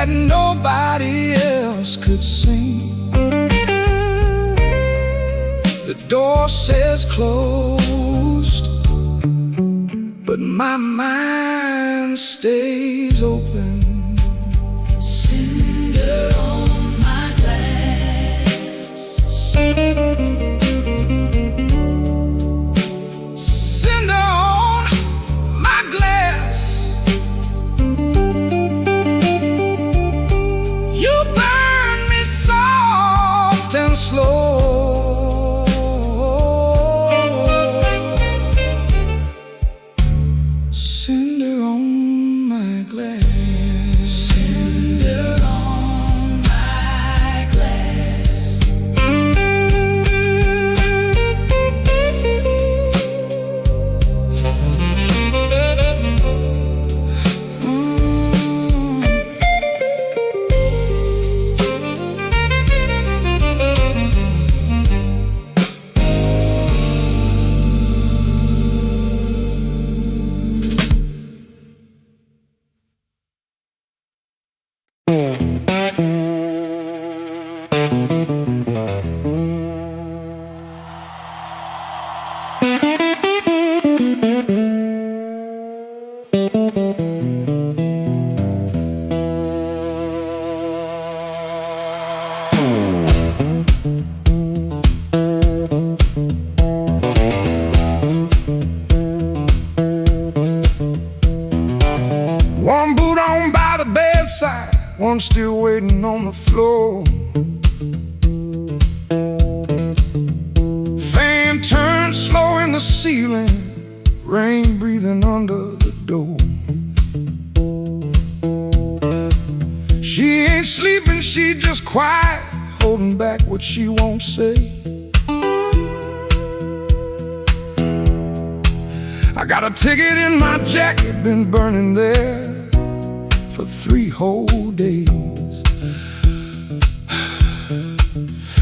that nobody else could sing. The door says closed, but my mind stays open. Cinder on my glass, cinder on my glass. You burn me soft and slow. Cinder on my glass. Cinder on my glass. One boot on by the bedside, one still waiting on the floor. Fan turned slow in the ceiling, rain breathing under the door. She ain't sleeping, she just quiet, holding back what she won't say. I got a ticket in my jacket, been burning there for 3 whole days.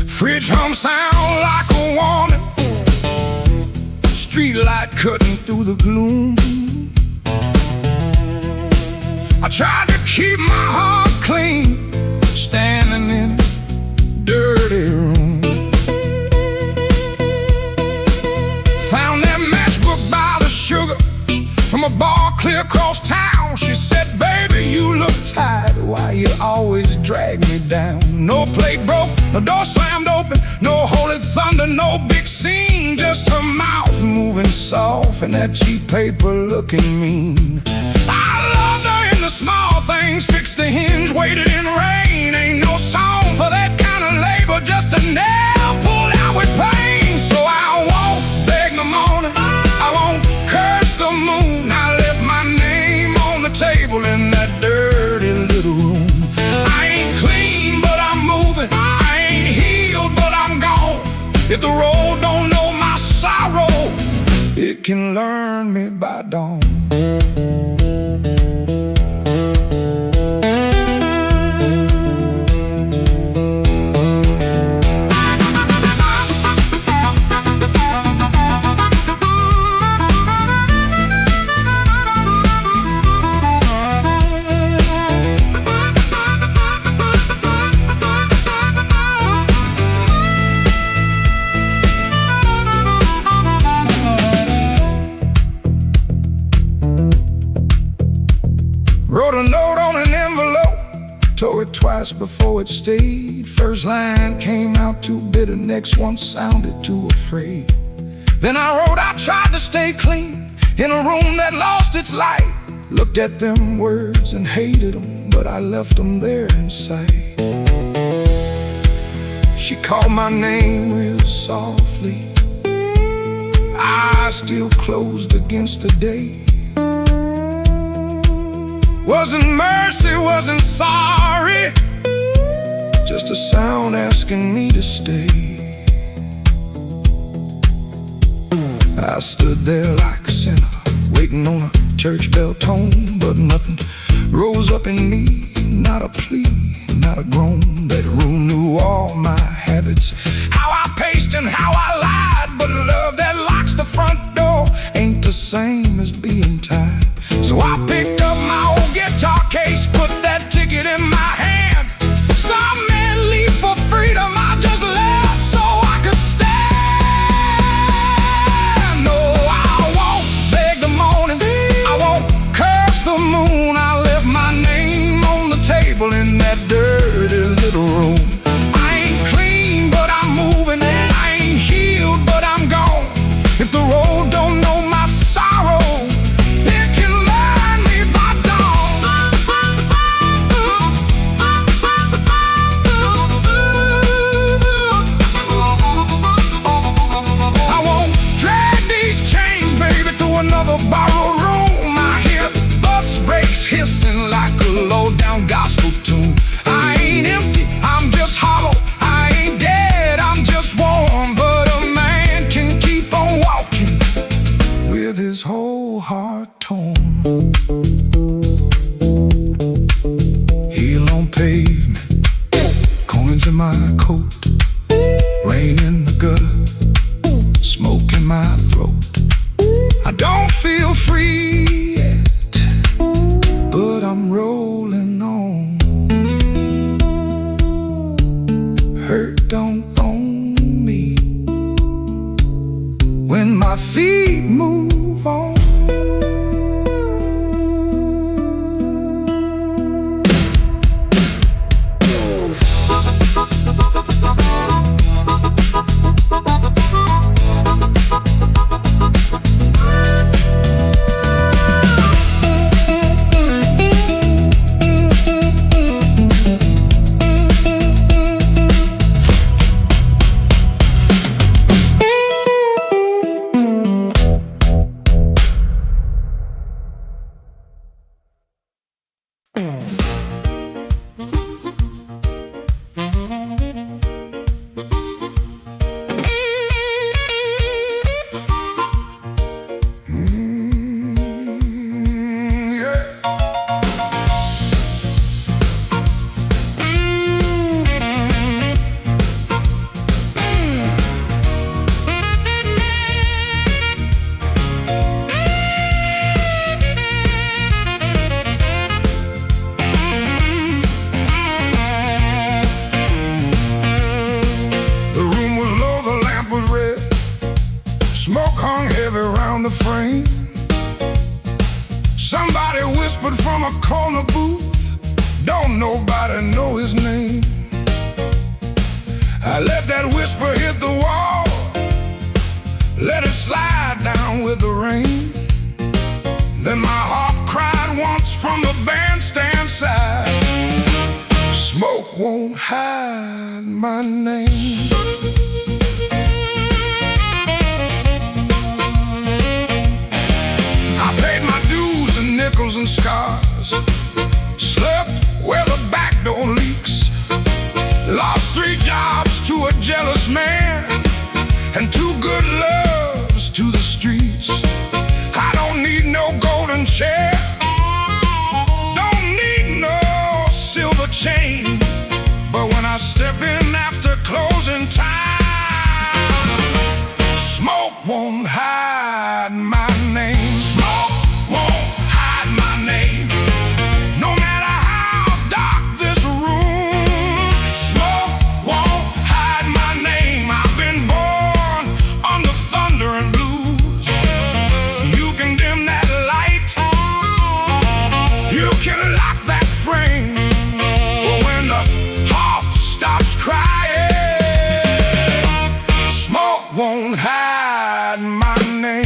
Fridge hum sound like a warning, street light cutting through the gloom. I tried to keep my heart clean, standing in a dirty room. Found that matchbook by the sugar from a bar clear across town. She said, baby, you look tired, why you always drag me down? No plate broke, no door slammed open, no holy thunder, no big scene, just her mouth moving soft and that cheap paper looking mean. I loved her in the small things, fixed the hinge, waited in rain. Ain't no song for that kind of labor, just a nail pulled out with pain. So I won't beg the morning, I won't curse the moon. I left my name on the table in that dirty little room. I ain't clean, but I'm moving. I ain't healed, but I'm gone. If the road don't know my sorrow, it can learn me by dawn. Wrote a note on an envelope, tore it twice before it stayed. First line came out too bitter, next one sounded too afraid. Then I wrote, I tried to stay clean in a room that lost its light. Looked at them words and hated them, but I left them there inside. She called my name real softly, eyes still closed against the day. Wasn't mercy, wasn't sorry, just a sound asking me to stay. I stood there like a sinner, waiting on a church bell tone, but nothing rose up in me, not a plea, not a groan. That room knew all my habits, how I paced and how I lied, but love that locks the front door ain't the same as being tied. So I picked up my old guitar case, put that ticket in my hand. heart torn. Heel on pavement, coins in my coat, rain in the gutter, smoke in my throat. I don't feel free yet, but I'm rolling on. Hurt don't own me when my feet move on. Smoke hung heavy around the frame. Somebody whispered from a corner booth, don't nobody know his name. I let that whisper hit the wall, let it slide down with the rain. Then my heart cried once from the bandstand side, smoke won't hide my name. Nickels and scars, slept where the back door leaks, lost 3 jobs to a jealous man, and 2 good loves to the streets. I don't need no golden chair, don't need no silver chain, but when I step in after closing time, smoke won't hide my name. Smoke won't hide my name, no matter how dark this room. Smoke won't hide my name. I've been born under thunder and blues. You can dim that light, you can lock that frame, but when the heart stops crying, smoke won't hide my name.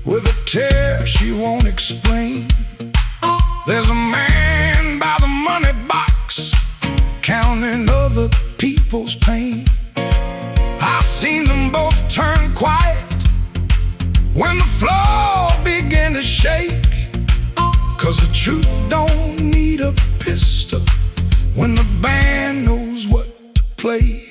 With a tear she won't explain. There's a man by the money box, counting other people's pain. I've seen them both turn quiet when the floor began to shake, 'cause the truth don't need a pistol when the band knows what to play.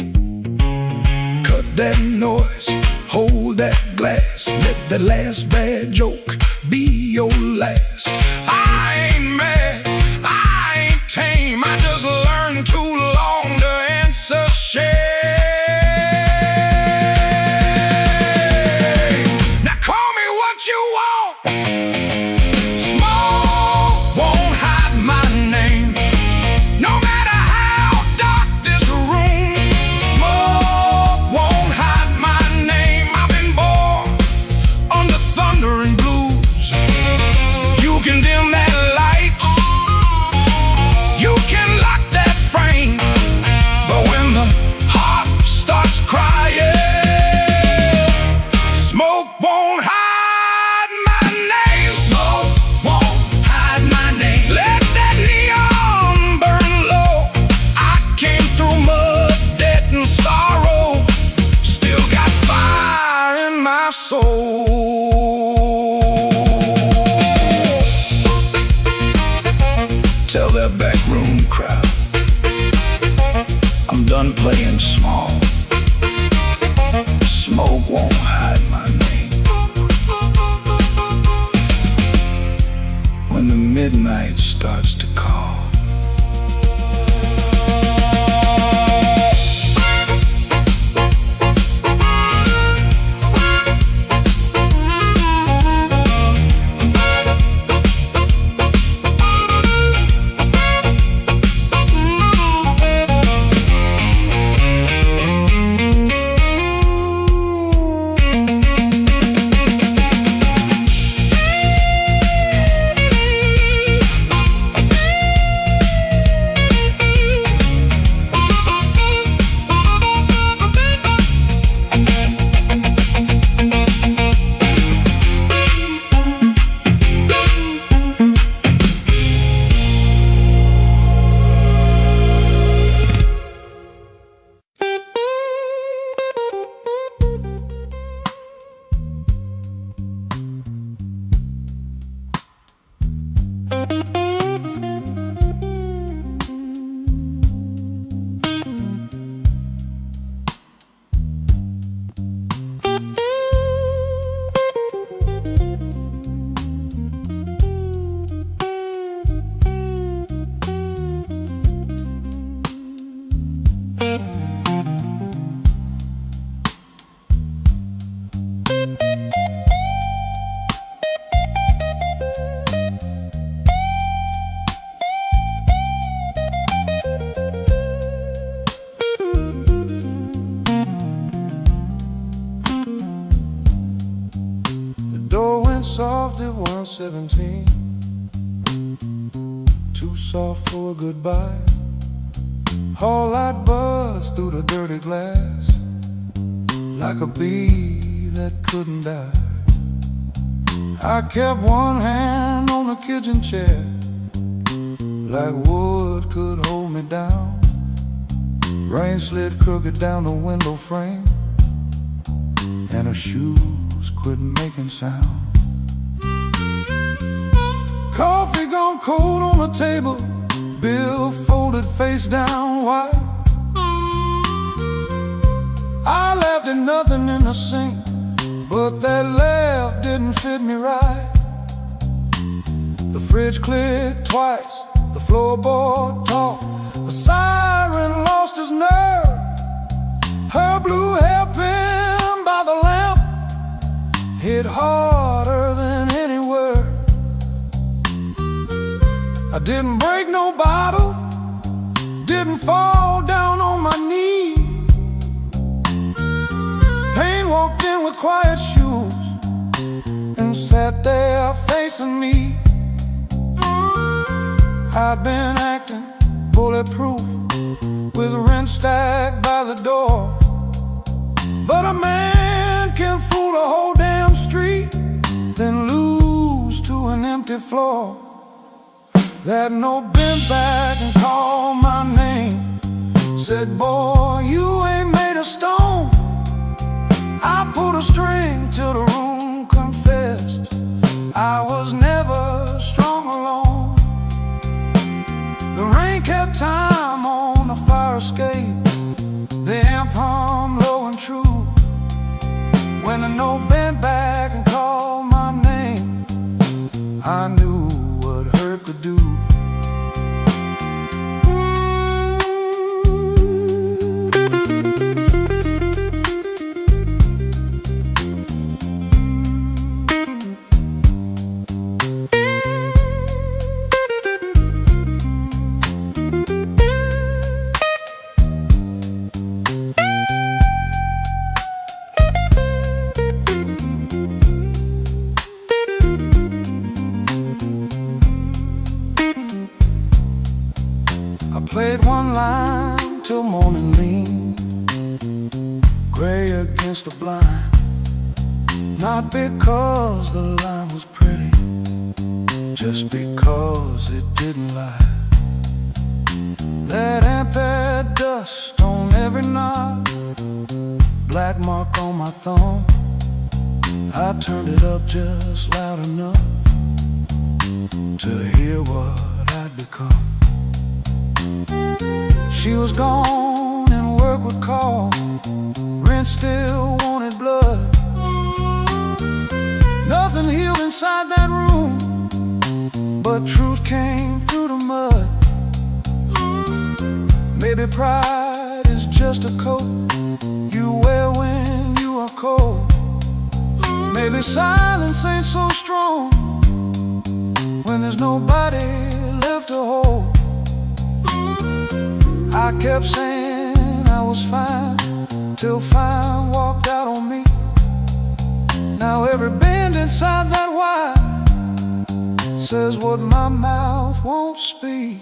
Cut that noise, hold that glass, let that last bad joke be your last. I ain't mad, I ain't tame, I just learned too long to answer shame. Now call me what you want, smoke won't hide my name. No matter how dark this room, smoke won't hide my name. I've been born under thunder and blues. when the midnight starts to call. Soft at 117, too soft for a goodbye. Whole light buzzed through the dirty glass, like a bee that couldn't die. I kept one hand on the kitchen chair, like wood could hold me down. Rain slid crooked down the window frame, and her shoes quit making sound. Coffee gone cold on the table, bill folded face down wide. I laughed at nothing in the sink, but that laugh didn't fit me right. The fridge clicked twice, the floorboard talked, the siren lost his nerve. Her blue hairpin by the lamp hit harder than any word. I didn't break no bottle, didn't fall down on my knee. Pain walked in with quiet shoes and sat there facing me. I'd been acting bulletproof with rent stacked by the door, but a man can fool a whole damn street, then lose to an empty floor. That note bent back and called my name, said, boy, you ain't made of stone. I pulled a string till the room confessed I was never strong alone. The rain kept time on the fire escape, the amp hummed low and true. When the note bent back and called my name, I knew what hurt could do. Played one line till morning leaned gray against the blind, not because the line was pretty, just because it didn't lie. That amp had dust on every knob, black mark on my thumb. I turned it up just loud enough to hear what I'd become. She was gone and work would call, rent still wanted blood. Nothing healed inside that room but truth came through the mud. Maybe pride is just a coat you wear when you are cold. Maybe silence ain't so strong when there's nobody left to hold. I kept saying I was fine till fine walked out on me. Now every bend inside that wire says what my mouth won't speak.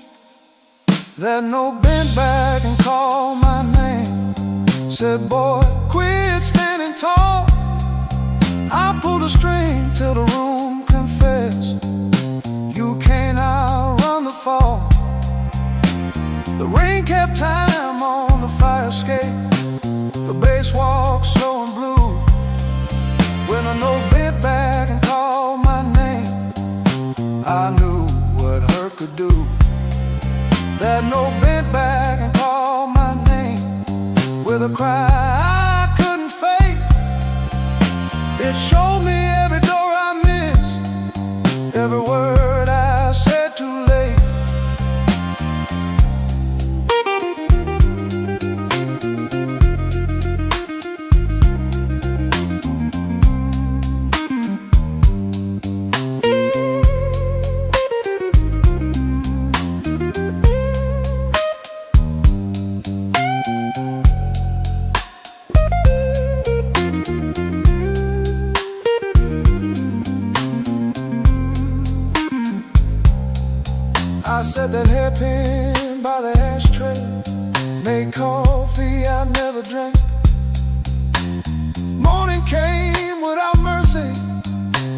That note bent back and called my name, said, boy, quit standing tall. I pulled a string till the room confessed, you can't outrun the fall. The rain kept time on the fire escape, the bass walked slow and blue. When a note bent back and called my name, I knew what hurt could do. That note bent back and called my name with a cry I couldn't fake. It showed me every door I missed, every word I said too late. I set that hairpin by the ashtray, made coffee I never drank. Morning came without mercy,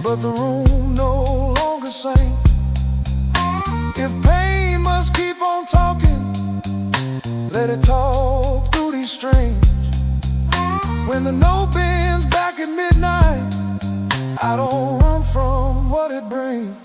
but the room no longer sang. If pain must keep on talking, let it talk through these strings. When the note bends back at midnight, I don't run from what it brings.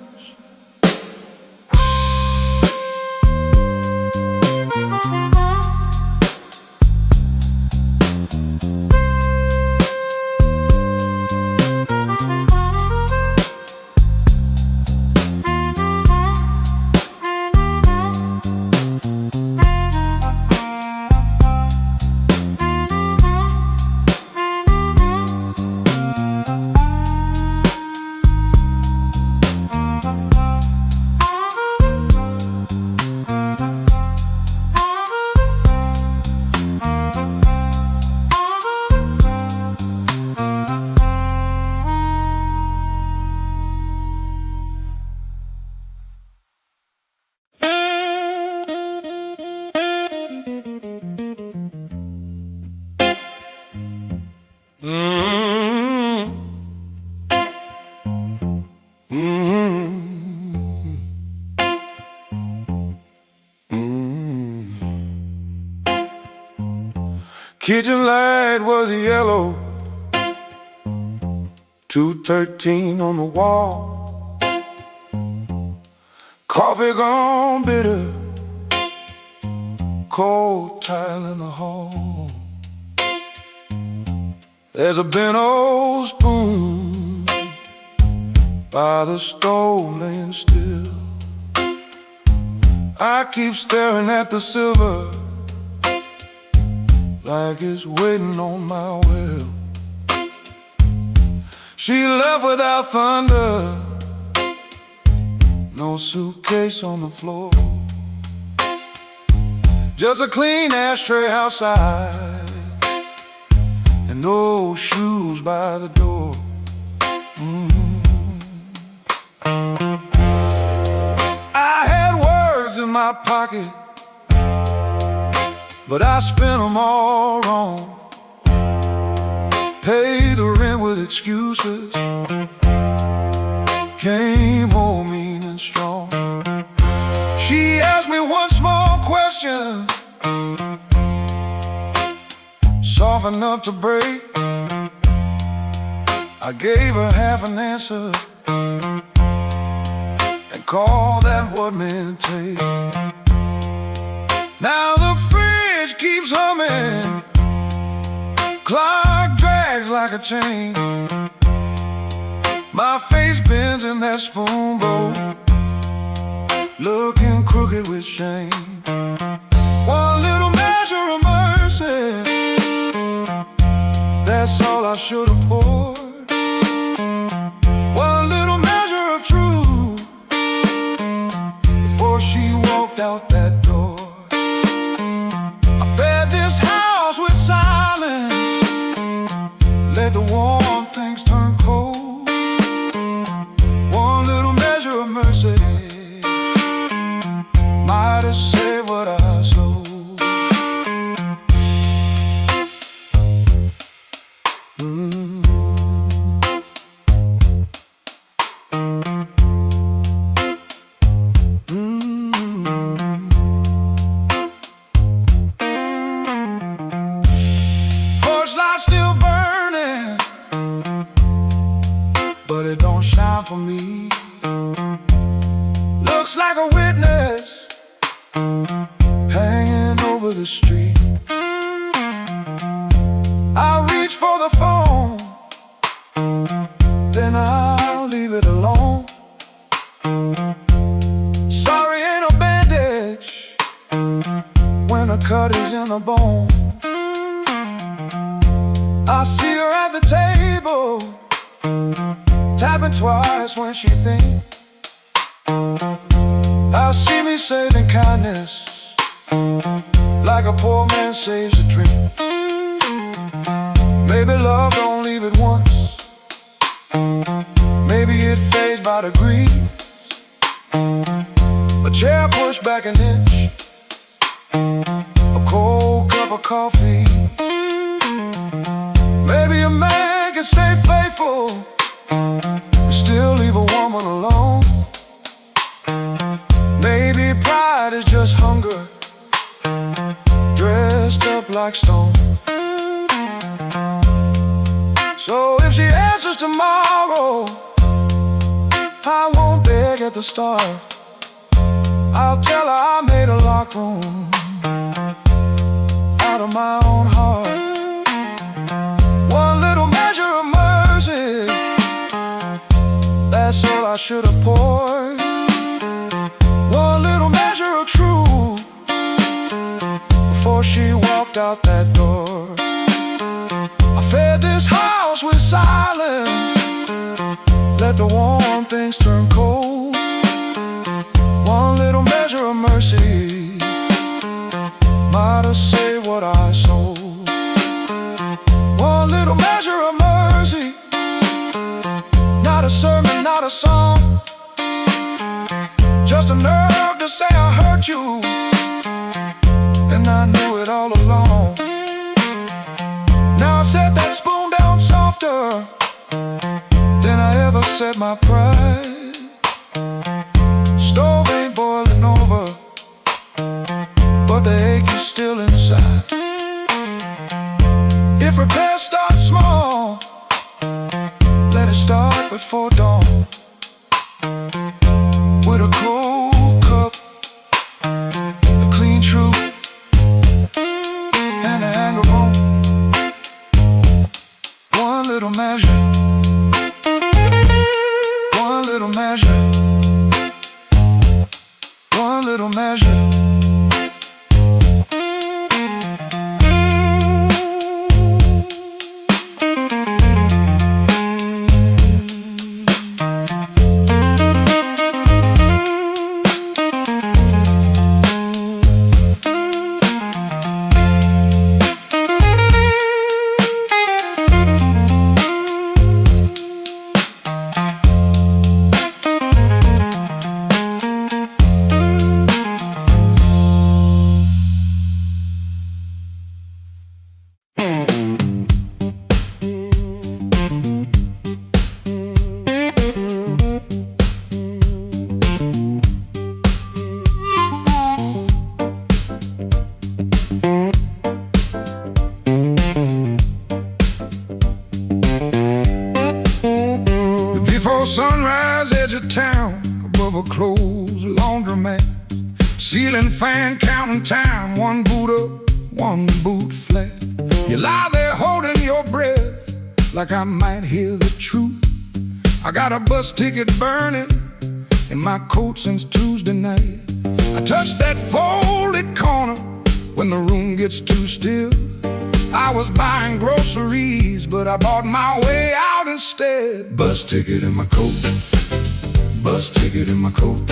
Kitchen light was yellow, 213 on the wall. Coffee gone bitter, cold tile in the hall. There's a bent old spoon by the stove laying still. I keep staring at the silver like it's waiting on my will. She left without thunder, no suitcase on the floor, just a clean ashtray outside and no shoes by the door. I had words in my pocket, but I spent them all wrong. Paid the rent with excuses, came home mean and strong. She asked me one small question, soft enough to break. I gave her half an answer and called that what men take. Now the fridge keeps humming, clock drags like a chain. My face bends in that spoon bowl, looking crooked with shame. One little measure of mercy, that's all I should have poured. One little measure of truth before she walked out that door. I fed this house with silence, let the warm things turn cold. One little measure of mercy might have saved what I sold. Porch light still burning, but it don't shine for me. Looks like a witness hanging over the street. I reach for the phone, then I'll leave it alone. Sorry ain't a bandage when a cut is in the bone. I see her at the table, tapping twice when she thinks. I see me saving kindness like a poor man saves a drink. Maybe love don't leave it once, maybe it fades by degrees. A chair pushed back an inch, a cold cup of coffee. Maybe a man can stay faithful and still leave a woman alone. Maybe pride is just hunger dressed up like stone. So if she answers tomorrow, I won't beg at the start. I'll tell her I made a locked room out of my own heart. One little measure of mercy, that's all I should have poured. One little measure of truth before she walked out that door. I fed this house with silence, let the warm things turn cold. One little measure of mercy might have saved what I sold. One little measure of mercy, not a sermon, not a song, just a nerve to say I hurt you, and I knew it all along. Now I set that spoon down softer than I ever set my pride. Stove ain't boiling over, but the ache is still inside. If repairs start small, let it start before dawn. With a cold cup, a clean truth, and an anger bone. One little measure, one little measure, one little measure. Sunrise, edge of town, above a closed laundromat. Ceiling fan counting time, one boot up, one boot flat. You lie there holding your breath, like I might hear the truth. I got a bus ticket burning in my coat since Tuesday night. I touch that folded corner when the room gets too still. I was buying groceries, but I bought my way out instead. Bus ticket in my coat, bus ticket in my coat.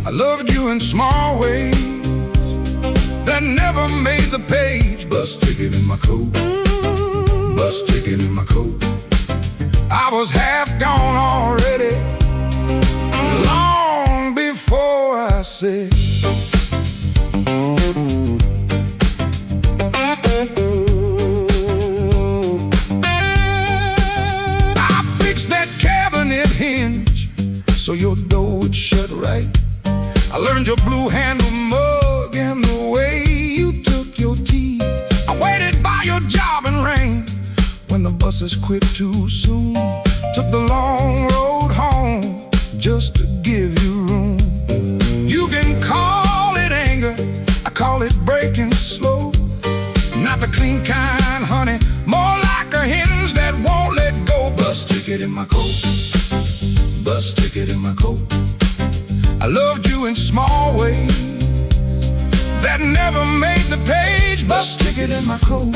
I loved you in small ways that never made the page. Bus ticket in my coat, bus ticket in my coat. I was half gone already, long before I said. I fixed that cabinet hinge so your door would shut right. I learned your blue handle mug and the way you took your tea. I waited by your job in rain when the buses quit too soon. Took the long road home just to give you room. You can call it anger, I call it breaking slow. Not the clean kind, honey, more like a hinge that won't let go. Bus ticket in my coat, bus ticket in my coat. I loved you in small ways that never made the page. Bus ticket in my coat,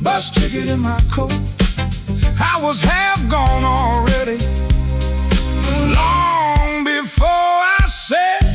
bus ticket in my coat. I was half gone already, long before I said.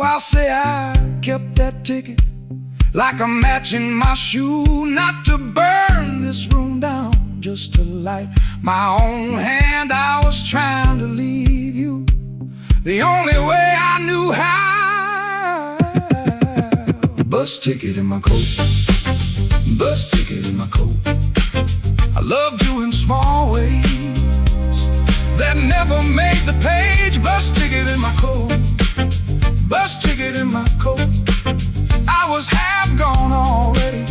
I'll say I kept that ticket like a match in my shoe, not to burn this room down, just to light my own hand. I was trying to leave you the only way I knew how. Bus ticket in my coat, bus ticket in my coat. I loved you in small ways that never made the page. Bus ticket in my coat, bus ticket in my coat. I was half gone already,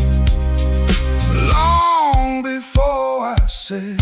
long before I said.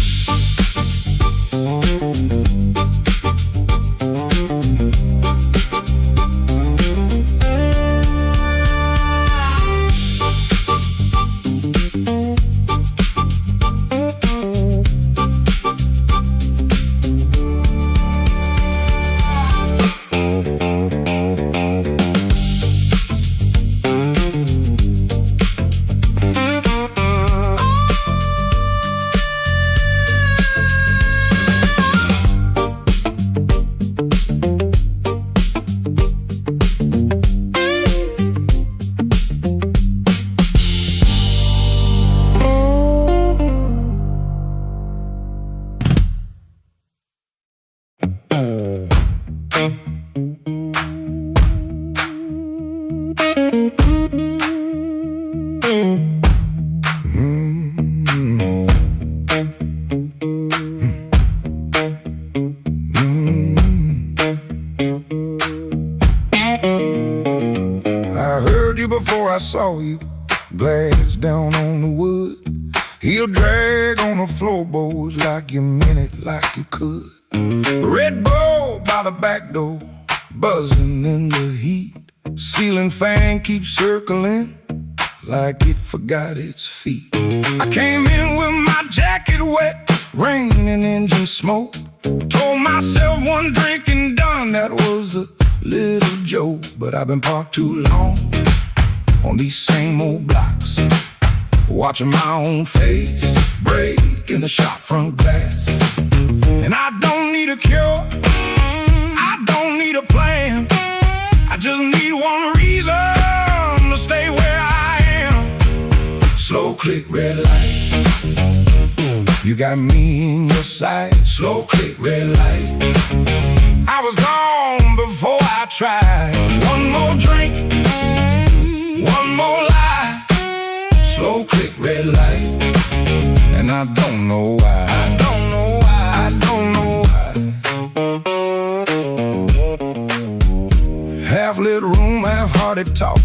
Before I saw you, glass down on the wood, heel drag on the floorboards like you meant it, like you could. Red Bull by the back door, buzzing in the heat. Ceiling fan keeps circling like it forgot its feet. I came in with my jacket wet, rain and engine smoke. Told myself one drink and done, that was a little joke. But I've been parked too long on these same old blocks, watching my own face break in the shop front glass. And I don't need a cure, I don't need a plan, I just need one reason to stay where I am. Slow click, red light, you got me in your sight. Slow click, red light, I was gone before I tried. One more drink, one more lie. Slow click, red light, and I don't know why. I don't know why. I don't know why. half-lit room, half-hearted talk.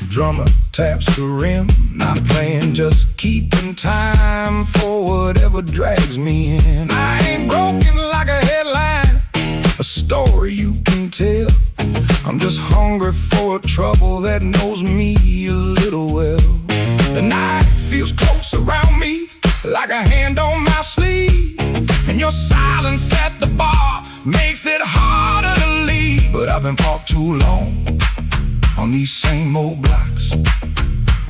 Drummer taps the rim, not playing, just keeping time for whatever drags me in. I ain't broken like a headline, a story you can tell. I'm just hungry for a trouble that knows me a little well. The night feels close around me, like a hand on my sleeve, and your silence at the bar makes it harder to leave. But I've been parked too long on these same old blocks,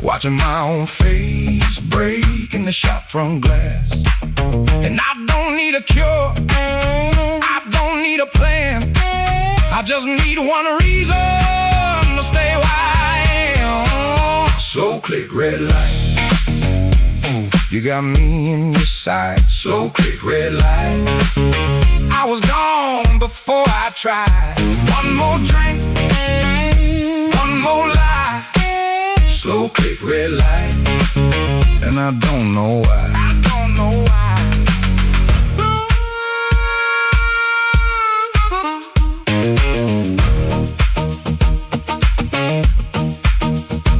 watching my own face break in the shop front glass. And I don't need a cure, I don't need a plan, I just need one reason to stay where I am. Slow click, red light, you got me in your sight. Slow click, red light, I was gone before I tried. One more drink, one more lie. Slow click, red light, and I don't know why. I don't know why.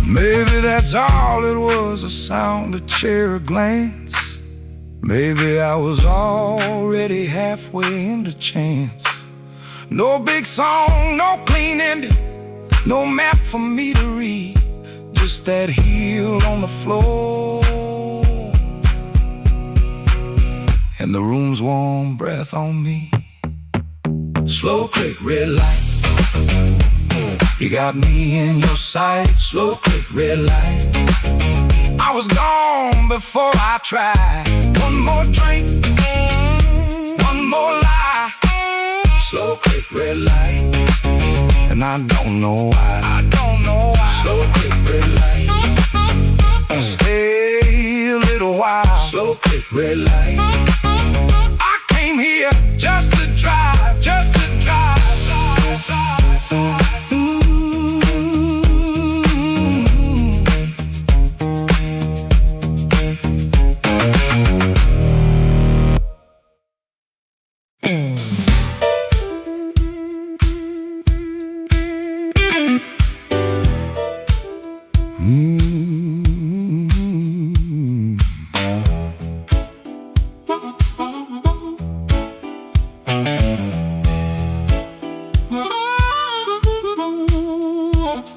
Maybe that's all it was, a sound, a chair, a glance. Maybe I was already halfway into chance. No big song, no clean ending, no map for me to read, just that heel on the floor and the room's warm breath on me. Slow click, red light, you got me in your sight. Slow click, red light, I was gone before I tried. One more drink, one more lie. Slow click, red light, and I don't know why. I don't know why. Slow click, red light, stay a little while. Slow click, red light, I came here just to drive, just to drive.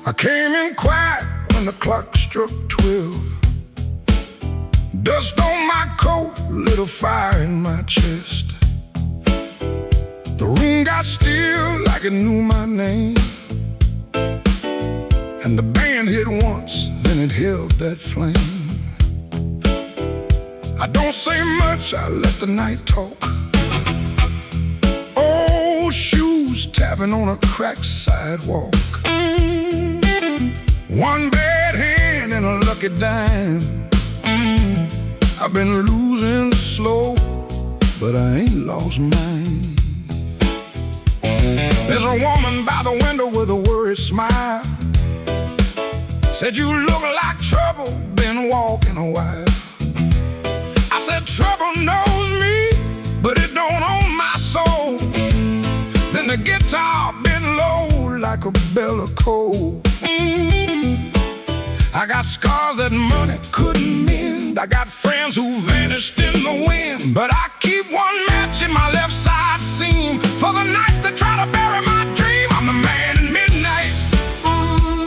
I came in quiet when the clock struck 12. Dust on my coat, lit a fire in my chest. The room got still like it knew my name, and the band hit once, then it held that flame. I don't say much, I let the night talk. Old shoes tapping on a cracked sidewalk. One bad hand and a lucky dime. I've been losing slow, but I ain't lost mine. There's a woman by the window with a worried smile. Said you look like trouble, been walking a while. I said trouble knows me, but it don't own my soul. Then the guitar bent low like a bell of coal. I got scars that money couldn't mend. I got friends who vanished in the wind, but I keep one match in my left side seam for the nights that try to bury my dream. I'm the man in midnight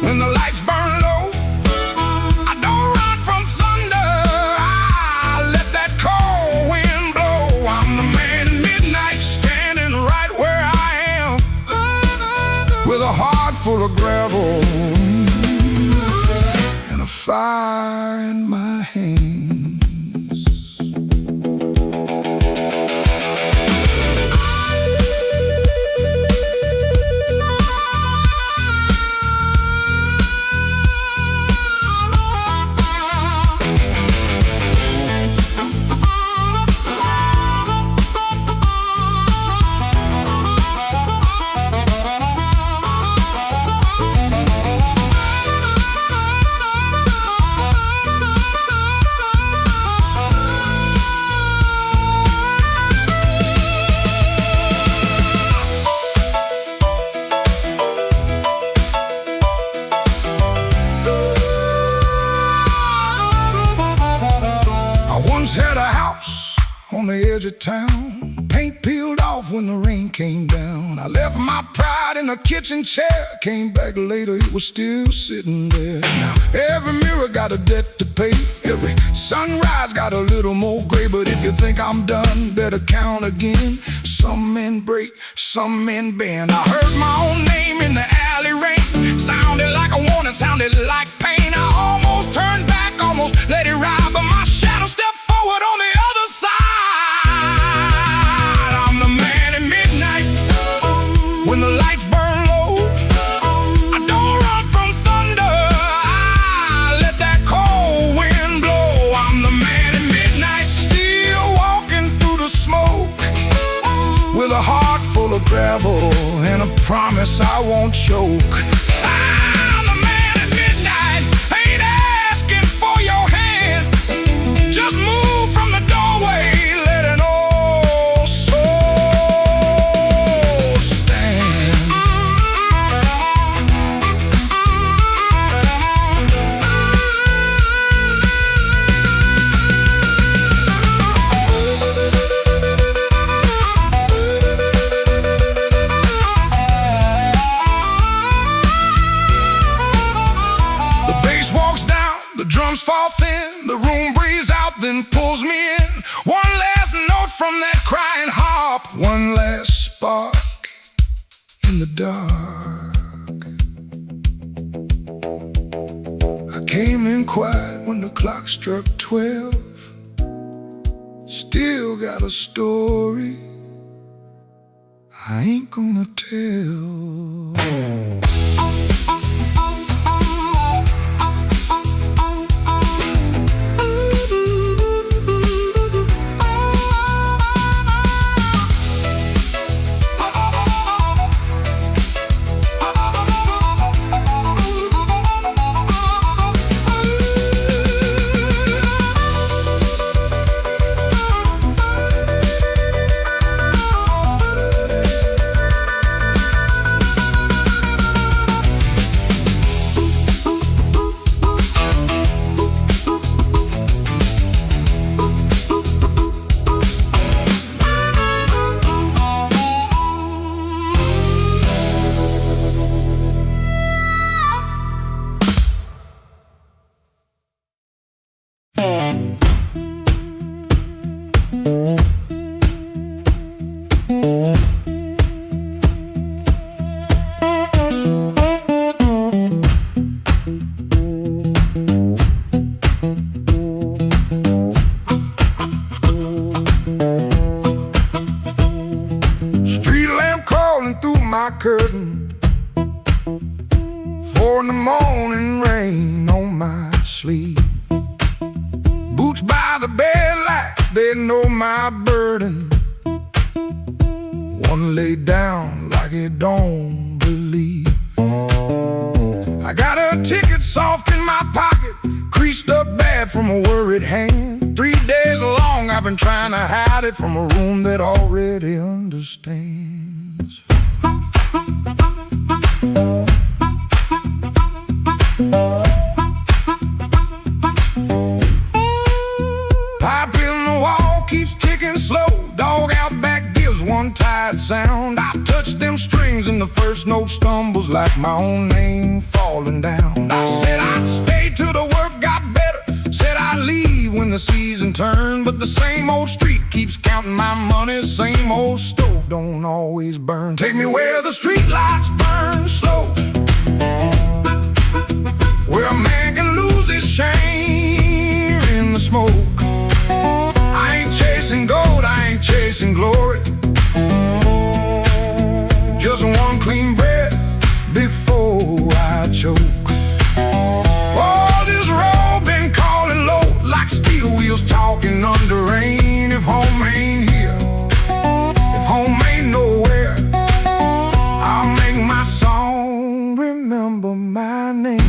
when the lights burn low. I don't run from thunder, I let that cold wind blow. I'm the man in midnight, standing right where I am, with a heart full of gravel and a fire in my hands. edge of town. Paint peeled off when the rain came down. I left my pride in a kitchen chair. Came back later, it was still sitting there. Now every mirror got a debt to pay. Every sunrise got a little more gray. But if you think I'm done, better count again. Some men break, some men bend. I heard my own name in the alley rain. Sounded like a warning, sounded like pain. I almost turned back, almost let it ride, but my shadow stepped forward on the other side. I'm the man at midnight, when the lights burn low. I don't run from thunder, I let that cold wind blow. I'm the man at midnight, still walking through the smoke, with a heart full of gravel and a promise I won't choke. I'm the man at midnight, ain't asking for your hand. Just move from the doorway, let an old soul stand. The bass walks down, the drums fall thin, the room breathes out, then pulls me in. One last note from that crying harp, one last spark in the dark. I came in quiet when the clock struck 12. Still got a story I ain't gonna tell. My curtain, 4 in the morning, rain on my sleeve. Boots by the bed like they know my burden. One laid down like it don't believe. I got a ticket soft in my pocket, creased up bad from a worried hand. 3 days long I've been trying to hide it from a room that already understands. Pipe in the wall keeps ticking slow. Dog out back gives one tired sound. I touch them strings and the first note stumbles like my own name falling down. I said I'd stay till the work got better, said I'd leave when the season turned. But the same old street keeps counting my money, same old stove don't always burn. Take me where the street lights burn slow, where a man can lose his shame in the smoke. I ain't chasing gold, I ain't chasing glory, just one clean breath before I choke. Oh, this road been calling low, like steel wheels talking under rain. If home ain't here, if home ain't nowhere, I'll make my song remember my name.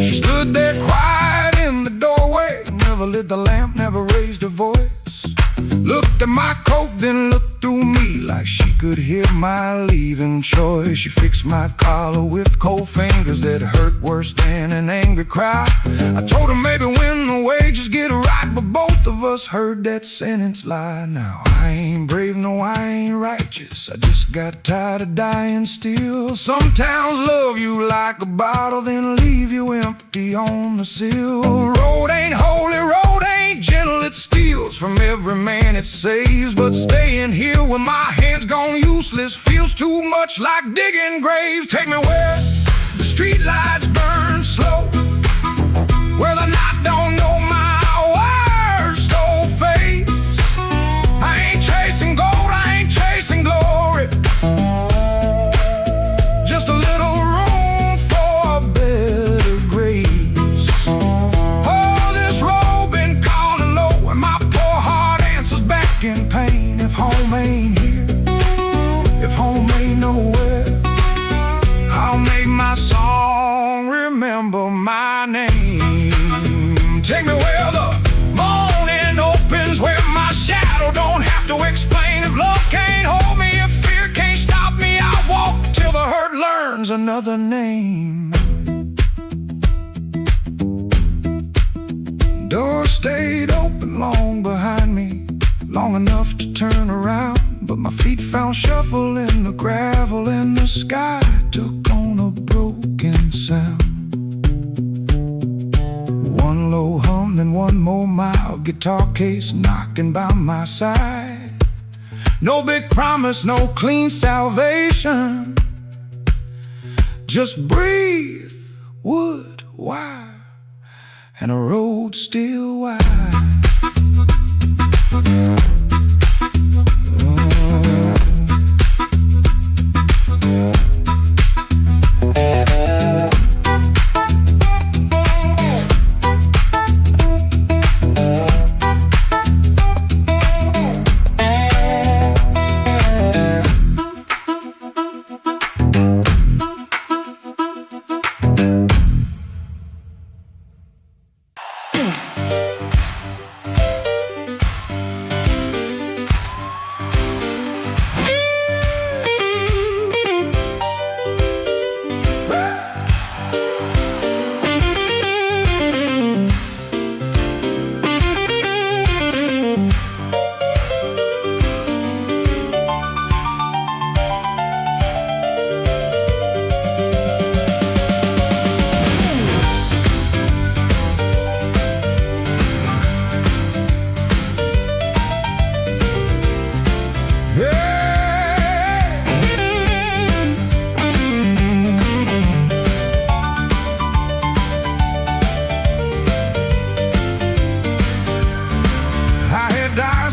She stood there quiet in the doorway, could hear my leaving choice. She fixed my collar with cold fingers that hurt worse than an angry cry. I told her maybe when the wages get right, but both of us heard that sentence lie. Now I ain't brave, no I ain't righteous, I just got tired of dying still. Some towns love you like a bottle, then leave you empty on the sill. Road ain't holy, road ain't gentle, it steals from every man it saves. But staying here with my hands gone useless feels too much like digging graves. Take me where the street lights burn slow, where the night don't know my worst old face. I ain't chasing gold, I ain't chasing glory, just a little room for a better grace. Oh, this road been calling low, and my poor heart answers back in pain. If home ain't here, if home ain't nowhere, I'll make my song remember my name. Take me where the morning opens, where my shadow don't have to explain. If love can't hold me, if fear can't stop me, I'll walk till the hurt learns another name. Door stayed open long behind me, long enough to turn around, but my feet found shuffle in the gravel, and the sky took on a broken sound. One low hum, then one more mild guitar case knocking by my side. No big promise, no clean salvation, just breathe, wood, wire, and a road still wide.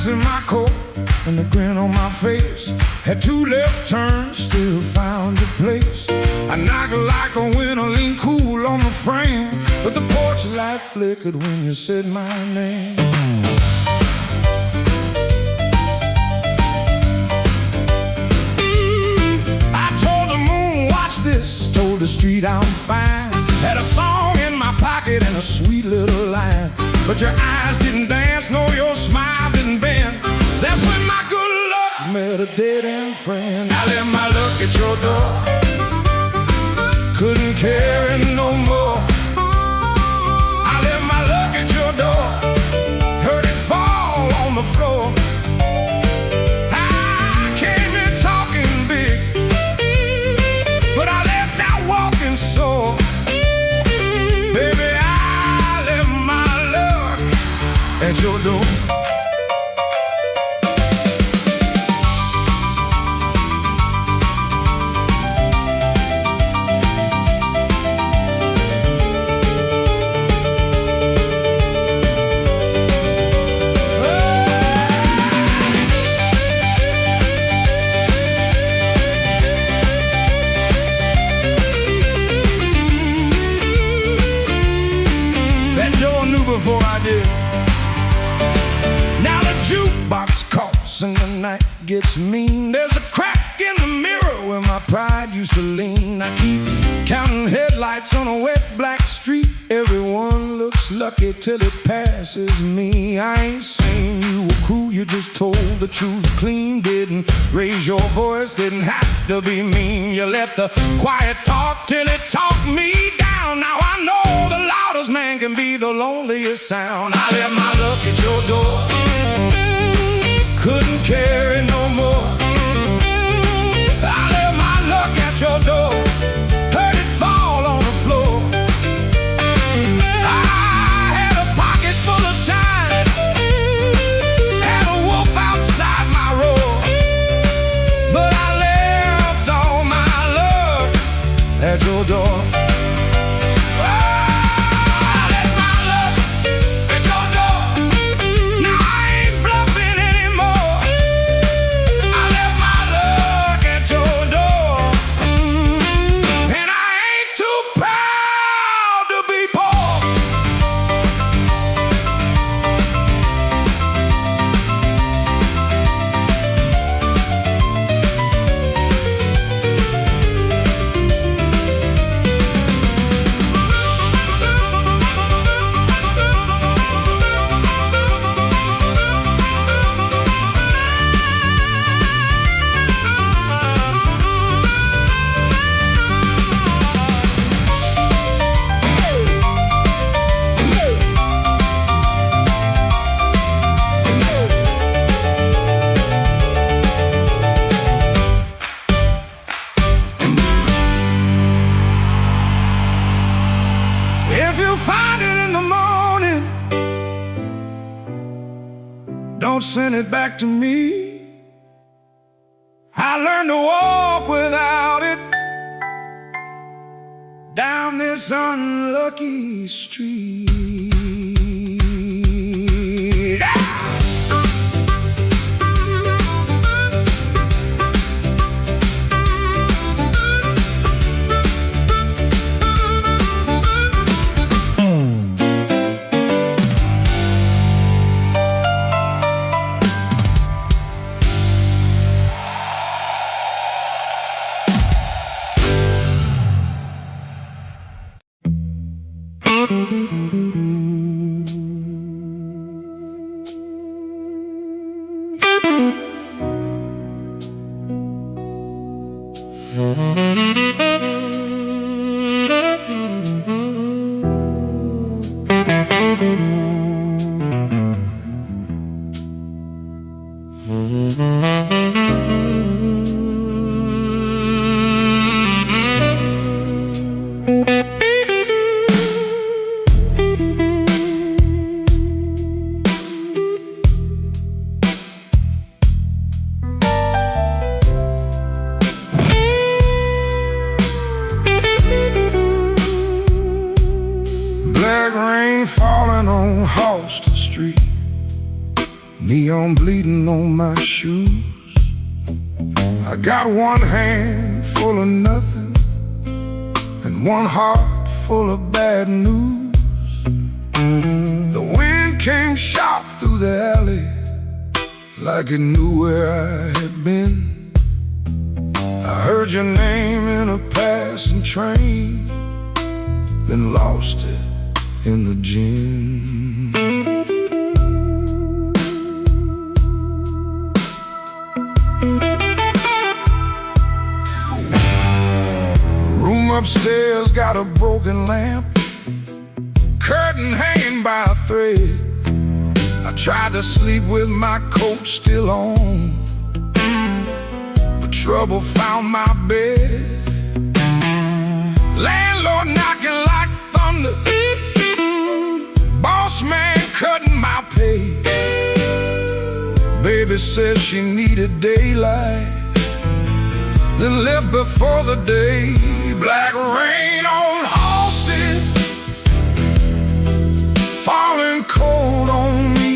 In my coat and a grin on my face, had two left turns, still found a place. I knocked like a winter, lean cool on the frame, but the porch light flickered when you said my name. I told the moon, watch this, told the street I'm fine, had a song in my pocket and a sweet little line. But your eyes didn't dance, no, your smile didn't bend. That's when my good luck met a dead-end friend. I left my luck at your door, couldn't carry no more. I left my luck at your door, heard it fall on the floor. I came in talking big, but I left out walking sore. Baby, I left my luck at your door. Before I did. Now the jukebox coughs and the night gets mean. There's a crack in the mirror where my pride used to lean. I keep counting headlights on a wet black street. Everyone looks lucky till it passes. passes me. I ain't saying you were cruel, you just told the truth clean. Didn't raise your voice, didn't have to be mean. You let the quiet talk till it talked me down. Now I know the loudest man can be the loneliest sound. I left my luck at your door, couldn't carry no more. I left my luck at your door, heard it fall on the floor. I had a pocket full of shine, had a wolf outside my roar, but I left all my luck at your door. If you find it in the morning, don't send it back to me. I learned to walk without it down this unlucky street. Black rain falling on Halston Street, neon bleeding on my shoes. I got one hand full of nothing and one heart full of bad news. The wind came sharp through the alley like it knew where I had been. I heard your name in a passing train, then lost it in the gym. Room upstairs got a broken lamp, curtain hanging by a thread. I tried to sleep with my coat still on, but trouble found my bed. Landlord knocking like thunder, boss man cutting my pay. Baby says she needed daylight, then left before the day. Black rain on Halston, falling cold on me.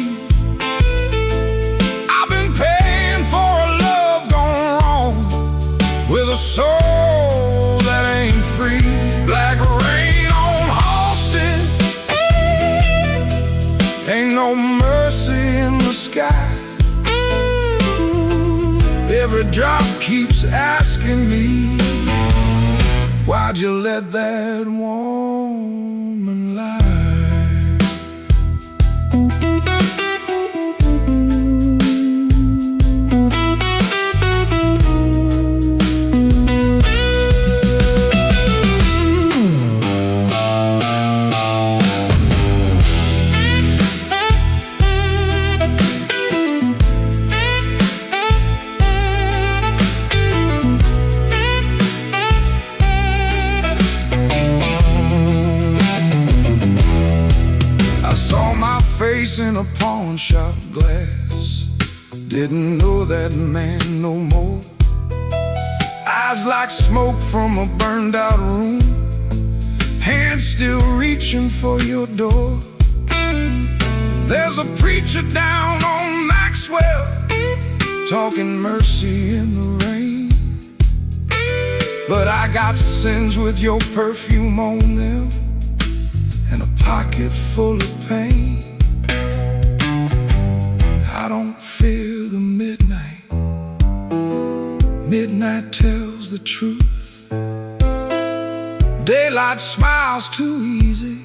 I've been paying for a love gone wrong, with a soul that ain't free. Black rain on Halston, ain't no mercy in the sky. Every drop keeps asking me, why'd you let that woman lie? face in a pawn shop glass. Didn't know that man no more. Eyes like smoke from a burned out room, hands still reaching for your door. There's a preacher down on Maxwell, talking mercy in the rain. But I got sins with your perfume on them, and a pocket full of pain. I don't fear the midnight. Midnight tells the truth. Daylight smiles too easy,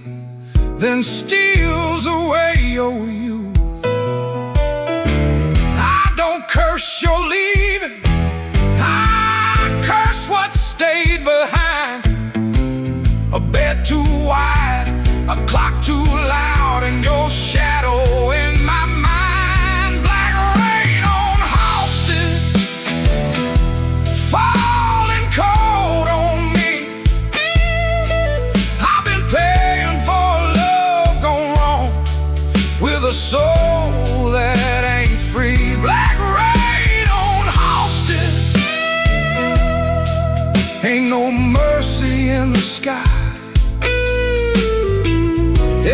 then steals away your youth. I don't curse your leaving, I curse what stayed behind. A bed too wide, a clock too loud, and your shadow in my mind. Black rain on Halsted, falling cold on me. I've been paying for love gone wrong, with a soul that ain't free. Black rain on Halsted, ain't no mercy in the sky.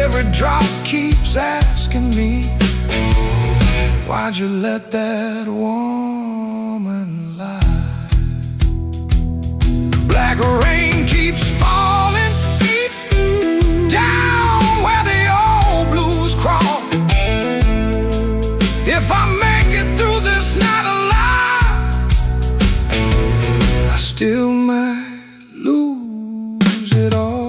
Every drop keeps asking me, why'd you let that woman lie? Black rain keeps falling down where the old blues crawl. If I make it through this night alive, I still might lose it all.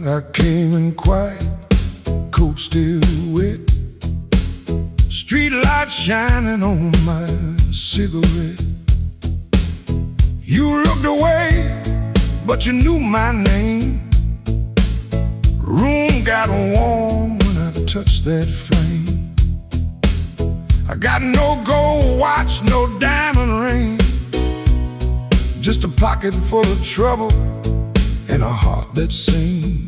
I came in quiet, coat still wet, street light shining on my cigarette. You looked away, but you knew my name. Room got warm when I touched that flame. I got no gold watch, no diamond ring, just a pocket full of trouble and a heart that sings.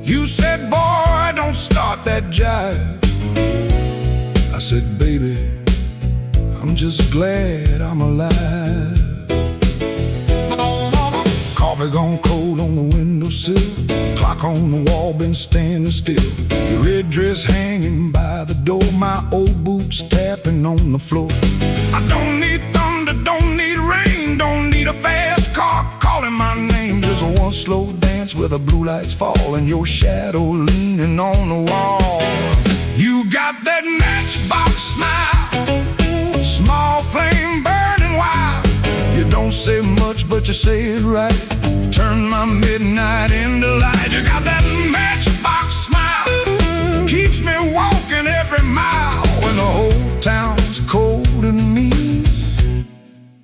You said, boy, don't start that jive. I said, baby, I'm just glad I'm alive. Coffee gone cold on the windowsill, clock on the wall been standing still. Your red dress hanging by the door, my old boots tapping on the floor. I don't need thunder, don't need rain, don't need a fast car calling my name. Just one slow dance where the blue lights fall and your shadow leaning on the wall. You got that matchbox smile, small flame burning wild. You don't say much, but you say it right. Turn my midnight into light. You got that matchbox smile, keeps me walking every mile. When the whole town's cold and mean,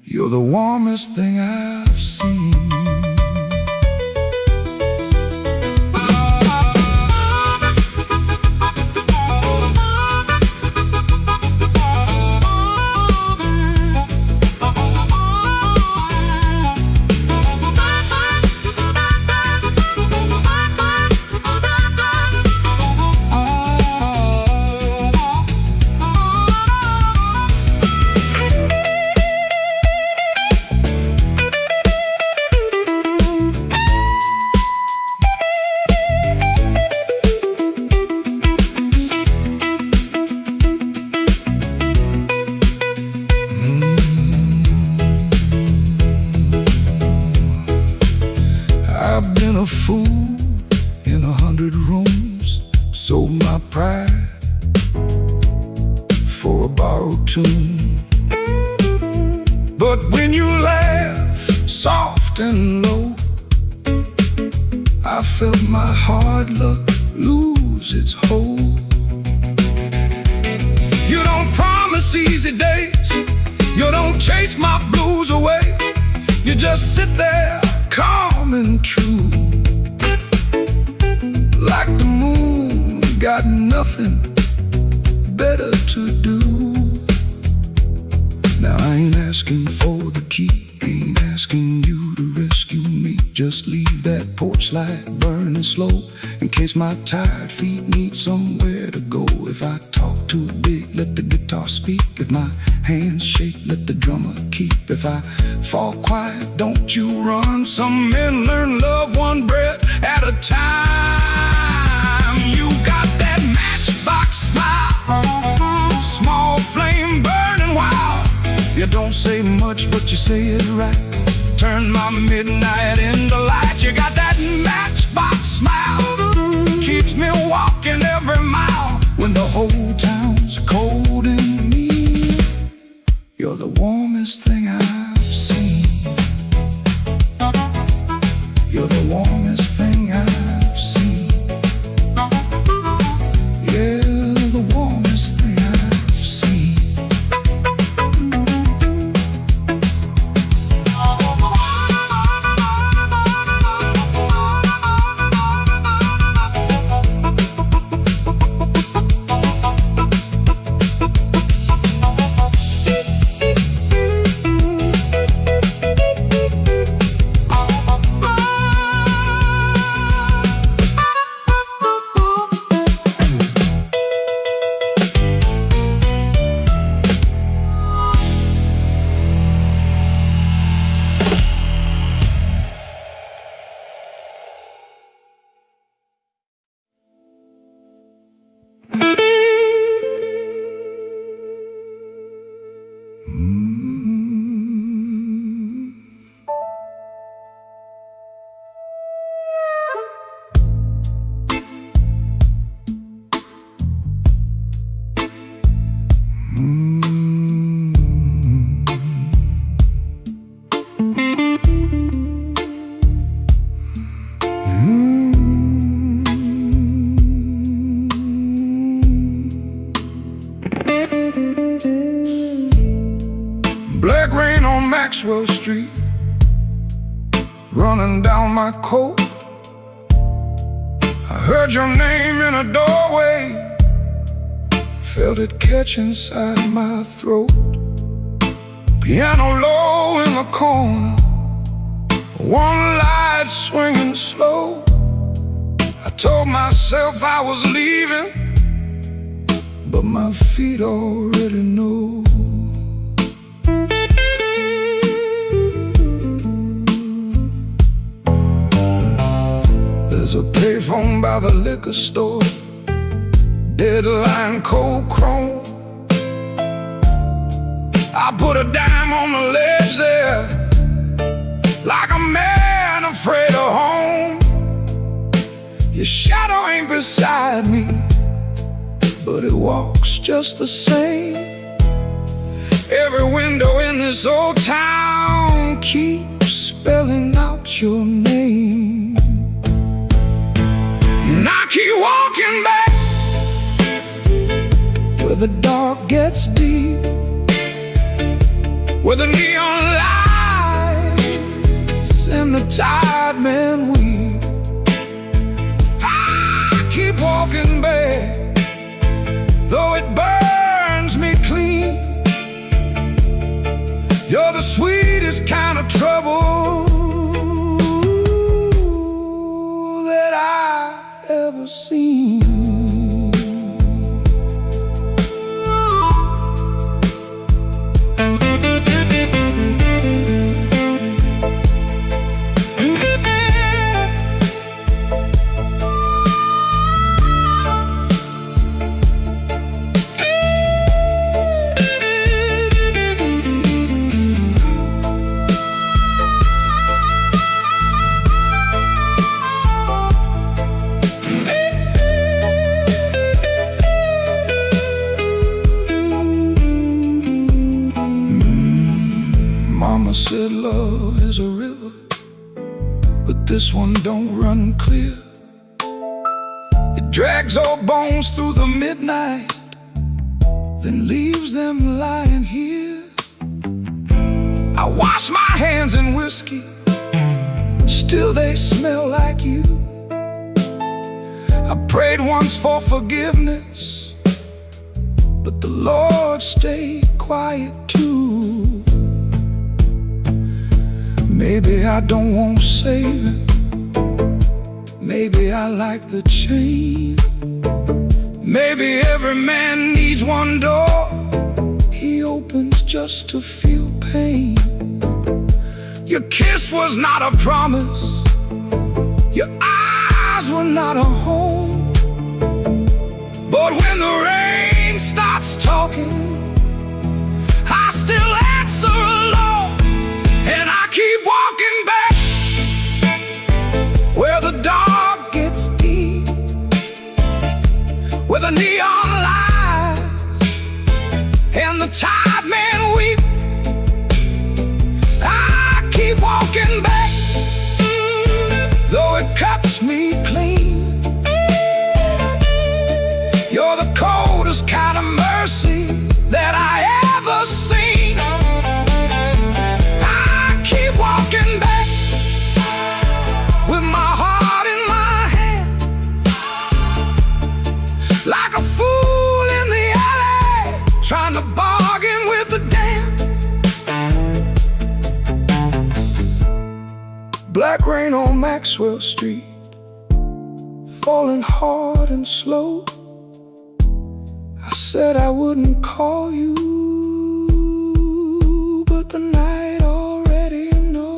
you're the warmest thing I've seen. sold my pride for a borrowed tune. But when you laugh soft and low, I felt my hard luck lose its hold. You don't promise easy days, you don't chase my blues away. You just sit there calm and true, like the moon got nothing better to do. Now I ain't asking for the key, ain't asking you to rescue me. Just leave that porch light burning slow, in case my tired feet need somewhere to go. If I talk too big, let the guitar speak. If my hands shake, let the drummer keep. If I fall quiet, don't you run. Some men learn love one breath at a time. You got that matchbox smile, small flame burning wild. You don't say much, but you say it right. Turn my midnight into light. You got that matchbox smile, keeps me walking every mile. When the whole town's cold in me, you're the warmest thing I've seen. You're the warmest thing I've seen. Yeah, the warmest thing I've seen. Black rain on Maxwell Street, running down my coat. I heard your name in a doorway, felt it catch inside my throat. Piano low in the corner, one light swinging slow. I told myself I was leaving, but my feet already know. There's a payphone by the liquor store, deadline cold chrome. I put a dime on the ledge there, like a man afraid of home. Your shadow ain't beside me, but it walks just the same. Every window in this old town keeps spelling out your name. And I keep walking back where the dark gets deep, where the neon lights and the tired men weep. I keep walking back, though it burns me clean. You're the sweetest kind of trouble that I ever seen. this one don't run clear. It drags old bones through the midnight, then leaves them lying here. I wash my hands in whiskey, still they smell like you. I prayed once for forgiveness, but the Lord stayed quiet too. Maybe I don't want saving, maybe I like the chain. Maybe every man needs one door he opens just to feel pain. Your kiss was not a promise, your eyes were not a home. But when the rain starts talking, I still answer alone. And I keep walking back where the dark gets deep, where the neon lies and the tired men weep. I keep walking back, though it cuts me clean. You're the coldest kind of mercy that I ever seen. I keep walking back with my heart in my hand, like a fool in the alley, trying to bargain with the damned. Black rain on Maxwell Street, falling hard and slow. I said I wouldn't call you, but the night already knows.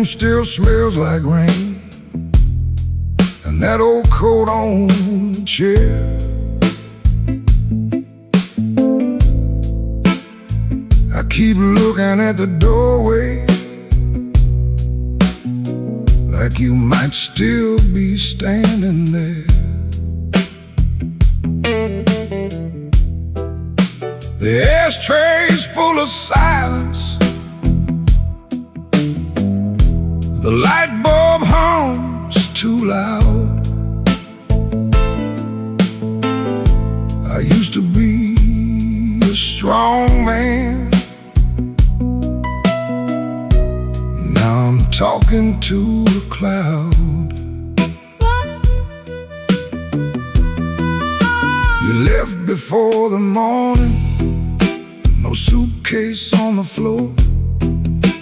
Still smells like rain, and that old coat on the chair. I keep looking at the doorway, like you might still be standing there. The ashtray's full of silence, the light bulb hums too loud. I used to be a strong man, now I'm talking to a cloud. You left before the morning, no suitcase on the floor,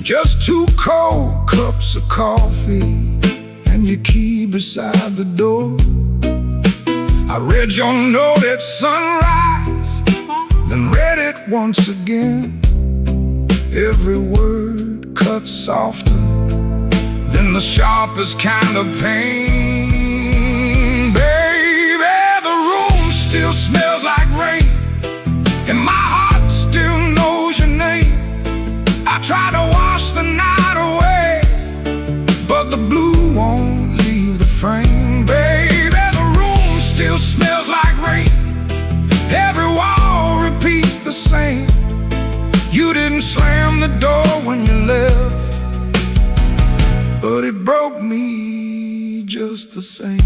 just 2 cold cups of coffee and your key beside the door. I read your note at sunrise, then read it once again. Every word cut softer than the sharpest kind of pain. Baby, the room still smells like rain, and my heart still but it broke me just the same.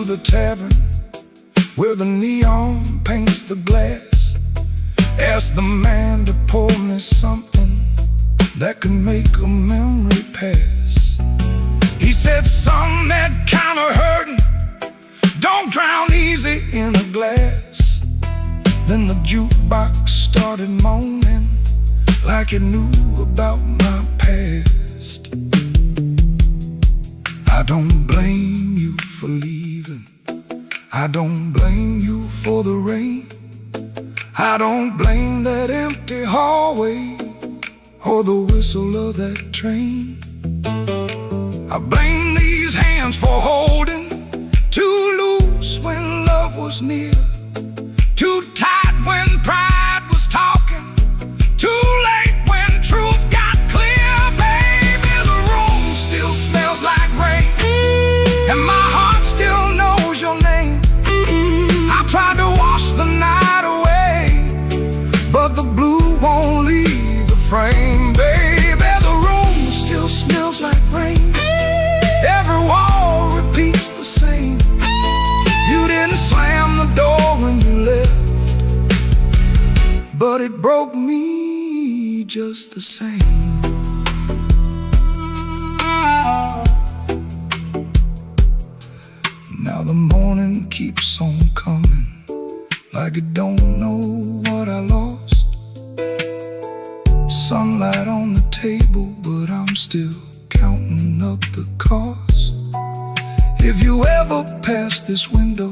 The tavern where the neon paints the glass, asked the man to pour me something that could make a memory pass. He said, "Son, that kind of hurting don't drown easy in a glass." Then the jukebox started moaning like it knew about my past. I don't blame you for leaving, I don't blame you for the rain, I don't blame that empty hallway or the whistle of that train. I blame these hands for holding too loose when love was near, too tight when pride was talking, too late when truth got clear. Baby, the room still smells like rain, and my heart still knows your name. I tried to wash the night away, but the blue won't leave the frame. Baby, the room still smells like rain, every wall repeats the same. You didn't slam the door when you left, but it broke me just the same. Now the morning keeps on coming, like it don't know what I lost. Sunlight on the table, but I'm still counting up the cost. If you ever pass this window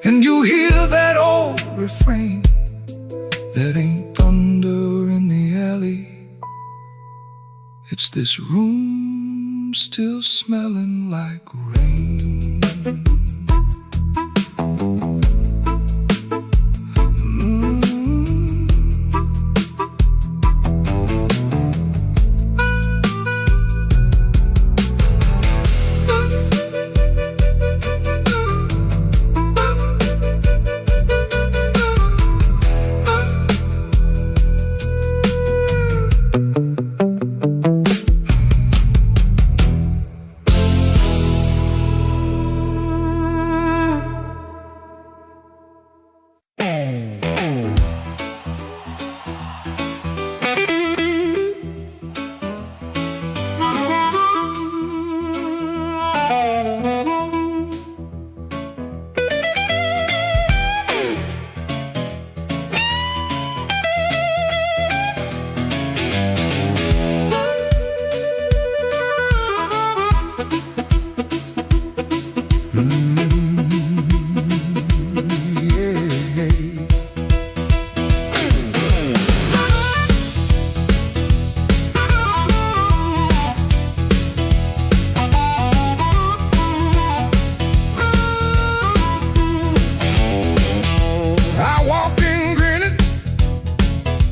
and you hear that old refrain, that ain't thunder in the alley, it's this room still smelling like rain.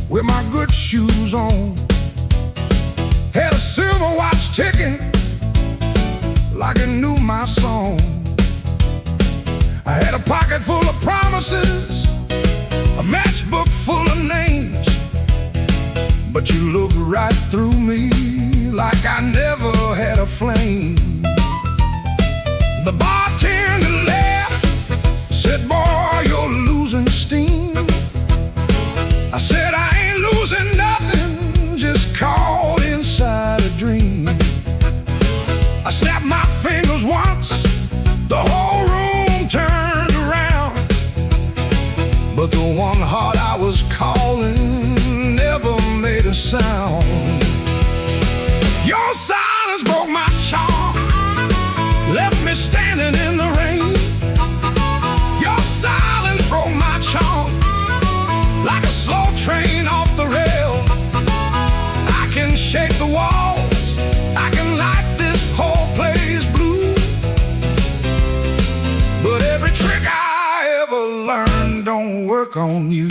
With my good shoes on, had a silver watch ticking like it knew my song. I had a pocket full of promises, a matchbook full of names, but you looked right through me like I never had a flame. The bartender laughed, said, "Boy, you're losing steam." I said, "I ain't losing nothing, just caught inside a dream." I snapped my fingers once, the whole room turned around, but the one heart I was calling never made a sound. Your silence broke my charm, left me standing in the rain. Your silence broke my charm, like a slow train off the rail. I can shake the walls, I can light this whole place blue, work on you.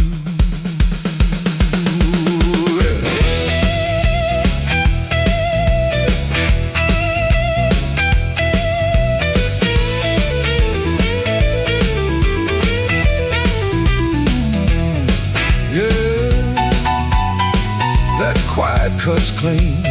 Quiet cuts clean.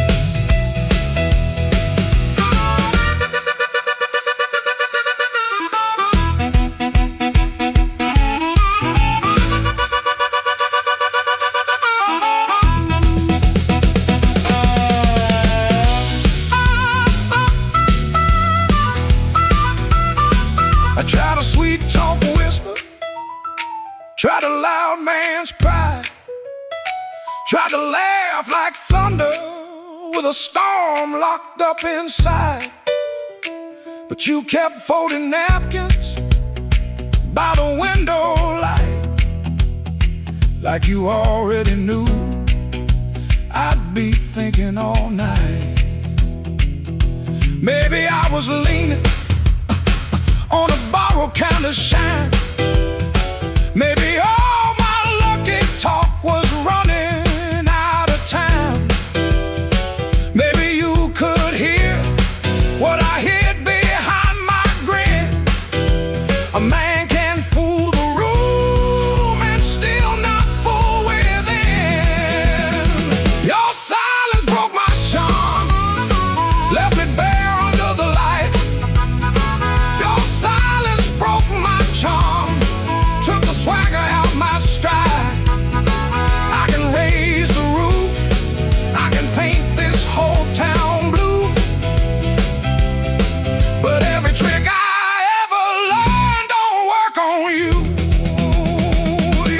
I try to sweet talk and whisper, try to loud man's pride, try to laugh like thunder with a storm locked up inside. But you kept folding napkins by the window light, like you already knew I'd be thinking all night. Maybe I was leaning on a borrowed kind of shine. Maybe all my lucky talk was running out of time. Maybe you could hear what I hid behind my grin. A man can fool the room and still not fool within. Your silence broke my charm, left me bare under the light. Your silence broke my charm, took the swagger out my stride. I can raise the roof, I can paint this whole town blue, but every trick I ever learned don't work on you.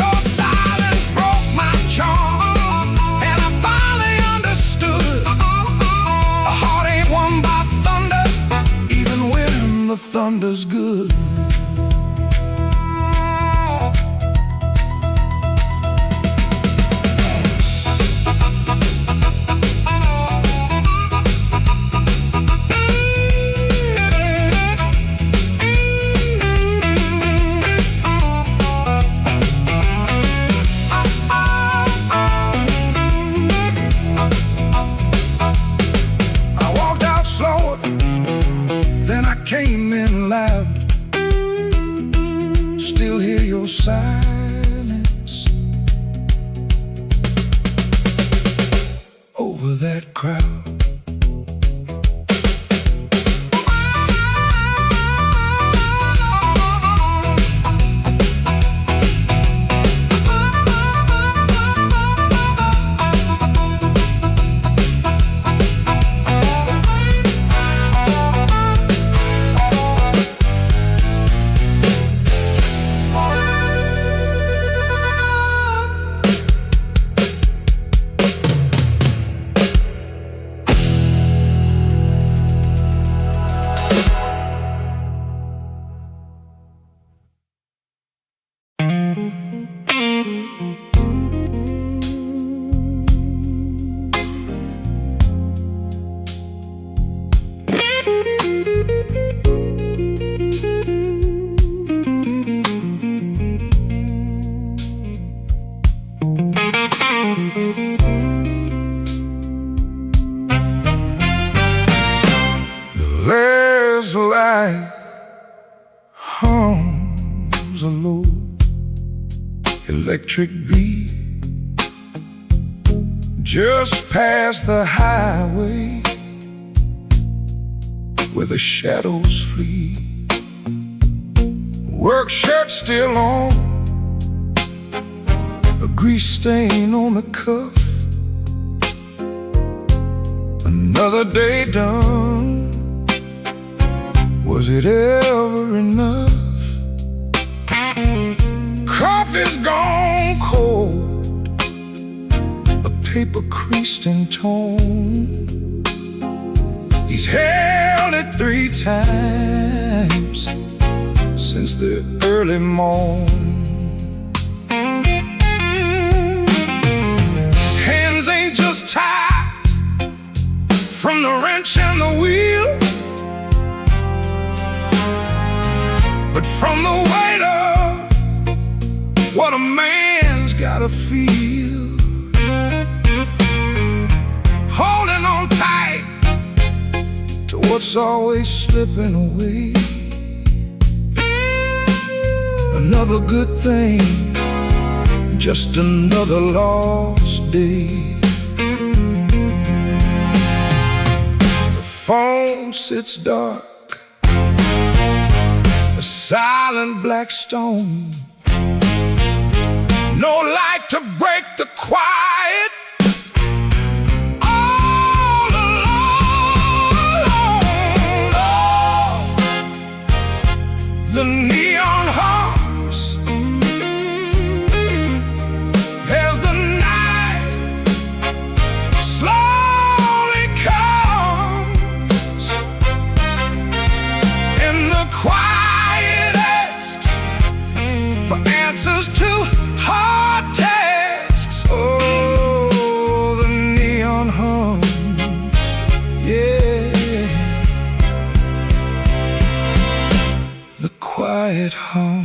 Your silence broke my charm, and I finally understood a heart ain't won by thunder, even when the thunder's good. Came in loud, still hear your silence over that crowd. There's light hums a low electric beat just past the highway where the shadows flee. Work shirt still on, a grease stain on the cuff. Another day done. Was it ever enough? Coffee's gone cold, a paper creased and torn. He's held it 3 times since the early morn. Hands ain't just tied from the wrench and the wheel, but from the weight of what a man better feel. Holding on tight to what's always slipping away. Another good thing, just another lost day. The phone sits dark, a silent black stone. No light to break the quiet. All alone, oh, the neon hums as the night slowly comes, and the quiet asks for answers to hard tasks. Oh, the neon hums, yeah, the quiet hums.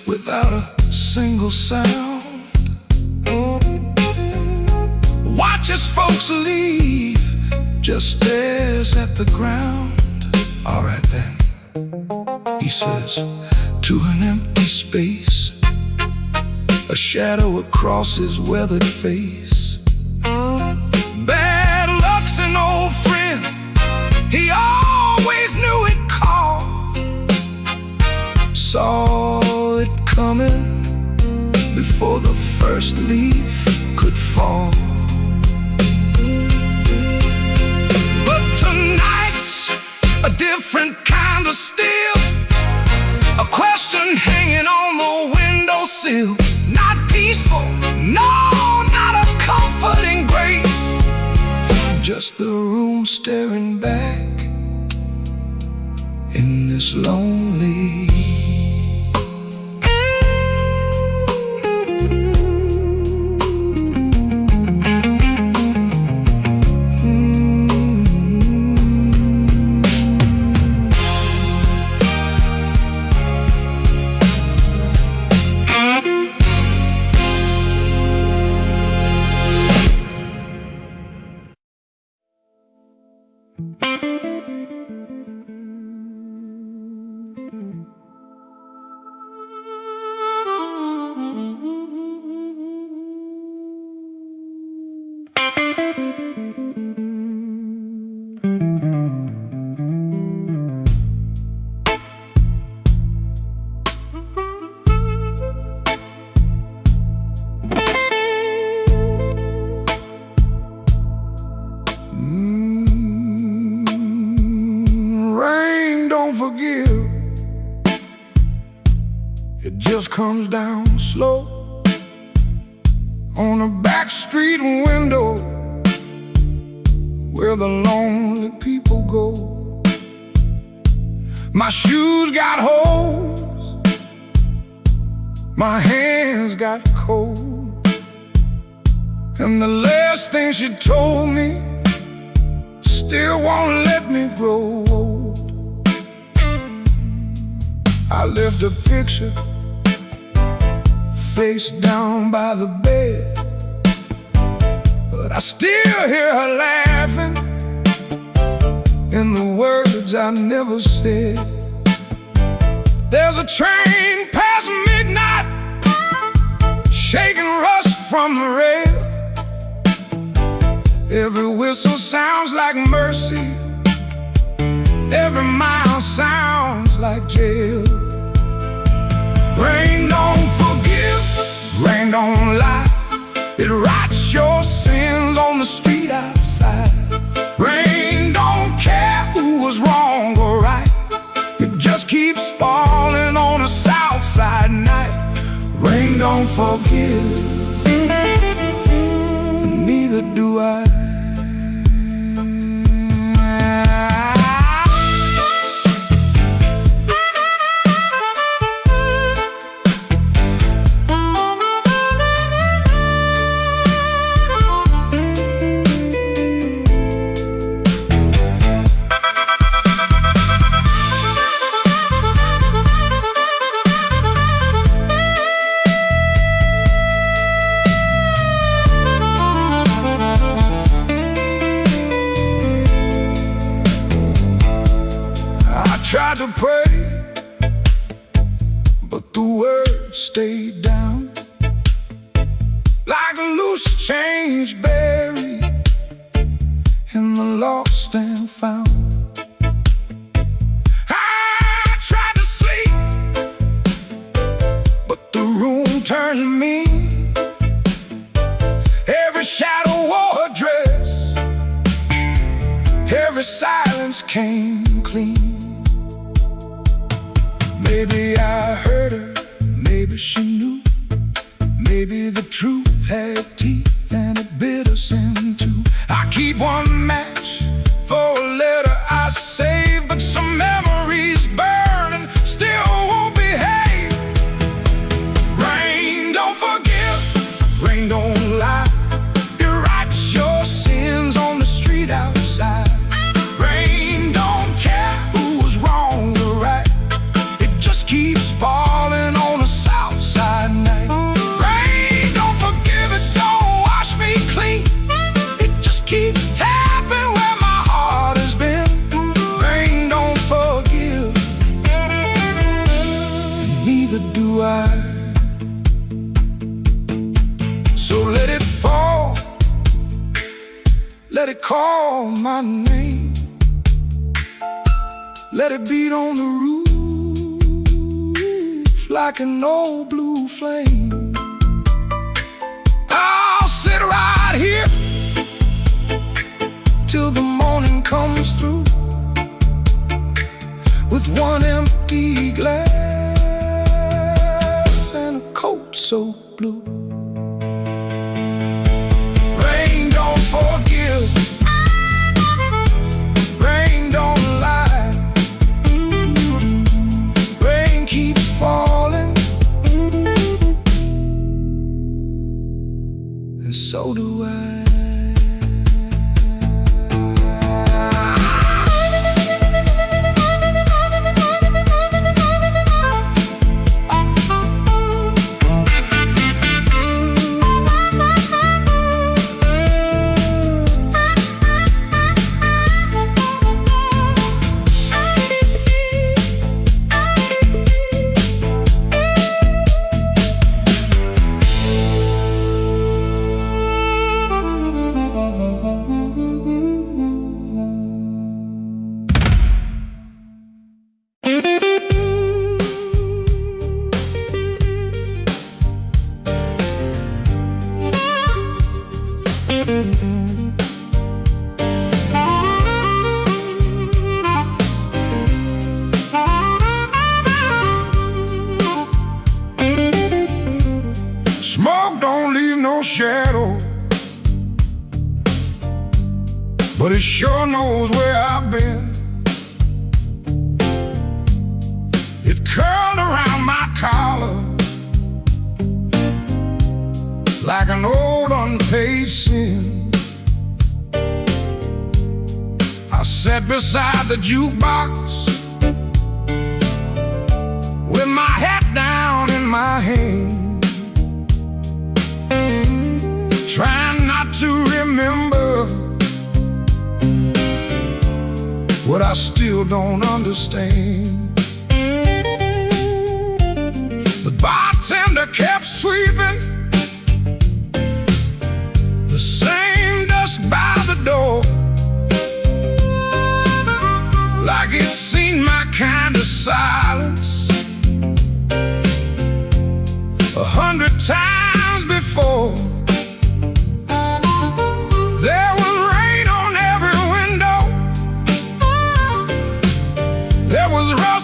Without a single sound, watches folks leave, just stares at the ground. All right then, he says to an empty space, a shadow across his weathered face. Bad luck's an old friend, he always knew it called. Saw it coming before the first leaf could fall. But tonight's a different kind of steel, a question hanging on the windowsill. Not peaceful, no, not a comforting grace, just the room staring back in this lonely. Rain don't forgive, it just comes down slow on a back street window where the lonely people go. My shoes got holes, my hands got cold, and the last thing she told me still won't let me grow old. I left a picture face down by the bed, but I still hear her laughing in the words I never said. There's a train past midnight, shaking rust from the rail. Every whistle sounds like mercy, every mile sounds like jail. Rain don't forgive, rain don't lie, it writes your sins on the street outside. Rain don't care who was wrong or right, it just keeps falling on a south side night. Rain don't forgive, neither do I. Tried to pray, but the words stayed down like a loose change buried in the lost and found. I tried to sleep, but the room turned mean. Every shadow wore a dress, every silence came clean. Maybe I heard her, maybe she knew. Maybe the truth had teeth and it bit us in two. I keep one match for a letter I saved, but some memories burn and still won't behave. Rain don't forgive, rain don't lie. It writes your sins on the street outside. Rain don't care who was wrong or right. Keeps falling on a south side night. Rain don't forgive, it don't wash me clean. It just keeps tapping where my heart has been. Rain don't forgive, and neither do I. So let it fall, let it call my name. Let it beat on the roof like an old blue flame. I'll sit right here till the morning comes through with one empty glass and a coat so blue. Rain don't forgive, rain don't lie. Rain keeps falling, and so do I. Smoke don't leave no shadow, but it sure knows where I've been. It curled around my collar like an old unpaid sin. I sat beside the jukebox with my hat down in my hand, trying not to remember what I still don't understand. The bartender kept sweeping the same dust by the door, like it's seen my kind of silence 100 times before. There was rain on every window, there was rust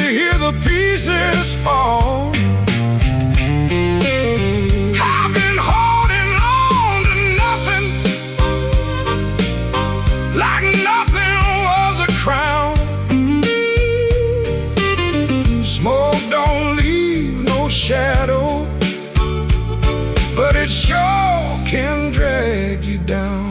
hear the pieces fall. I've been holding on to nothing, like nothing was a crown. Smoke don't leave no shadow, but it sure can drag you down.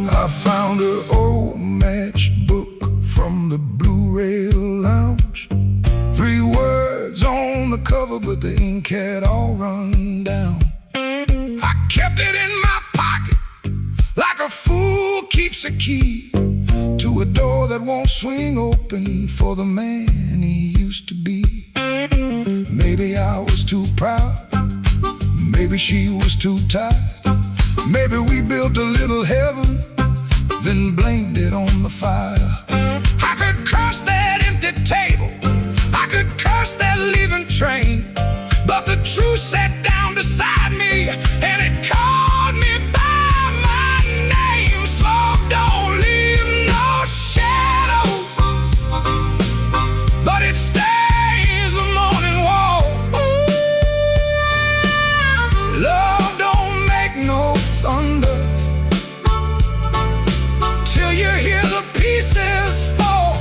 I found an old matchbook from the Blue Rail Lounge. 3 words on the cover, but the ink had all run down. I kept it in my pocket like a fool keeps a key to a door that won't swing open for the man he used to be. Maybe I was too proud, maybe she was too tired. Maybe we built a little heaven, then blamed it on the fire. I could curse that empty table, I could curse that leaving train, but the truth sat down beside me and it called me by my name. Smoke don't leave no shadow, but it stays the morning wall. Love don't make no thunder till you hear the pieces fall.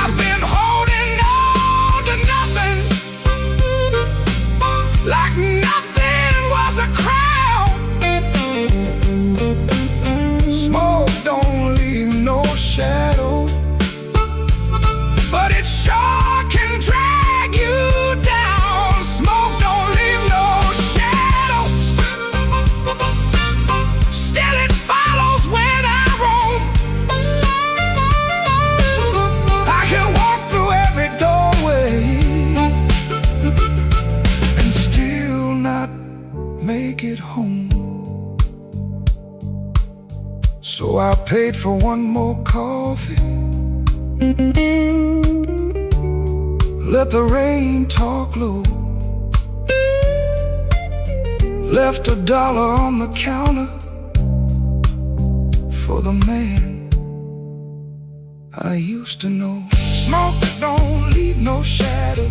I've been holding on to nothing, like nothing was a crown. Smoke don't leave no shadow, but it sure can drag you down. Smoke don't leave no shadow, still it follows when I roam. I can walk through every doorway and still not make it home. So I paid for one more coffee, let the rain talk low, left $1 on the counter for the man I used to know. Smoke don't leave no shadow,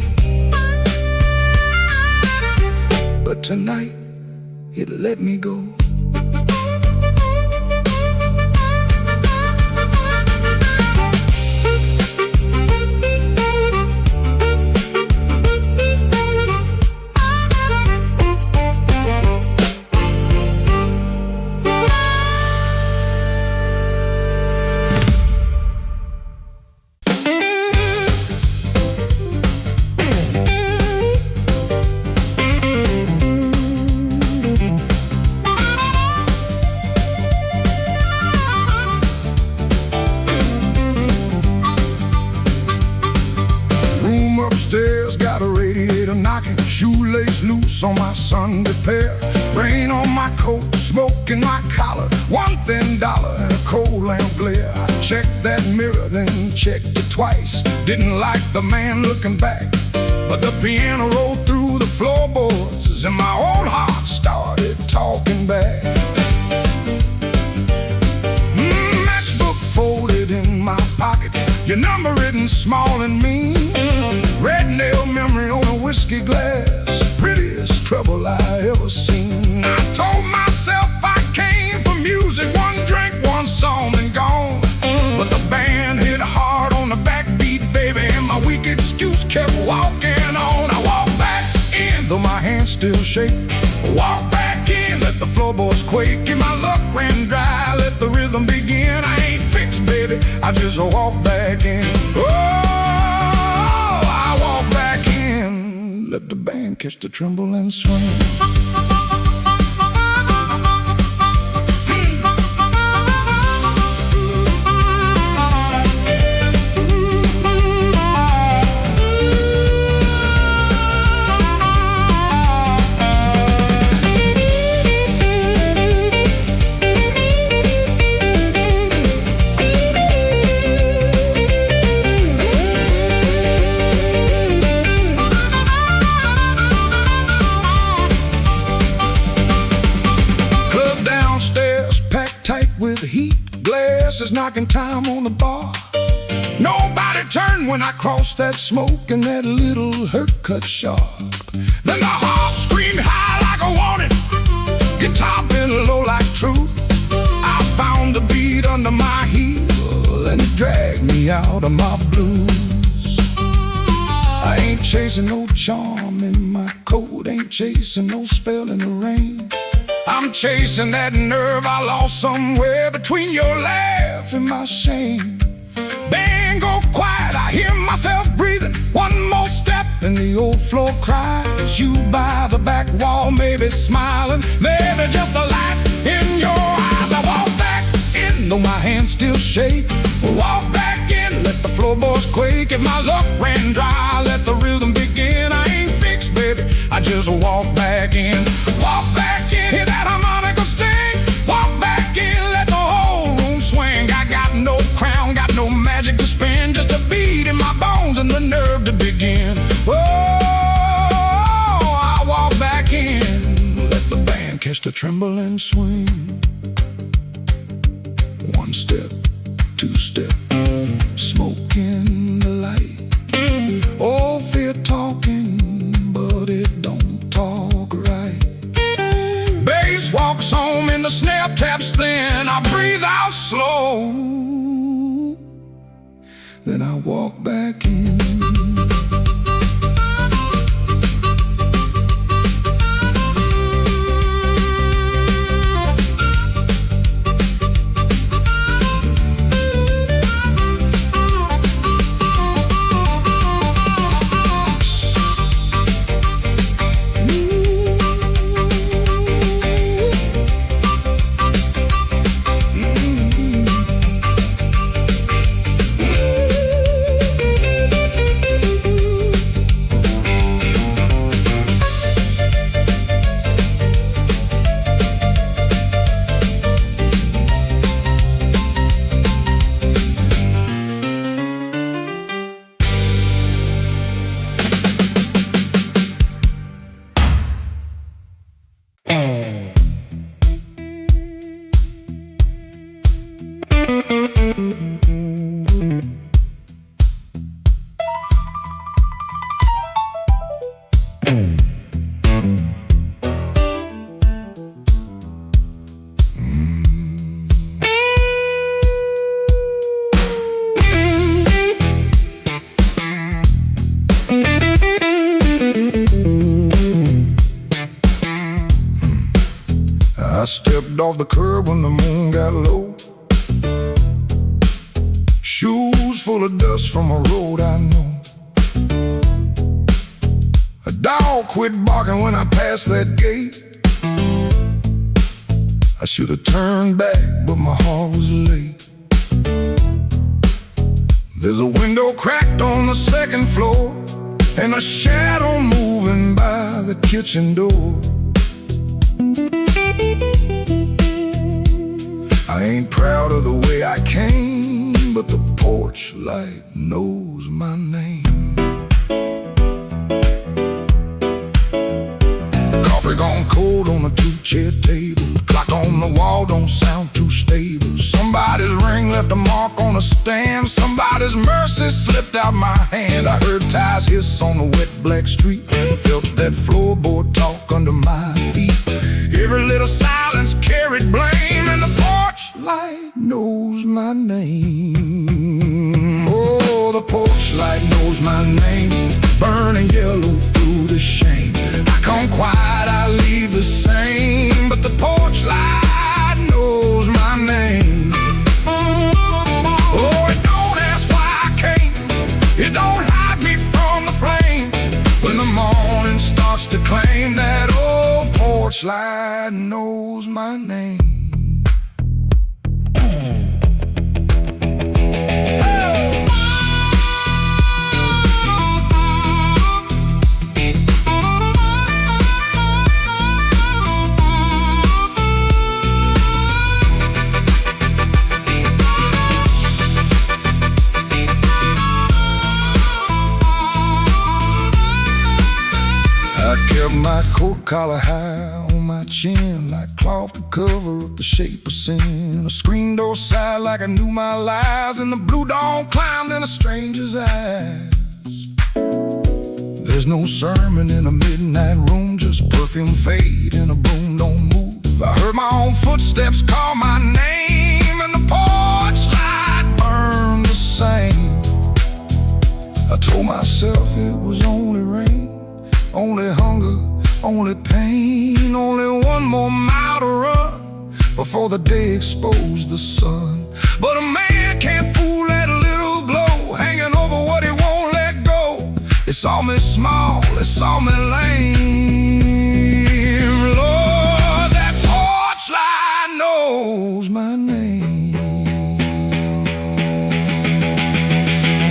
but tonight it let me go. Upstairs got a radiator knocking, shoelace loose on my Sunday pair, rain on my coat, smoke in my collar, one thin dollar and a coal lamp glare. I checked that mirror, then checked it twice. Didn't like the man looking back, but the piano rolled through the floorboards and my old heart started talking back. Matchbook folded in my pocket, your number written small and mean, red nail memory on a whiskey glass, prettiest trouble I ever seen. I told myself I came for music, one drink, one song and gone, but the band hit hard on the backbeat, baby, and my weak excuse kept walking on. I walked back in, though my hands still shake. Walk back in, let the floorboards quake, and my luck ran dry, let the rhythm begin. I ain't fixed, baby, I just walk back in. I walk back in, let the band catch the tremble and swing. just knocking time on the bar. Nobody turned when I crossed that smoke and that little hurt cut sharp. Then the harp screamed high like I wanted, guitar bent low like truth. I found the beat under my heel and it dragged me out of my blues. I ain't chasing no charm in my coat, ain't chasing no spell in the rain. I'm chasing that nerve I lost somewhere between your laugh and my shame. Band go quiet, I hear myself breathing. One more step and the old floor cries. You by the back wall, maybe smiling, maybe just a light in your eyes. I walk back in, though my hands still shake. Walk back in, let the floorboards quake. If my luck ran dry, let the rhythm begin. I ain't fixed, baby, I just walk back in. Walk back in, hear that harmonica sting. Walk back in, let the whole room swing. I got no crown, got no magic to spin, just a beat in my bones and the nerve to begin. Oh, I walk back in, let the band catch the tremble and swing. One step, two step, smoke in the light. Oh, fear talking, but it don't talk right. Bass walks home and the snare taps thin. I breathe out slow, then I walk back in. I stepped off the curb when the moon got low. Shoes full of dust from a road I know. A dog quit barking when I passed that gate. I should have turned back, but my heart was late. There's a window cracked on the second floor and a shadow moving by the kitchen door. I ain't proud of the way I came, but the porch light knows my name. Coffee gone cold on a two-chair table. Clock on the wall don't sound too stable. Somebody's ring left a mark on a stand. Somebody's mercy slipped out my hand. I heard tires hiss on the wet black street. Felt that floorboard talk under my feet. Every little silence carried blame, and the porch light knows my name. Oh, the porch light knows my name. Burning yellow through the shame. I come quiet, I leave the same, but the porch light knows my name. Oh, it don't ask why I came. It don't hide me from the flame. When the morning starts to claim, that old porch light knows my name. Kept my coat collar high on my chin, like cloth to cover up the shape of sin. A screen door side like I knew my lies, and the blue dawn climbed in a stranger's eyes. There's no sermon in a midnight room, just perfume fade and a broom don't move. I heard my own footsteps call my name, and the porch light burned the same. I told myself it was only rain, only hunger, only pain, only one more mile to run before the day exposed the sun. But a man can't fool that little glow hanging over what he won't let go. They saw me small, they saw me lame. Lord, that porch light knows my name.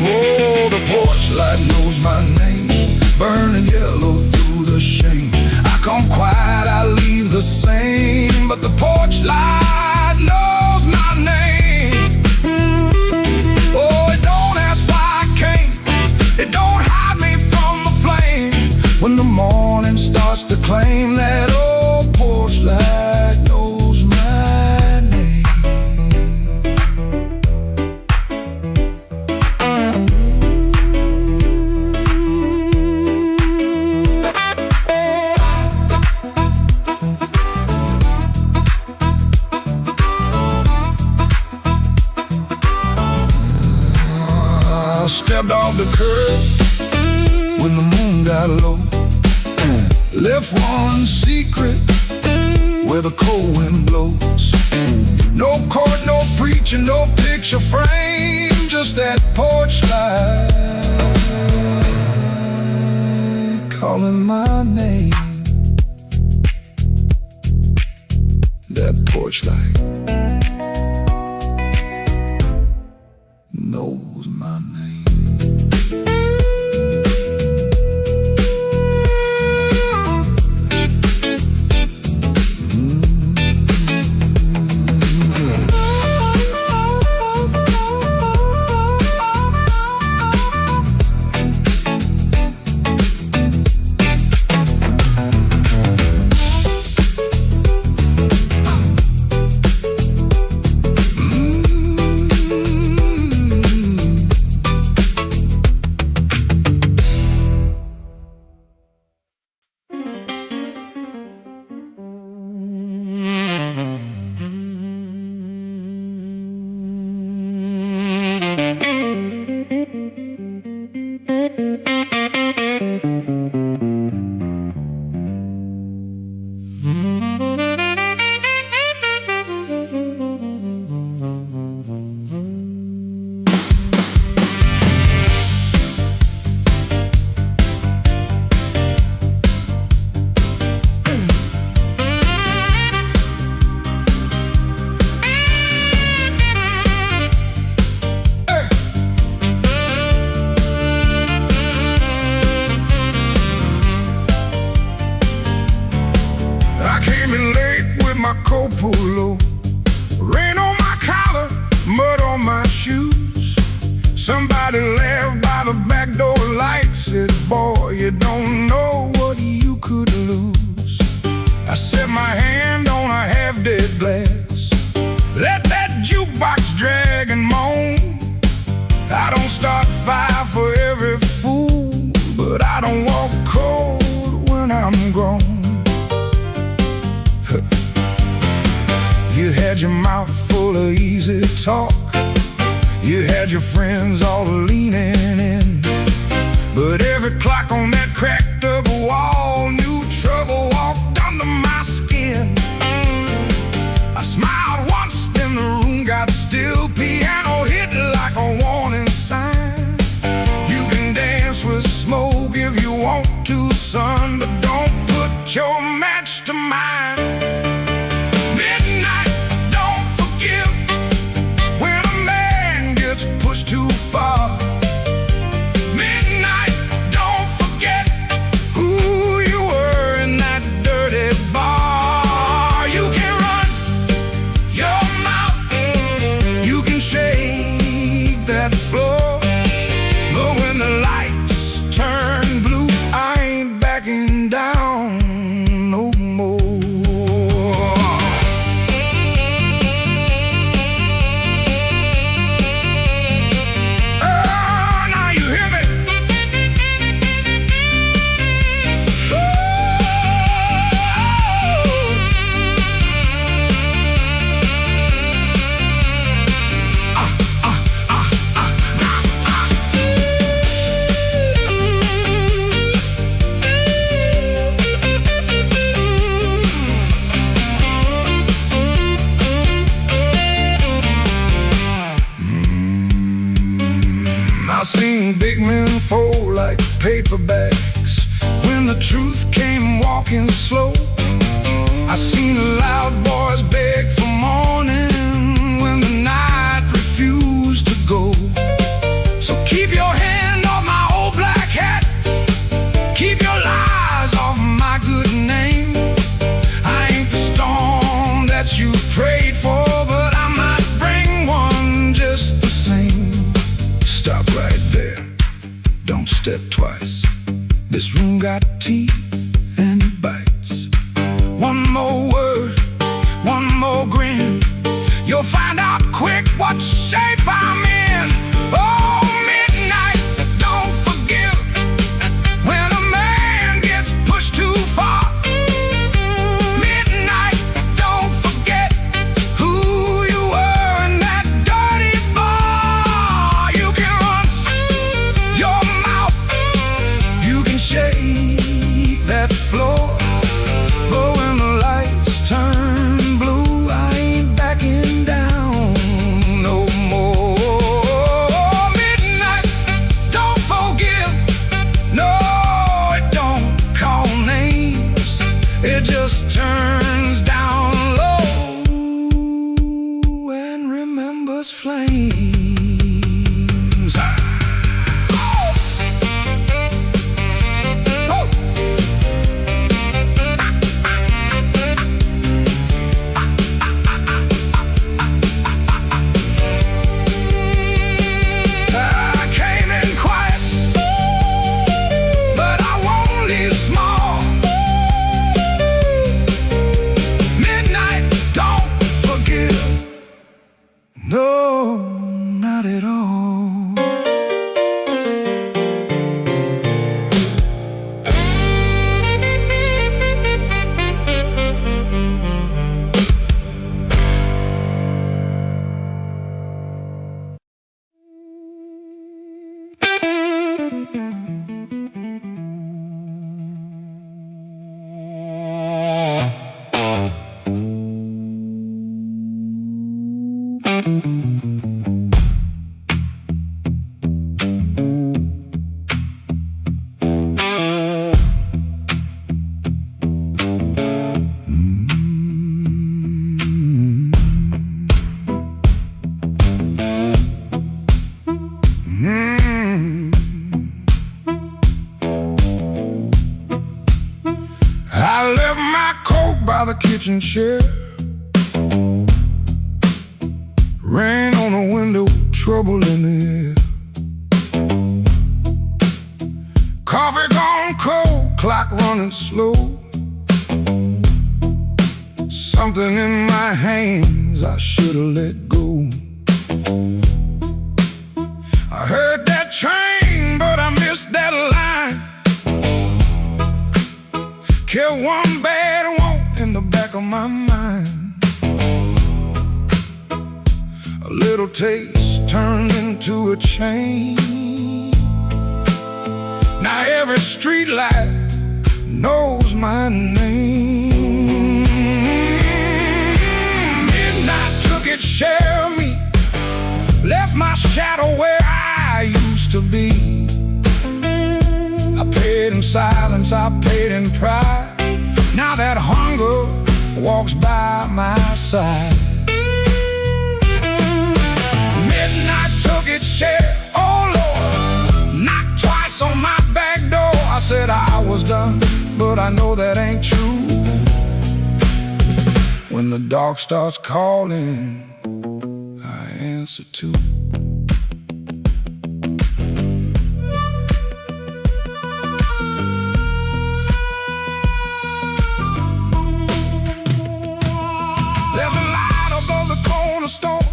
Oh, the porch light knows my name, burning yellow through the shame. I come quiet, I leave the same, but the porch light knows my name. Oh, it don't ask why I came, it don't hide me from the flame. When the morning starts to claim, that old porch light knows my name. I stepped off the curb when the moon got low, left one secret where the cold wind blows. No court, no preacher, no picture frame, just that porch light calling my name. That porch light knows my name. My coat pulled low, rain on my collar, mud on my shoes. Somebody laughed by the back door light, said, boy, you don't know what you could lose. I set my hand on a half-dead glass, let that jukebox drag and moan. I don't start fire for every fool, but I don't walk cold when I'm gone. You had your mouth full of easy talk, you had your friends all leaning in, but every clock on that cracked up wall knew trouble walked under my skin. I smiled once, then the room got still, piano hit like a warning sign. You can dance with smoke if you want to, son, but don't put your match to mine. Too far. Midnight, don't forget who you were in that dirty bar. You can run your mouth, you can shake that floor, but when the lights turn blue, I ain't backing down. paperbacks. When the truth came walking slow, I seen loud boys beg for morning when the night refused to go. So keep your hand off my old black hat, keep your lies off my good name. I ain't the storm that you prayed for, but I might bring one just the same. Stop right there, don't step twice. This room got teeth and it bites. One more word, one more grin, you'll find out quick what shape I'm in. Oh, midnight, don't forgive when a man gets pushed too far. Midnight, don't forget who you were in that dirty bar. You can run your mouth, you can shake that floor, but when the lights turn blue, I ain't backing down no more. Midnight, don't forgive, no, it don't call names, it just turns down low and remembers flames. No, not at all. I left my coat by the kitchen chair. Rain on the window, trouble in the air. Coffee gone cold, clock running slow. Something in my hands I should've let go. I heard that train, but I missed that line. Kept one bad want in the back of my mind. A little taste turned into a chain. Now every street light knows my name. Midnight took its share of me, left my shadow where I used to be. I paid in silence, I paid in pride. Now that hunger walks by my side. Midnight took its share, oh Lord, knocked twice on my back door. I said I was done, but I know that ain't true. When the dark starts calling, I answer too. There's a light above the corner store,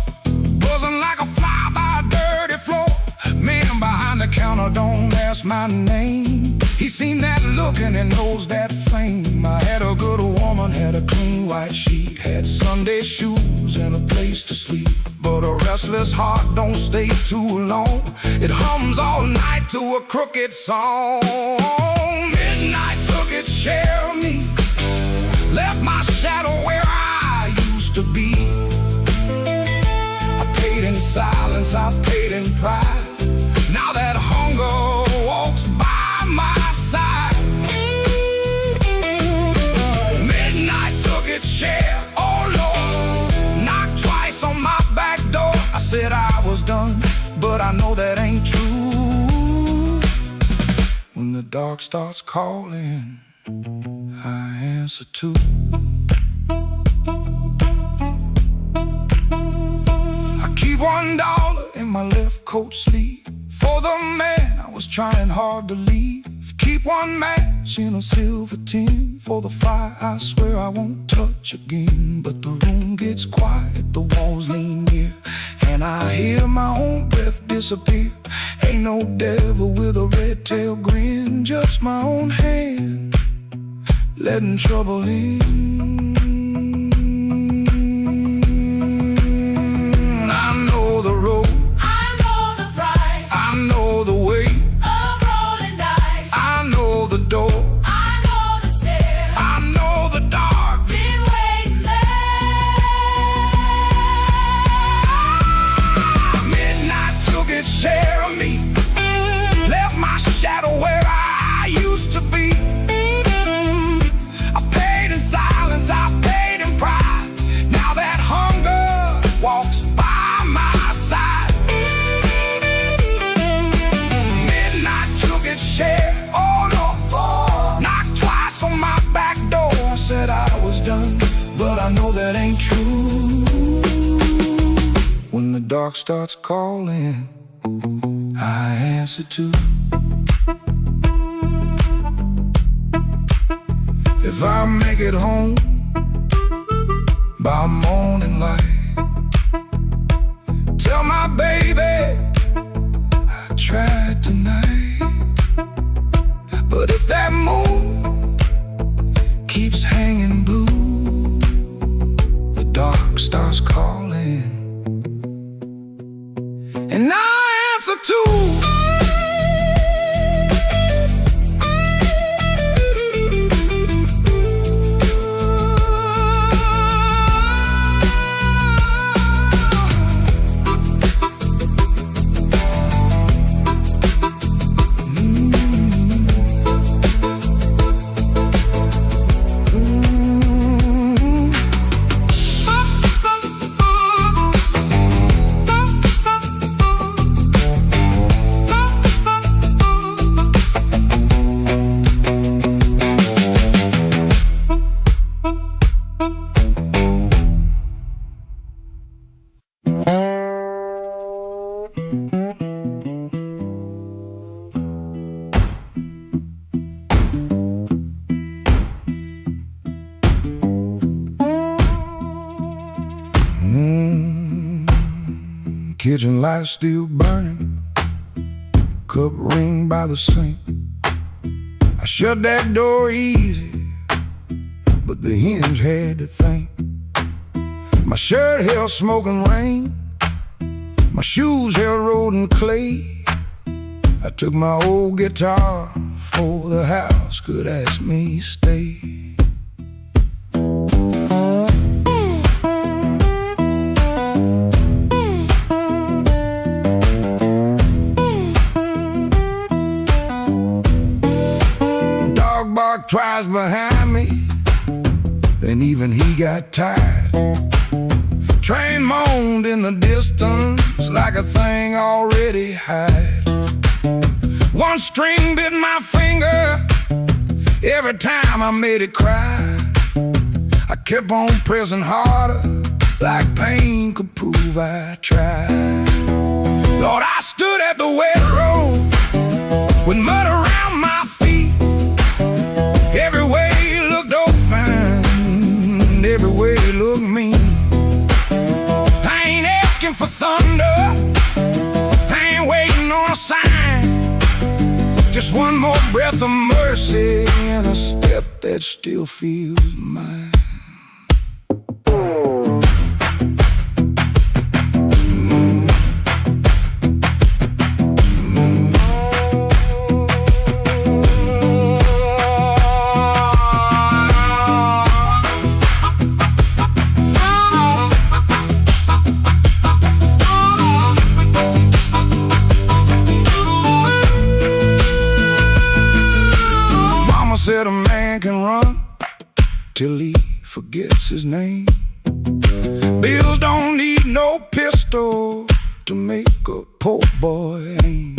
buzzing like a fly by a dirty floor. Man behind the counter don't ask my name. He seen that look and he knows that flame. I had a good woman, had a clean white sheet, had Sunday shoes and a place to sleep. But a restless heart don't stay too long. It hums all night to a crooked song. Midnight took its share of me, left my shadow where I used to be. I paid in silence, I paid in pride. Now that hunger walks by dark starts calling, I answer too. I keep $1 in my left coat sleeve for the man I was trying hard to leave. Keep one match in a silver tin for the fire I swear I won't touch again. But the room gets quiet, the walls lean near, and I hear my own breath disappear. Ain't no devil with a red tail grin, just my own hand letting trouble in. I know the road, I know the price, I know the way, of rolling dice. I know the door, I know the stairs, I know the dark. been waiting there. Midnight took its share of me, left my shadow where I used to be. I paid in silence, I paid in pride. Now that hunger walks by my side. Midnight took its share, oh no, knocked twice on my back door. I said I was done, but I know that ain't true. When the dark starts calling, I answer too. If I make it home by morning light, tell my baby I tried tonight. But if that moon keeps hanging blue, the dark starts calling, and I answer too. Kitchen light still burning, cup ring by the sink. I shut that door easy, but the hinge had to think. My shirt held smoking rain, my shoes held road and clay. I took my old guitar for the house could ask me stay. Bark twice behind me, then even he got tired. Train moaned in the distance like a thing already had. One string bit my finger every time I made it cry. I kept on pressing harder, like pain could prove I tried. Lord, I stood at the wet road with mud around my feet. Every way looked open, every way looked mean. I ain't asking for thunder, I ain't waiting on a sign. Just one more breath of mercy and a step that still feels mine. Said a man can run till he forgets his name. Bills don't need no pistol to make a poor boy aim.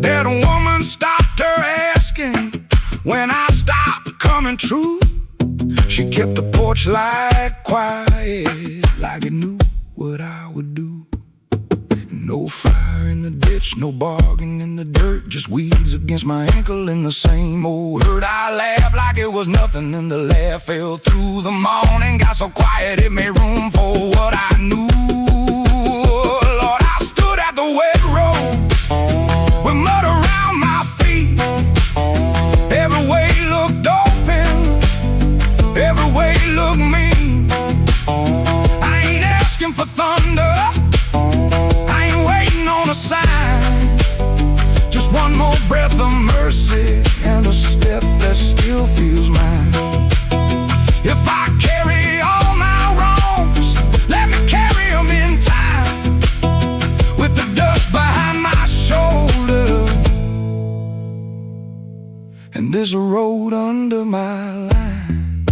That woman stopped her ass asking when I stopped coming true. She kept the porch light quiet, like it knew what I would do. No fire in the ditch, no bargain in the dirt, just weeds against my ankle in the same old hurt. I laughed like it was nothing, and the laugh fell through the morning. Got so quiet it made room for what I knew. Lord, I stood at the wet road with mud around my feet. Every way looked open, every way looked mean. I ain't asking for thunder, sign, just one more breath of mercy and a step that still feels mine. If I carry all my wrongs, let me carry them in time, with the dust behind my shoulder and this road under my line.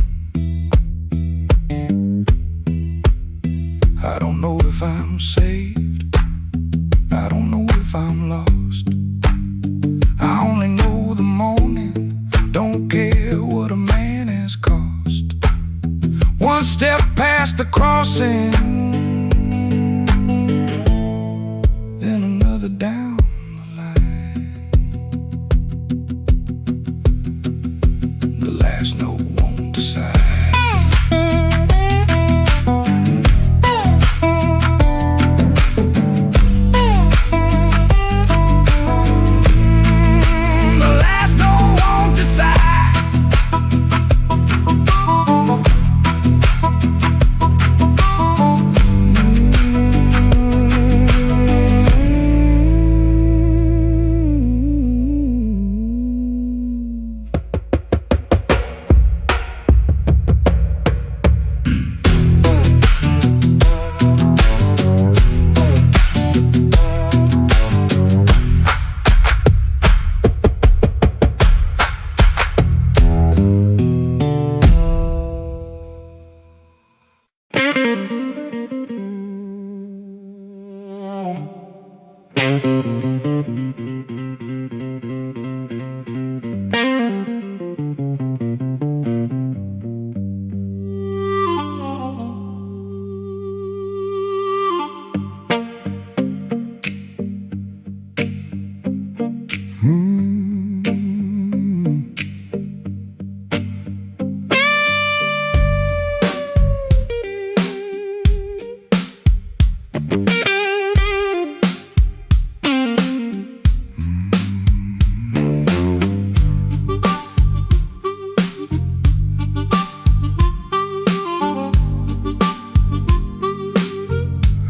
I don't know if I'm saved, I don't know if I'm lost. I only know the morning, don't care what a man has cost. One step past the crossing, then another down the line. The last note won't decide.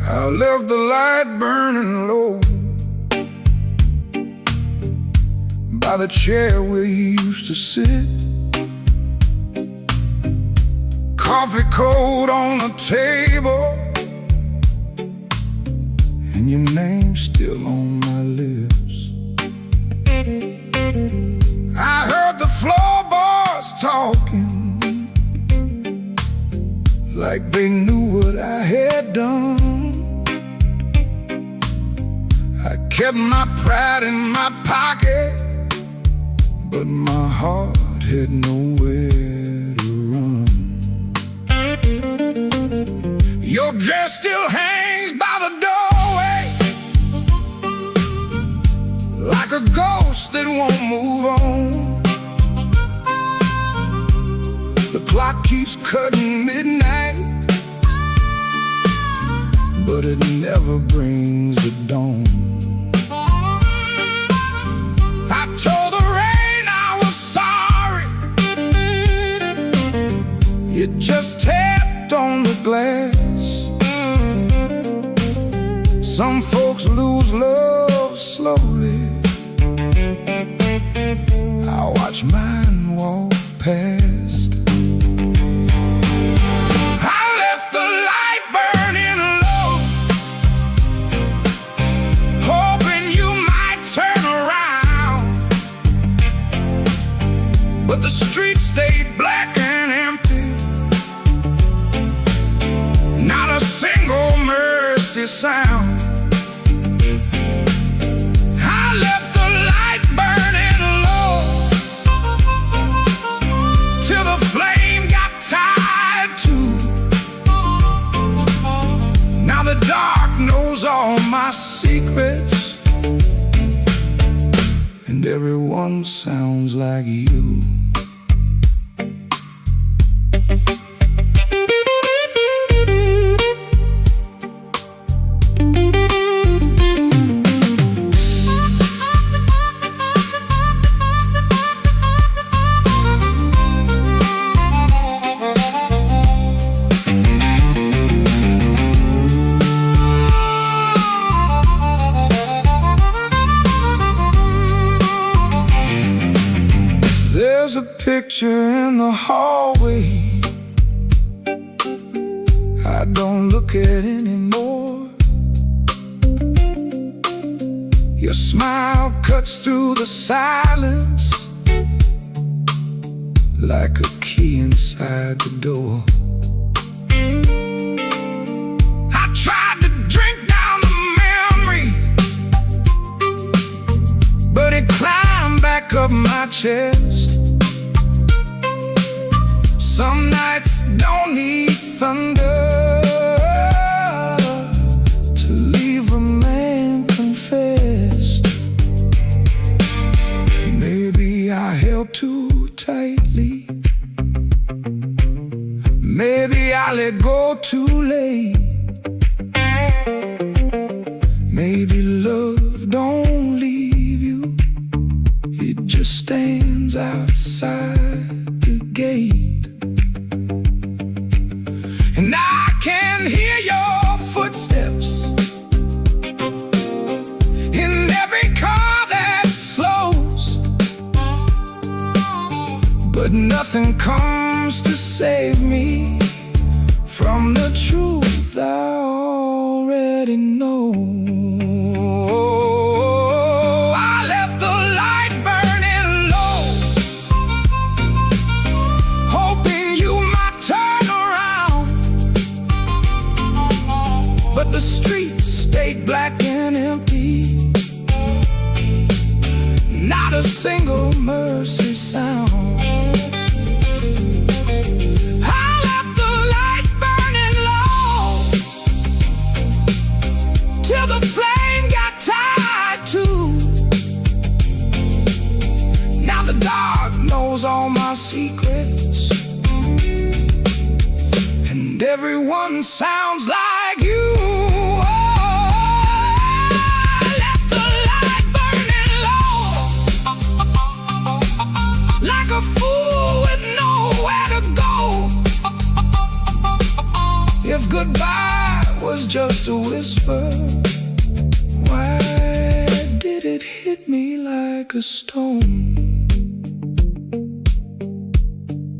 I left the light burning low by the chair where you used to sit. Coffee cold on the table, and your name's still on my lips. I heard the floorboards talking like they knew what I had done. I kept my pride in my pocket, but my heart had nowhere to run. Your dress still hangs by the doorway, like a ghost that won't move on. The clock keeps cutting midnight, but it never brings the dawn. I told the rain I was sorry, it just tapped on the glass. Some folks lose love slowly, I watch mine walk past. I left the light burning low, hoping you might turn around, but the street stayed black and empty, not a single mercy sound. I left the light burning low, and everyone sounds like you. There's a picture in the hallway I don't look at anymore. Your smile cuts through the silence like a key inside the door. I tried to drink down the memory, but it climbed back up my chest. Some nights don't need thunder to leave a man confessed. Maybe I held too tightly, maybe I let go too late. Maybe love don't leave you, it just stands outside the gate. And I can hear your footsteps in every car that slows, but nothing comes to save me from the truth I already know. I left the light burning low, hoping you might turn around, but the streets stayed black and empty, not a single mercy sound. I left the light burning low till the flame got tired too. Now the dark knows all my secrets, and everyone sounds like you. I left the light burning low, like a fool with nowhere to go. If goodbye was just a whisper, why did it hit me like a stone?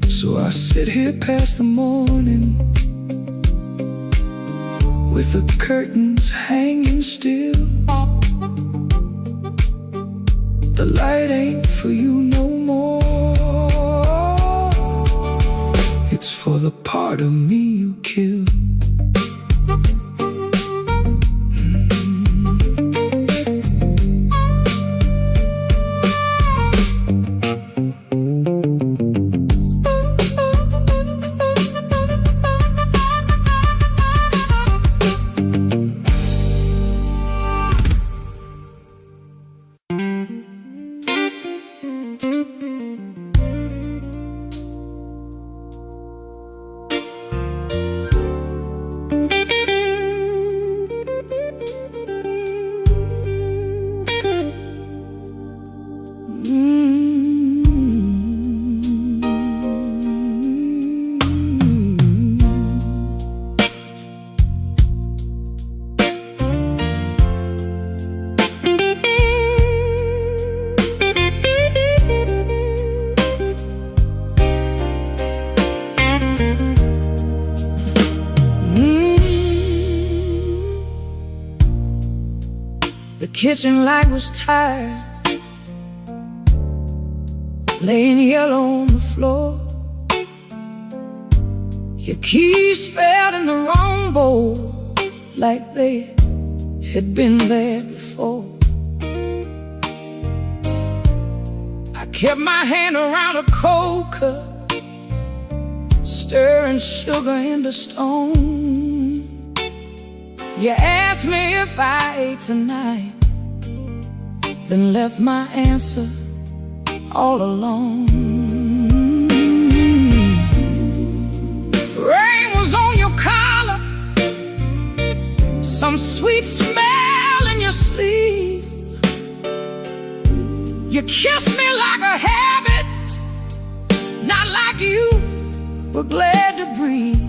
So I sit here past the morning, with the curtains hanging still. The light ain't for you no more, it's for the part of me you killed. The kitchen light was tired, laying yellow on the floor. Your keys fell in the wrong bowl, like they had been there before. I kept my hand around a cold cup, stirring sugar into stone. You asked me if I ate tonight, then left my answer all alone. Rain was on your collar, some sweet smell in your sleeve. You kissed me like a habit, not like you were glad to breathe.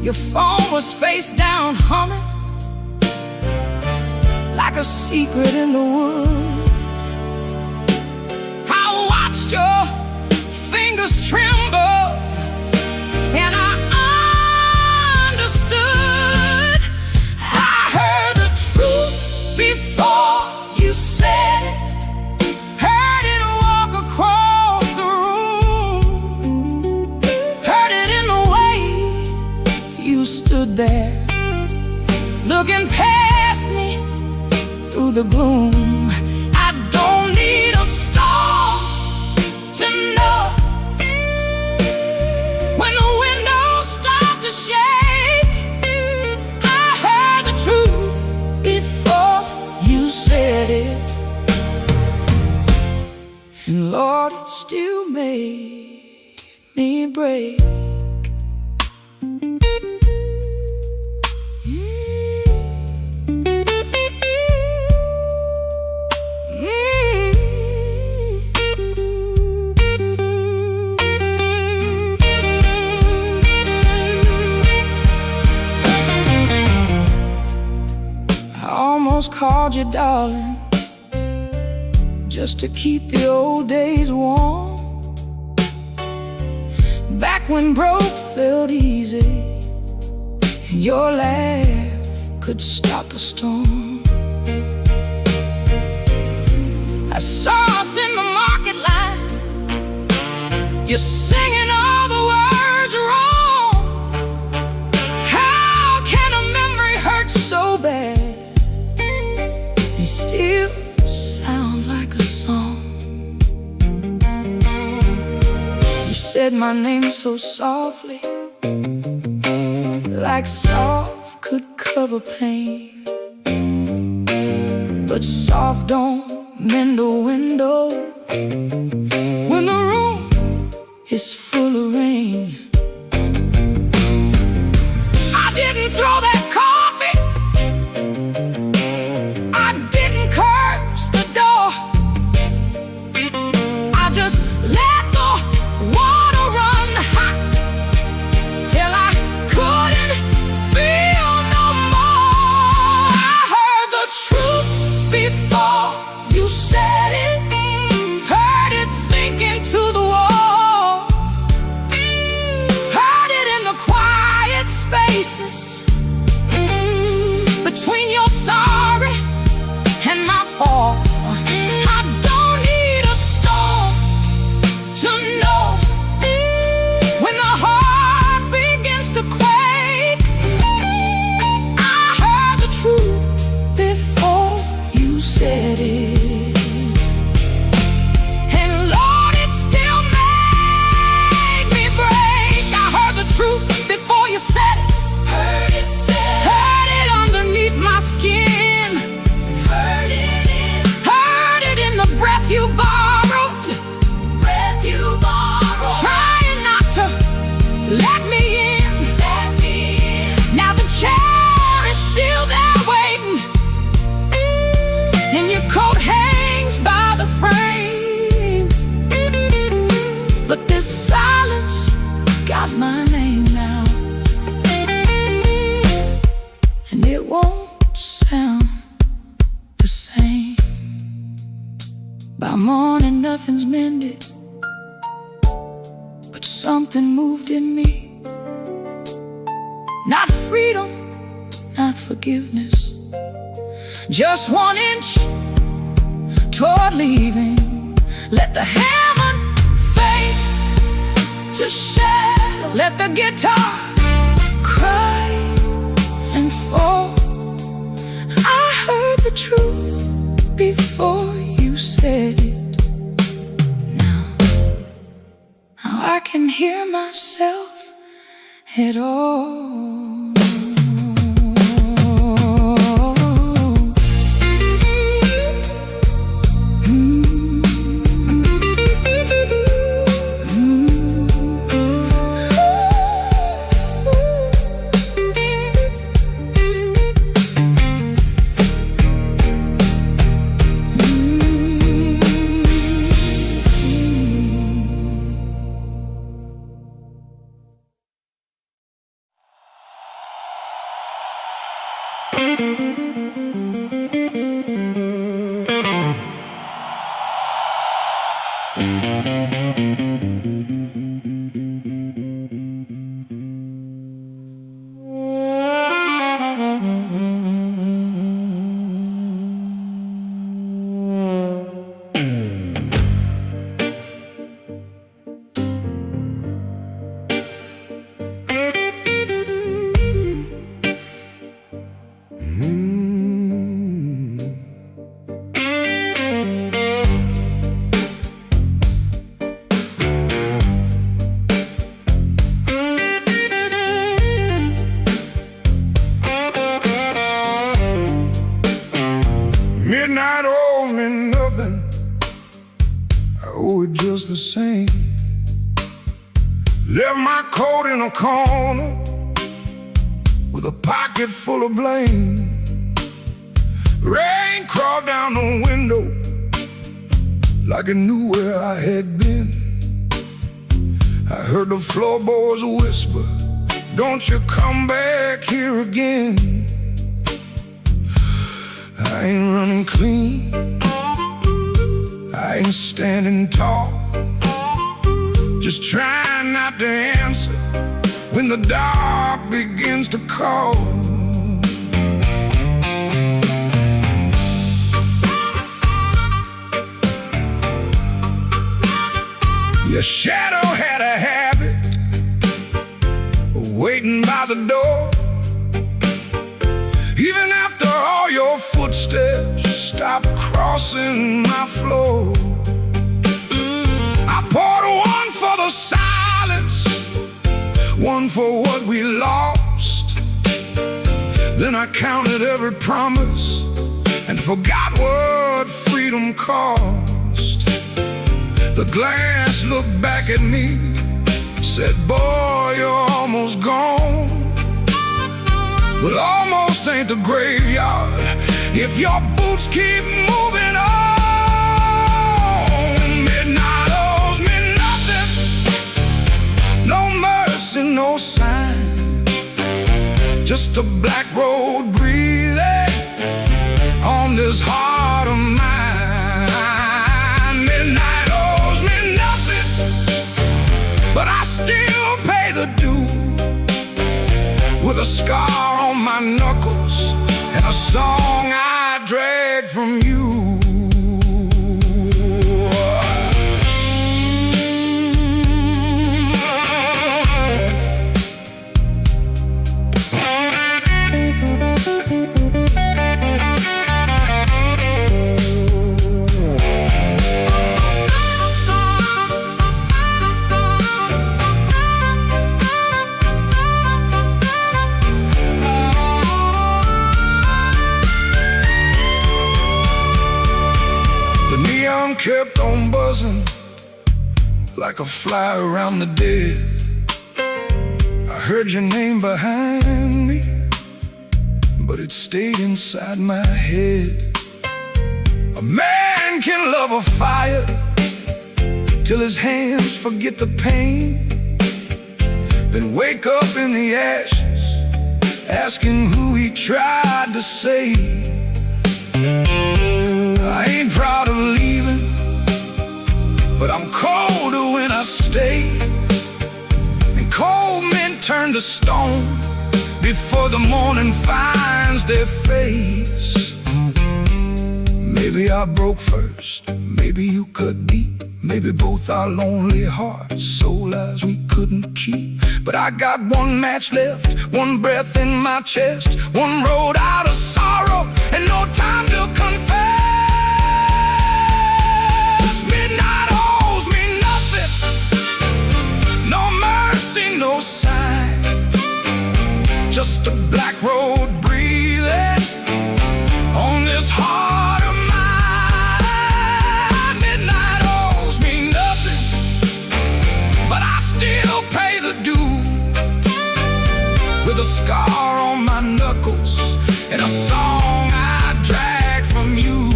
Your phone was face down humming like a secret in the woods. I watched your fingers tremble and I understood. I heard the truth before you said it, heard it walk across the room, heard it in the way you stood there, looking past me through the gloom. I don't need a storm to know when the windows start to shake. I heard the truth before you said it, and Lord, it still made me break. Called you darling, just to keep the old days warm, back when broke felt easy and your laugh could stop a storm. I saw us in the market line, you're singing all the words wrong. How can a memory hurt so bad and still sound like a song? You said my name so softly, like soft could cover pain, but soft don't mend a window when the room is full of rain. I didn't throw that coffee, just let the water run hot till I couldn't feel no more. I heard the truth before you said it, heard it sink into the walls, heard it in the quiet spaces between your sorry and my fall. You borrowed, breath you borrowed, trying not to let me in, Now the chair is still there waiting, and your coat hangs by the frame. But this silence got my name now, and it won't sound the same. By morning nothing's mended, but something moved in me. Not freedom, not forgiveness, just 1 inch toward leaving. Let the hammer fade to shadow, let the guitar cry and fall. I heard the truth before you said it. Now I can hear myself at all. Midnight owes me nothing, I owe it just the same. Left my coat in a corner with a pocket full of blame. Rain crawled down the window like it knew where I had been. I heard the floorboards whisper, don't you come back here again. I ain't running clean, I ain't standing tall, just trying not to answer when the dark begins to call. Your shadow had a habit of waiting by the door. Even after all your footsteps stopped crossing my floor, I poured one for the silence, one for what we lost. Then I counted every promise and forgot what freedom cost. The glass looked back at me, said, boy, you're almost gone. But almost ain't the graveyard if your boots keep moving on. Midnight owes me nothing, no mercy, no sign, just a black road breathing on this heart of mine. Midnight owes me nothing, but I still pay the due, with a scar on my knuckles and a song I drag from you. Kept on buzzing like a fly around the dead. I heard your name behind me, but it stayed inside my head. A man can love a fire till his hands forget the pain, then wake up in the ashes asking who he tried to save. I ain't proud of leaving, but I'm colder when I stay. And cold men turn to stone before the morning finds their face. Maybe I broke first, maybe you cut deep, maybe both our lonely hearts, soul lives we couldn't keep. But I got one match left, one breath in my chest, one road out of sorrow, and no time to confess. Midnight owes me nothing, no mercy, no sign, just a black road breathing on this heart of mine. Midnight owes me nothing, but I still pay the due, with a scar on my knuckles and a song I drag from you.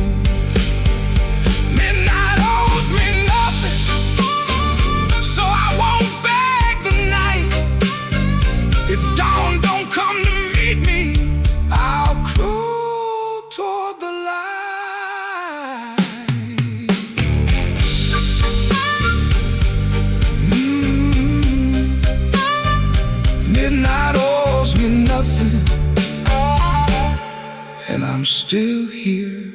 Midnight owes me still here.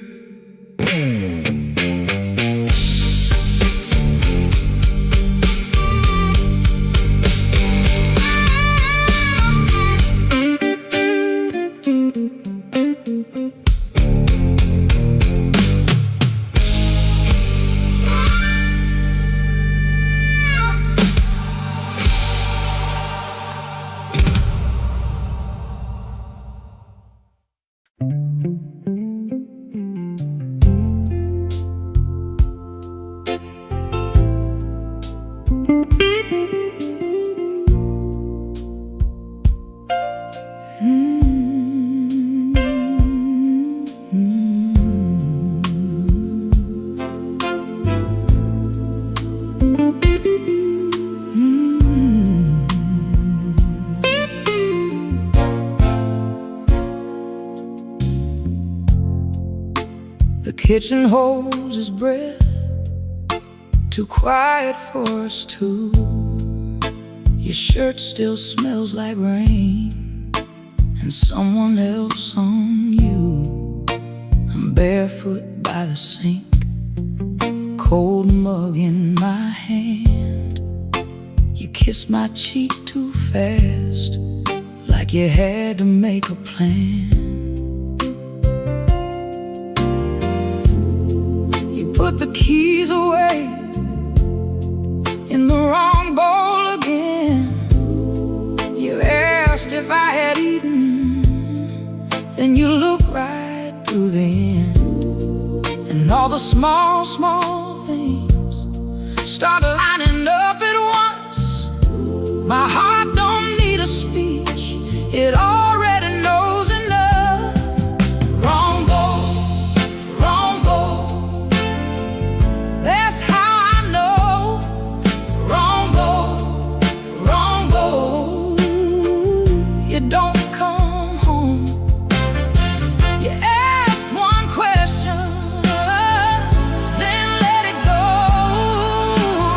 The kitchen holds his breath, too quiet for us two. Your shirt still smells like rain and someone else on you. I'm barefoot by the sink, cold mug in my hand. You kiss my cheek too fast, like you had to make a plan. Put the keys away in the wrong bowl again. You asked if I had eaten, then you looked right through the end. And all the small, small things start lining up at once. My heart don't need a speech, it already knows enough. Wrong bowl, wrong bowl, that's how I know. Wrong bowl, wrong bowl, you don't come home. You asked one question, then let it go.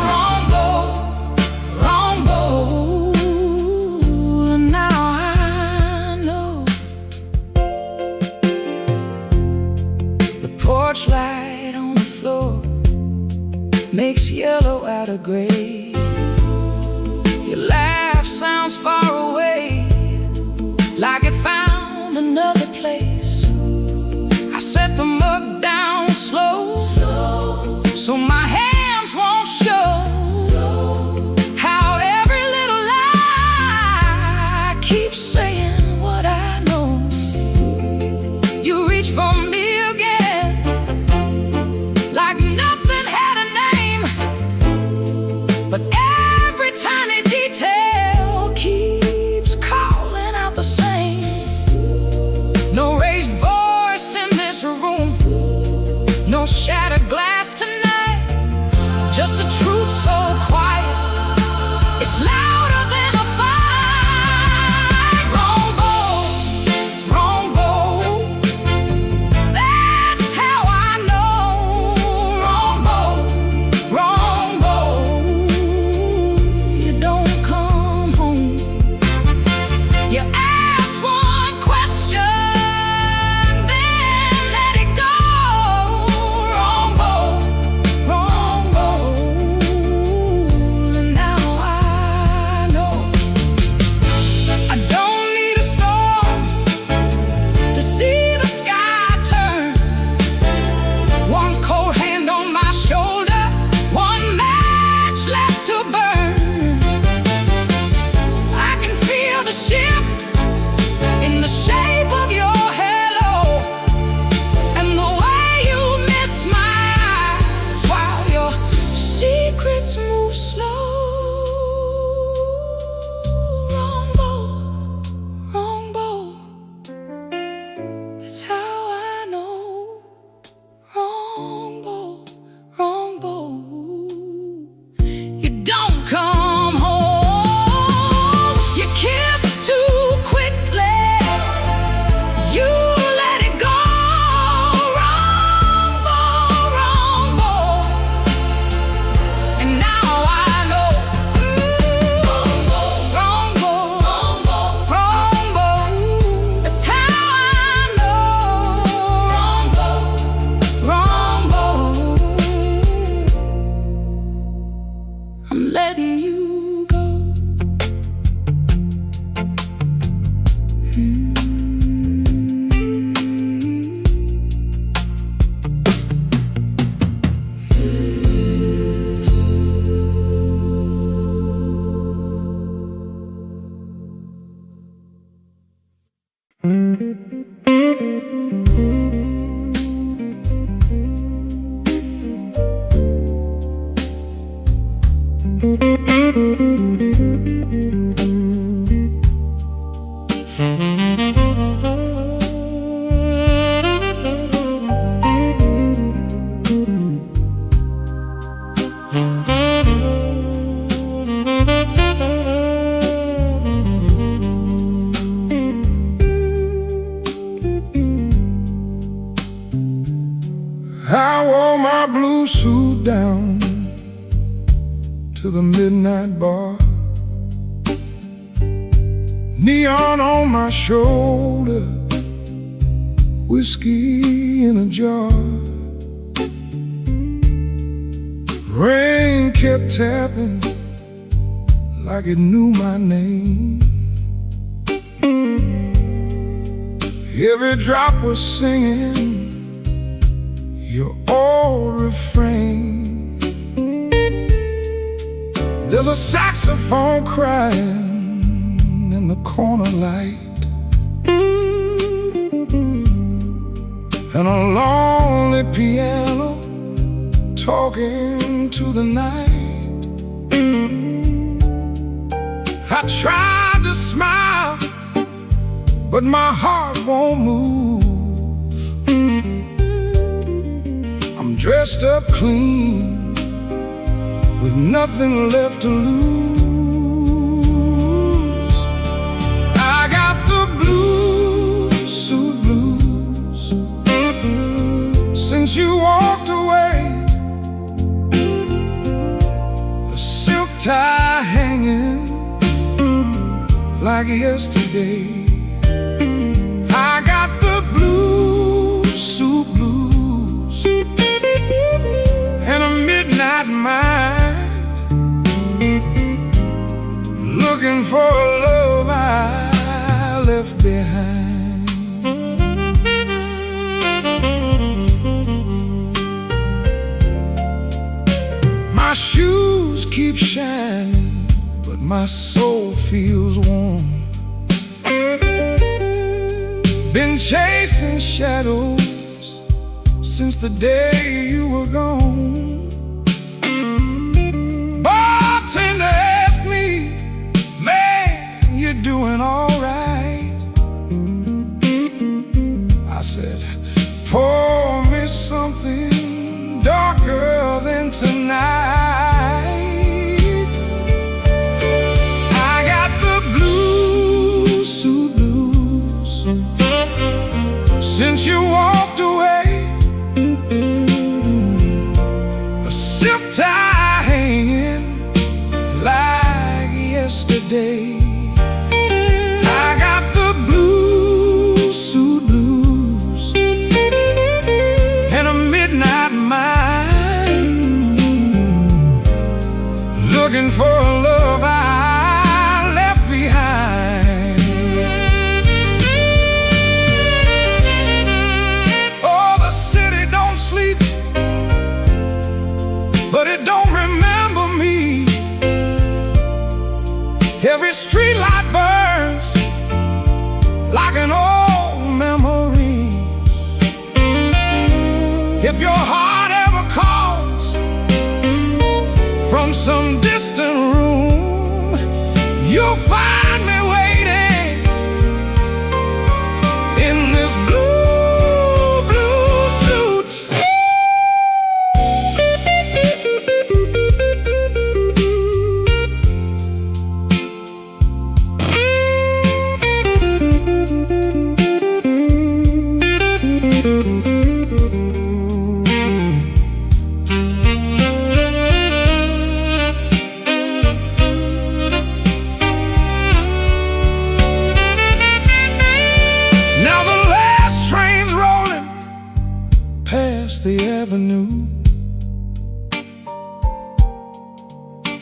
Wrong bowl, wrong bowl, and now I know. The porch light on the floor makes yellow out of gray. Your laugh sounds far away, like it found another place. I set the mug down slow, so my hands won't show how every little lie keeps saying what I know. You reach for me again, like nothing had a name, but every tiny detail keeps calling out the same. No raised voice in this room, no shattered glass tonight, just a truth so quiet, it's louder than a fight. Wrong bowl, wrong bowl, that's how I know. Wrong bowl, wrong bowl, you don't come home. You asked one question, then let it go. Wrong bowl, I'm letting you go. I wore my blue suit down to the midnight bar, neon on my shoulder, whiskey in a jar. Rain kept tapping like it knew my name. Every drop was singing your old refrain. There's a saxophone crying in the corner light, and a lonely piano talking to the night. I tried to smile, but my heart won't move. I'm dressed up clean, with nothing left to lose. I got the blues, suit blues, since you walked away. A silk tie hanging like yesterday. I got the blues, suit blues, and a midnight mind, looking for a love I left behind. My shoes keep shining, but my soul feels warm. Been chasing shadows since the day you were gone. Bartender asked me, man, you're doing all right. I said, pour me something darker than tonight. I got the blues, suit blues, since you walked away. A silk tie hanging like yesterday. I got the blues, suit blues, and a midnight mind, looking for a love I left behind. Oh, the city don't sleep, but it don't remember me. Every street light burns like an old memory. If your heart ever calls from some distant room, you'll find me waiting in this blue, blue suit.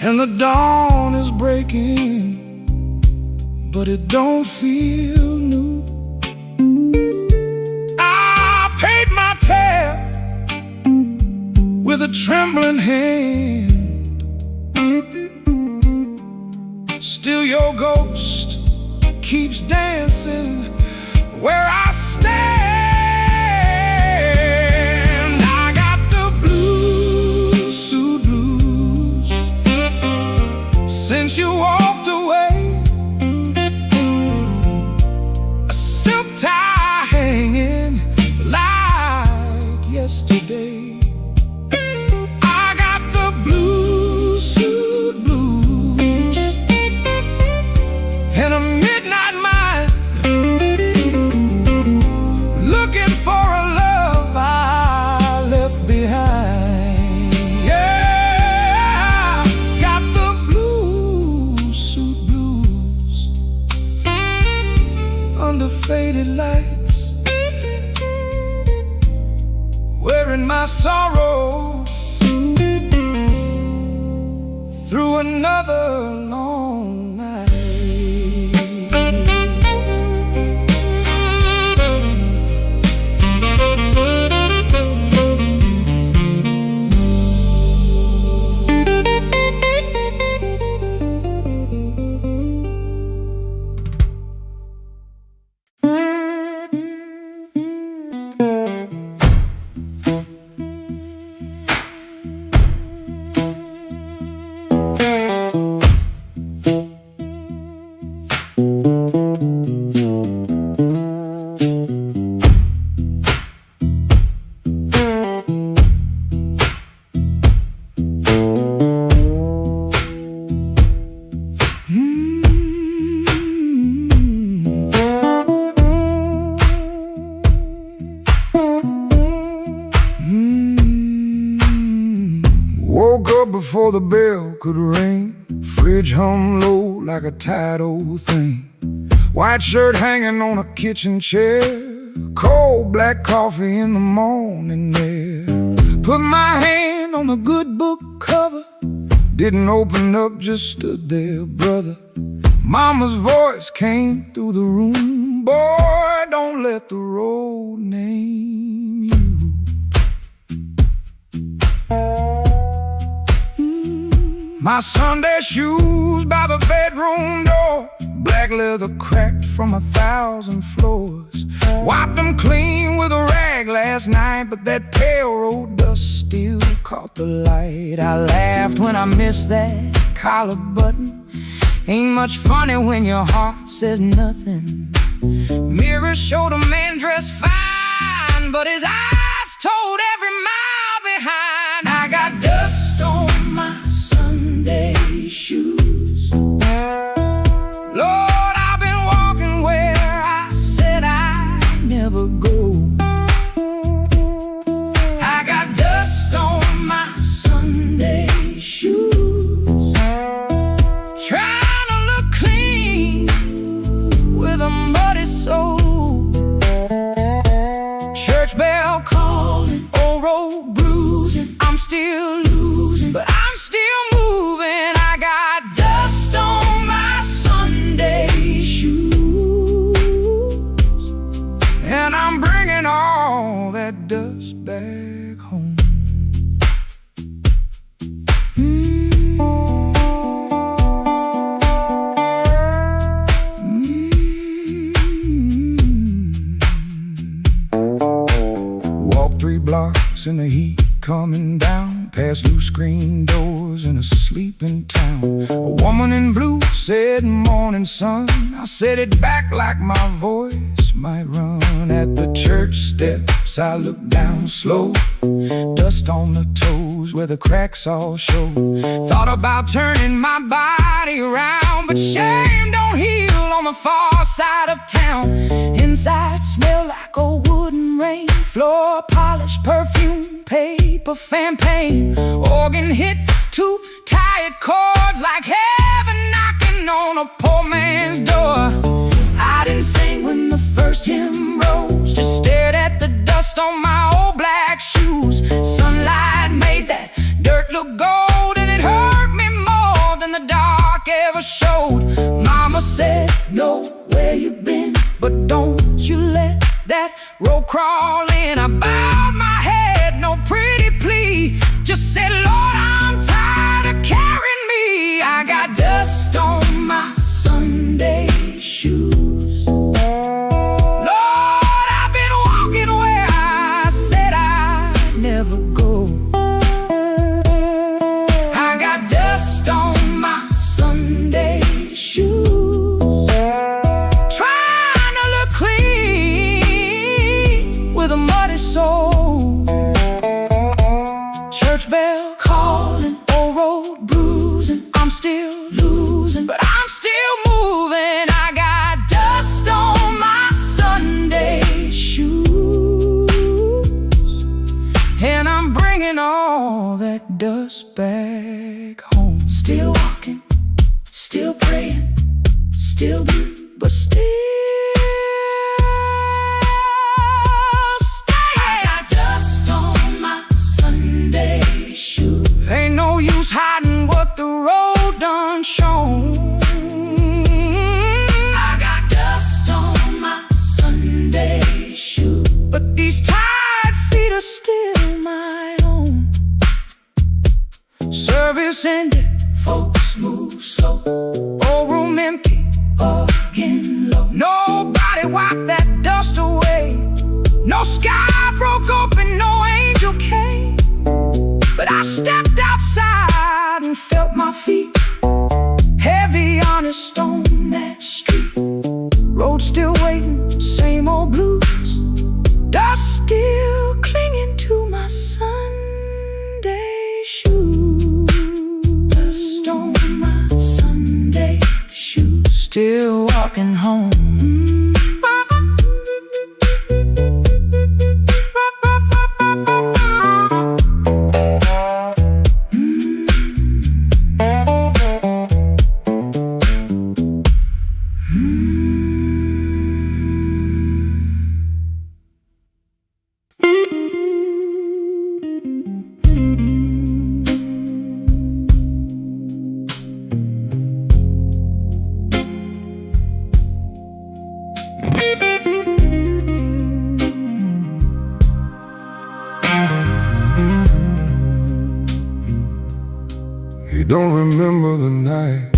and the dawn is breaking, but it don't feel new. I paid my tab with a trembling hand. Still your ghost keeps dancing where I stand. I got the blue suit blues since you walked away. A silk tie hanging like yesterday. I got the blue suit blues and a midnight mind, looking for a love I left behind. Yeah, got the blue suit blues under faded lights, wearing my sorrow through another long night. Woke up before the bell could ring. Fridge hum low like a tired old thing. White shirt hanging on a kitchen chair. Cold black coffee in the morning air. Put my hand on the good book cover. Didn't open up, just stood there, brother. Mama's voice came through the room. Boy, don't let the road name you. My Sunday shoes by the bedroom door, black leather cracked from 1,000 floors. Wiped them clean with a rag last night, but that pale road dust still caught the light. I laughed when I missed that collar button. Ain't much funny when your heart says nothing. Mirror showed a man dressed fine, but his eyes told every mile behind. I got dust on my Sunday shoes. Lord, I've been walking where I said I'd never go. I got dust on my Sunday shoes, trying to look clean with a muddy soul. Church bell calling, old road bruising. I'm still losing, but I'm still moving. I got dust on my Sunday shoes, and I'm bringing all that dust back home. Walk 3 blocks in the heat coming down, past loose screen doors in a sleeping town. A woman in blue said, "Morning, sun." I said it back like my voice might run. At the church steps I looked down slow, dust on the toes where the cracks all show. Thought about turning my body around, but shame don't heal on the far side of town. Inside smell like old wood and rain, floor polish, perfume, paper, fan paint. Organ hit 2 tired chords like heaven knocking on a poor man's door. I didn't sing when the first hymn rose, just stared at the dust on my old black shoes. Sunlight made that dirt look gold, and it hurt me more said, know where you've been, but don't you let that road crawl in. I bowed my head, no pretty plea, just said, Lord, I'm tired of carrying me. I got dust on my Sunday shoes. Lord, I've been walking where I said I'd never go. I got dust on my Sunday shoes, trying to look clean with a muddy soul. Church bell calling, old road bruising. I'm still losing, but I'm still moving. I got dust on my Sunday shoes, and I'm bringing all that dust back home. Still walking, still praying, still blue, but still staying. I got dust on my Sunday shoes. Ain't no use hiding what the road done shown. I got dust on my Sunday shoes, but these tired feet are still my own. Service ended, folks move slow. Old room empty, organ low. Nobody wiped that dust away. No sky broke open, no angel came. But I stepped outside and felt my feet heavy on a stone that street. Road still waiting, same old blues. Dust still clinging to my Sunday shoes. Dust on my Sunday shoes. Still walking home. He don't remember the night.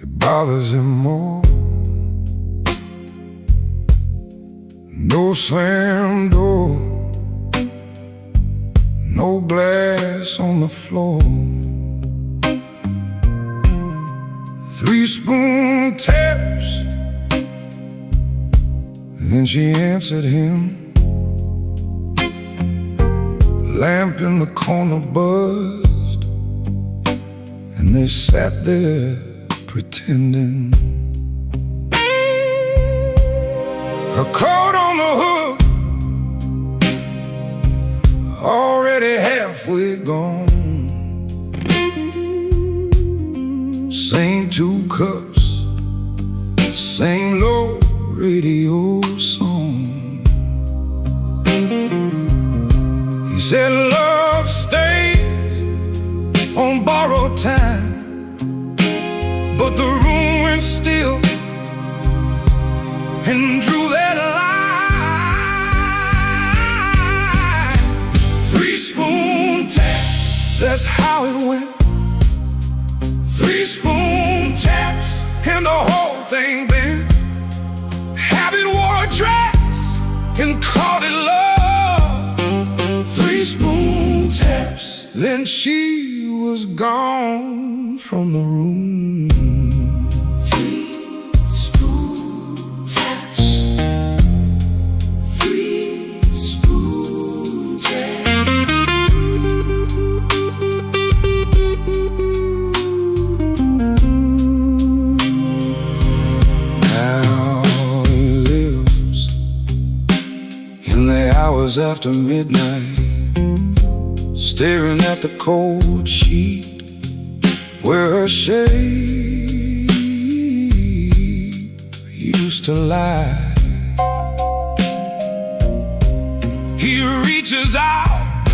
It bothers him more. No slam door, no glass on the floor. 3-spoon taps. Then she answered him. Lamp in the corner buzzed, and they sat there pretending. Her coat on the hook, already halfway gone. Same 2 cups, same low radio song. He said love stays on borrowed time, but the room went still and drew that line. 3-spoon taps, that's how it went. 3-spoon taps, and the whole thing bent. Habit wore a dress and called it love. 3-spoon taps, then she was gone from the room. 3-spoon taps, 3-spoon taps. Now he lives in the hours after midnight, staring at the cold sheet where her shape used to lie. He reaches out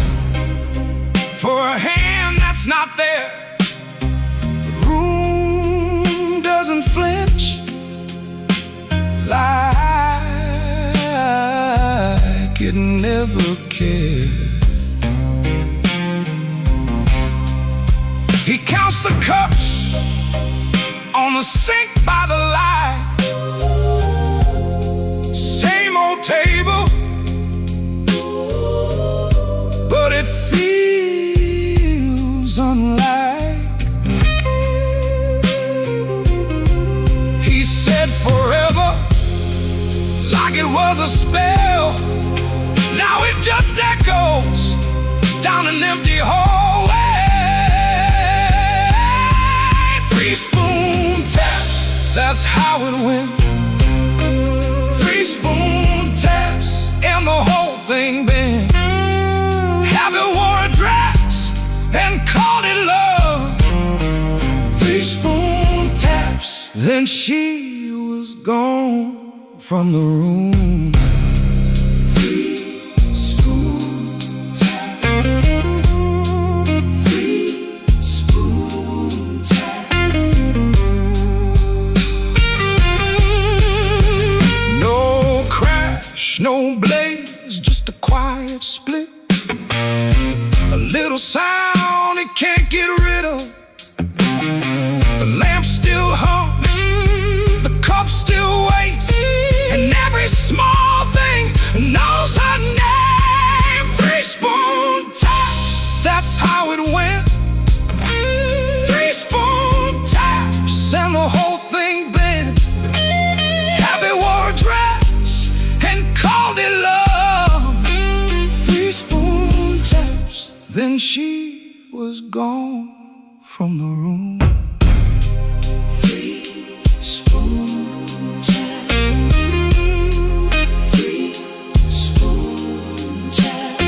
for a hand that's not there. The room ever cared. He counts the cups on the sink by the light. Same old table, but it feels unlike. He said forever, like it was a spell. Now it just echoes down an empty hallway. 3 spoon taps, that's how it went. 3 spoon taps, and the whole thing bent. Habit wore a dress and called it love. 3 spoon taps, then she was gone from the room. 3 spoon taps. 3 spoon taps. No crash, no blaze, just a quiet split. A little sound it can't get rid of. The lamp still hums, the cup still waits, and every small thing knows her name. 3 spoon taps, that's how it went. 3 spoon taps, and the whole thing bent. Habit wore a dress and called it love. 3 spoon taps, then she was gone from the room. 3 spoon taps. 3 spoon taps.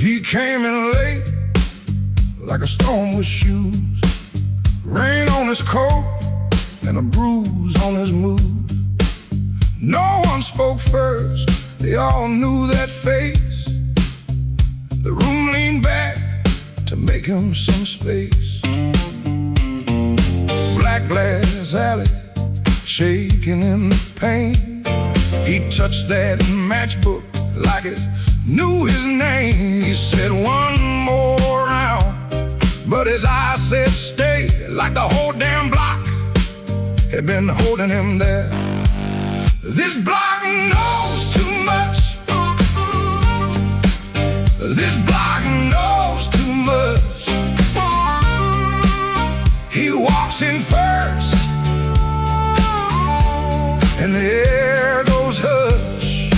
He came in late, like a storm with shoes. Rain on his coat and a bruise on his mood. No one spoke first, they all knew that face. The room leaned back to make him some space. Black glass alley, shaking in the pain. He touched that matchbook like it knew his name. He said 1 more round, but his eyes said stay, like the whole damn block had been holding him there. This block knows too much. This block knows too much. He walks in first, and the air goes hush.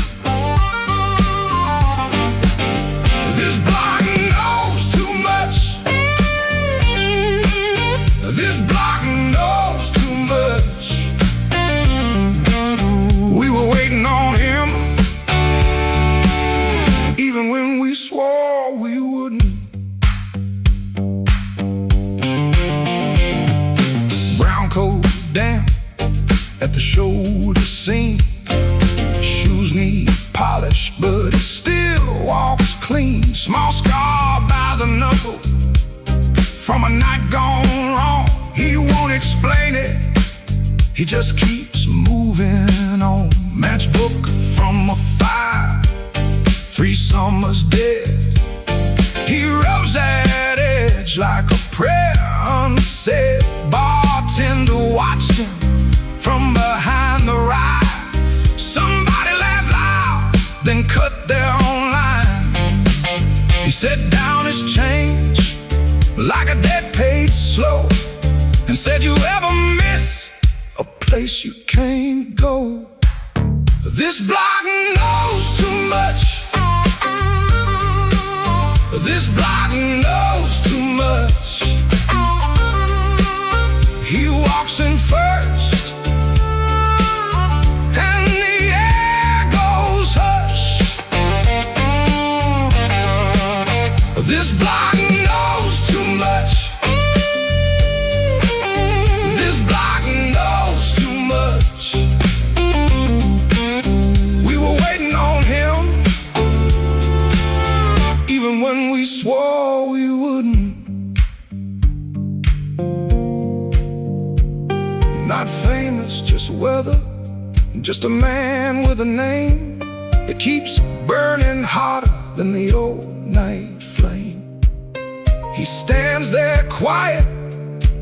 This block knows too much. This block knows too much. We were waiting on him, even when we swore we wouldn't. Brown coat damp at the shoulder seam. Shoes need polish, but he still walks clean. Small scar by the knuckle from a night gone wrong. He won't explain it, he just keeps moving on. Matchbook from a fire, 3 summers dead. He rubs that edge like a prayer unsaid. Bartender watched him from behind the ride. Somebody laughed loud, then cut their own line. He set down his change like a debt paid slow, and said, you ever miss a place you can't go. This block knows too much. This block knows too much. He walks in first, and the air goes hush. This block knows too much. This block knows too much. We were waiting on him, even when we swore we wouldn't. Not famous, just weather, just a man with a name that keeps burning hotter than the old night flame. He stands there quiet,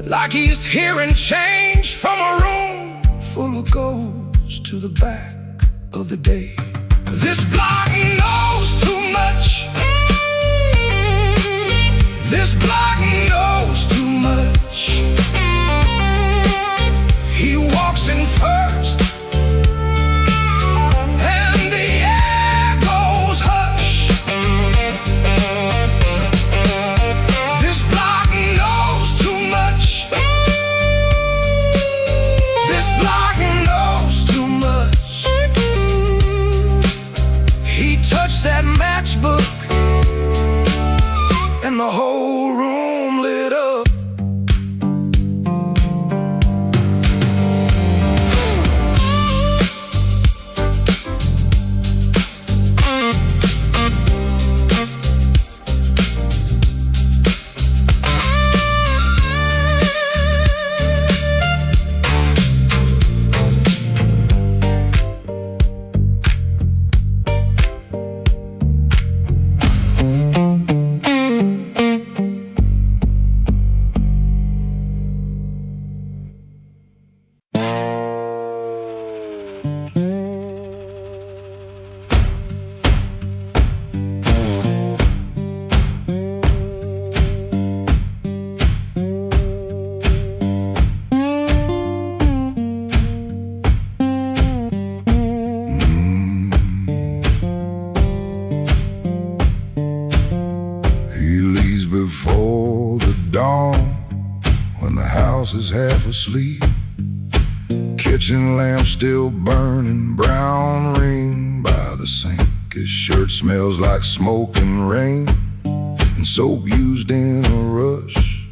like he's hearing change from a room full of ghosts to the back of the day. This block knows too much. This block knows too much. He walks in first, and the air goes hush. This block knows too much. This block knows too much. He touched that matchbook, and the whole room lit up. Before the dawn, when the house is half asleep, kitchen lamp still burning, brown ring by the sink. His shirt smells like smoke and rain, and soap used in a rush.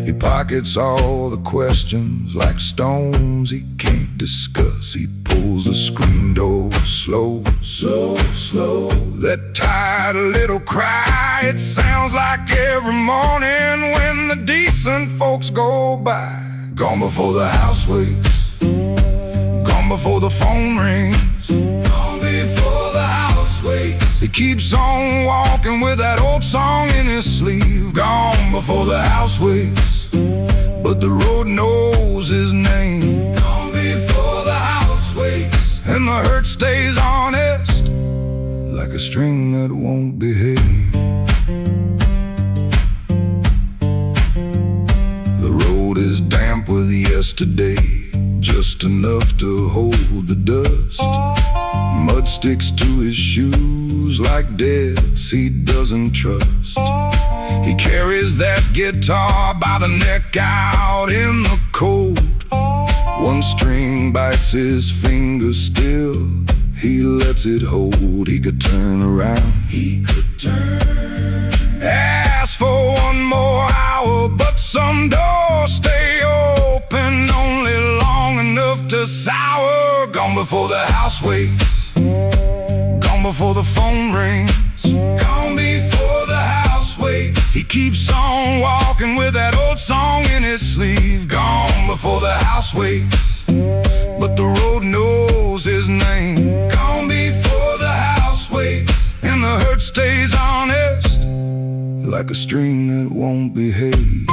He pockets all the questions like stones he can't discuss. He pulls the screen door slow, so slow. That tired little cry, it sounds like every morning when the decent folks go by. Gone before the house wakes, gone before the phone rings, gone before the house wakes. He keeps on walking with that old song in his sleeve. Gone before the house wakes, but the road knows his name. Gone before the house wakes, and the hurt stays honest, like a string that won't behave. The road is damp with yesterday, just enough to hold the dust. Mud sticks to his shoes like debts he doesn't trust. He carries that guitar by the neck out in the cold. One string bites his finger still, he lets it hold. He could turn around, he could turn, ask for one more hour, but some doors stay open only long enough to sour. Gone before the house wakes, gone before the phone rings, gone before the house wakes. He keeps on walking with that old song in his sleeve. Gone before the house wakes, but the road knows his name. Gone before the house wakes, and the hurt stays honest, like a string that won't behave.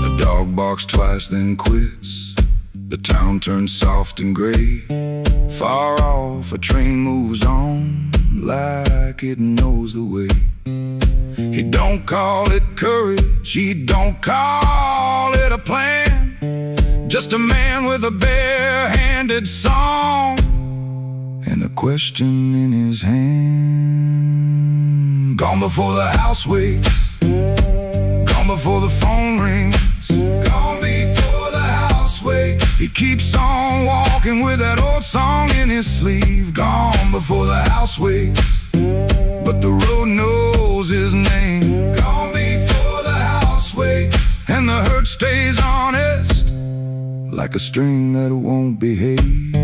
The dog barks twice then quits. The town turns soft and gray. Far off, a train moves on, like it knows the way. He don't call it courage, he don't call it a plan. Just a man with a bare-handed song and a question in his hand. Gone before the house wakes, gone before the phone rings, gone before the house wakes. He keeps on walking with that old song in his sleeve. Gone before the house wakes, but the road knows his name. Gone before the house wakes, and the hurt stays honest, like a string that won't behave.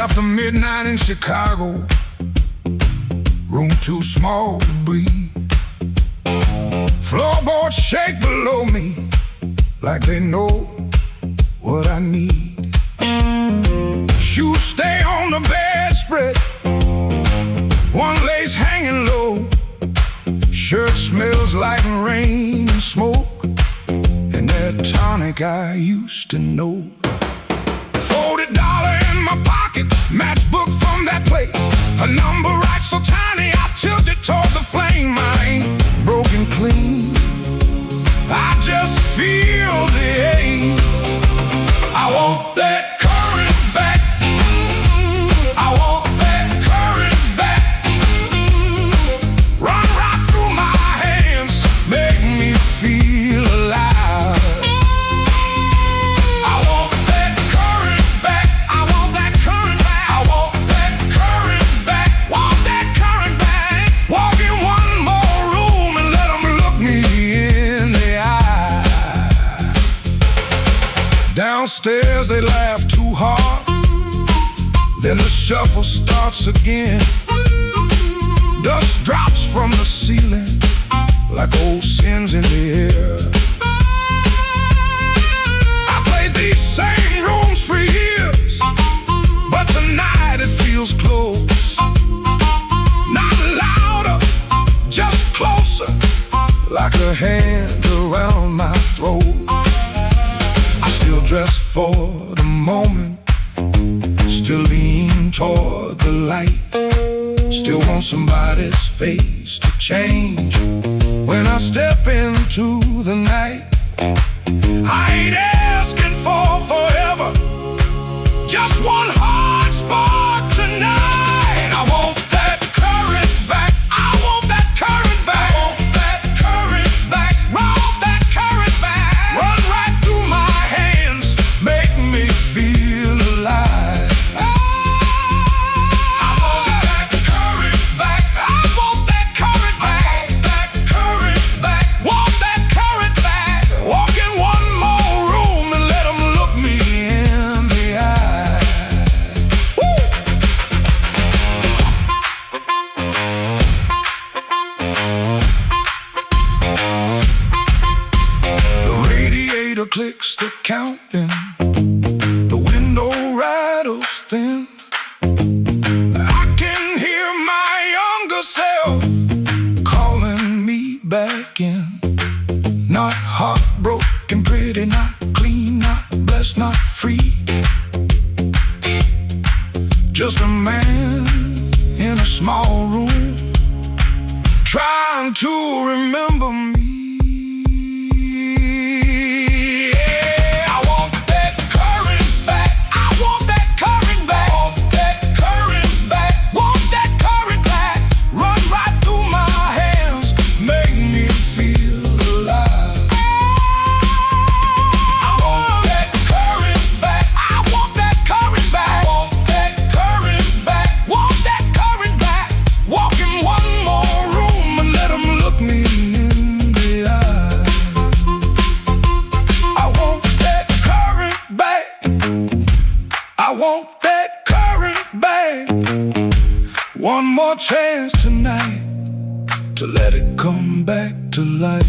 After midnight in Chicago, room too small to breathe. Floorboards shake below me like they know what I need. Shoes stay on the bedspread, one lace hanging low. Shirt smells like rain and smoke, and that tonic I used to know. $40 in my pocket, matchbook from that place. A number right so tiny, I tilt it toward the flame. I ain't broken clean, I just feel the ache. I want that current back, I want that current back. Run right through my hands, make me feel alive. I want that current back, I want that current back, I want that current back, want that current back. Walk in one more room and let them look me in the eye. Downstairs they laugh too hard, then the shuffle starts again. Dust drops from the ceiling like old sins in the air. I played these same rooms for years, but tonight it feels close. Not louder, just closer, like a hand around my throat. I still dress for the moment, still lean toward the light, still want somebody's face to change when I step into the night. I ain't asking for forever, just one hard spark tonight. I want that current back, I want that current back, I want that current back, I want that current back. Run right through my hands, make me feel alive. I want that current back, I want that current back, that current back, want that current back. Walk in one more room and let them look me in the eye. Woo! The radiator clicks the counting, the window rattles thin. I can hear my younger self calling me back in. Not heartbroken, pretty, not clean, not blessed, not free. Just a man in a small room, trying to remember me. Yeah, I want that current back, I want that current back, want that current back, want that current back. Run right through my hands, make me feel alive. I want that current back, I want that current back, want that current back. more chance tonight to let it come back to life.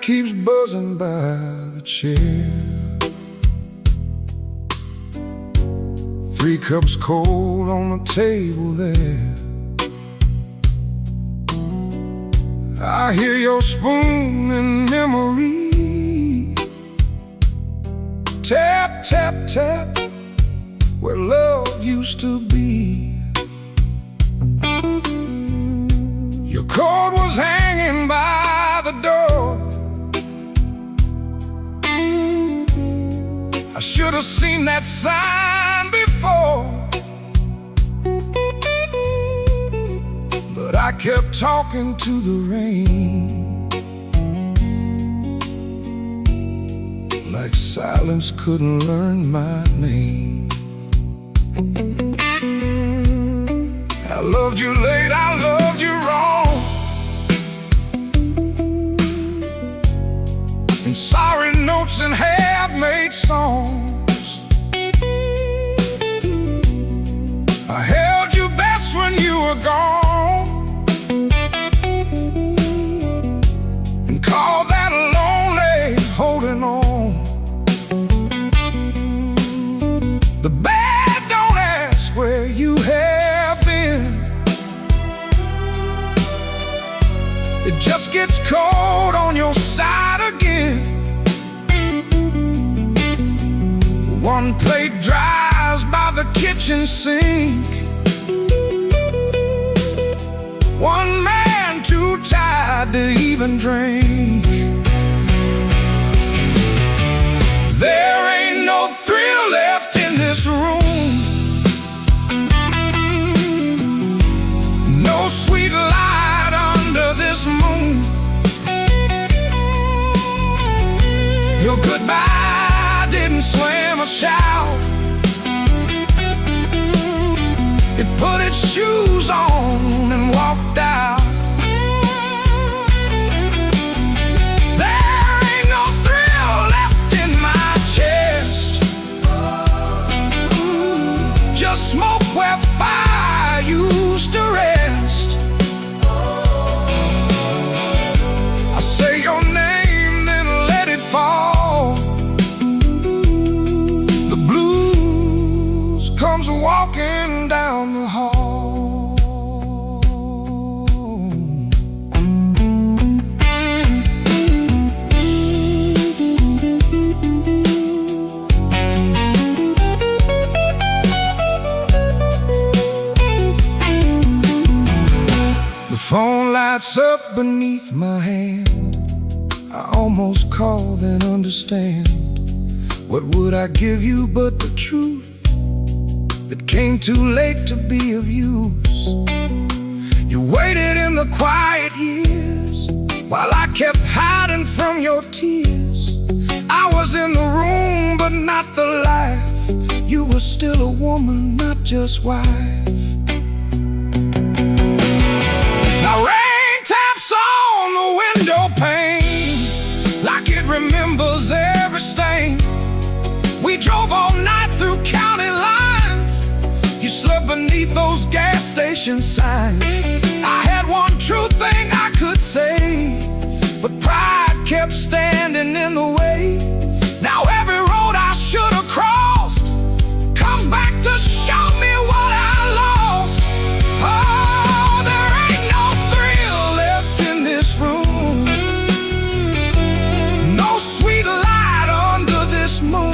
Keeps buzzing by the chair. 3 cups cold on the table there. I hear your spoon in memory. Tap, tap, tap, where love used to be. Your coat was hanging by the door. I should have seen that sign before, but I kept talking to the rain, like silence couldn't learn my name. I loved you late, I loved you wrong, and sorry notes and half-made songs. I held you best when you were gone, and called that lonely holding on. The bad don't ask where you have been. It just gets cold on your side again. One plate dries by the kitchen sink. One man too tired to even drink. There ain't no thrill left in this room, no sweet light under this moon. Your goodbye didn't slam a shout. It put its shoes on and walked out. There ain't no thrill left in my chest, just smoke where fire used to rest. I say your name, then let it fall. The blues comes walking down the hall. The phone lights up beneath my hand. I almost call, then understand. What would I give you but the truth that came too late to be of use? You waited in the quiet years while I kept hiding from your tears. I was in the room but not the life. You were still a woman, not just wife. Now rain taps on the window pane like it remembers every stain. We drove all night through county lines. You slept beneath those gas station signs. I had one true thing I could say, but pride kept standing in the way. Now every road I should have crossed comes back to show me what I lost. Oh, there ain't no thrill left in this room, no sweet light under this moon.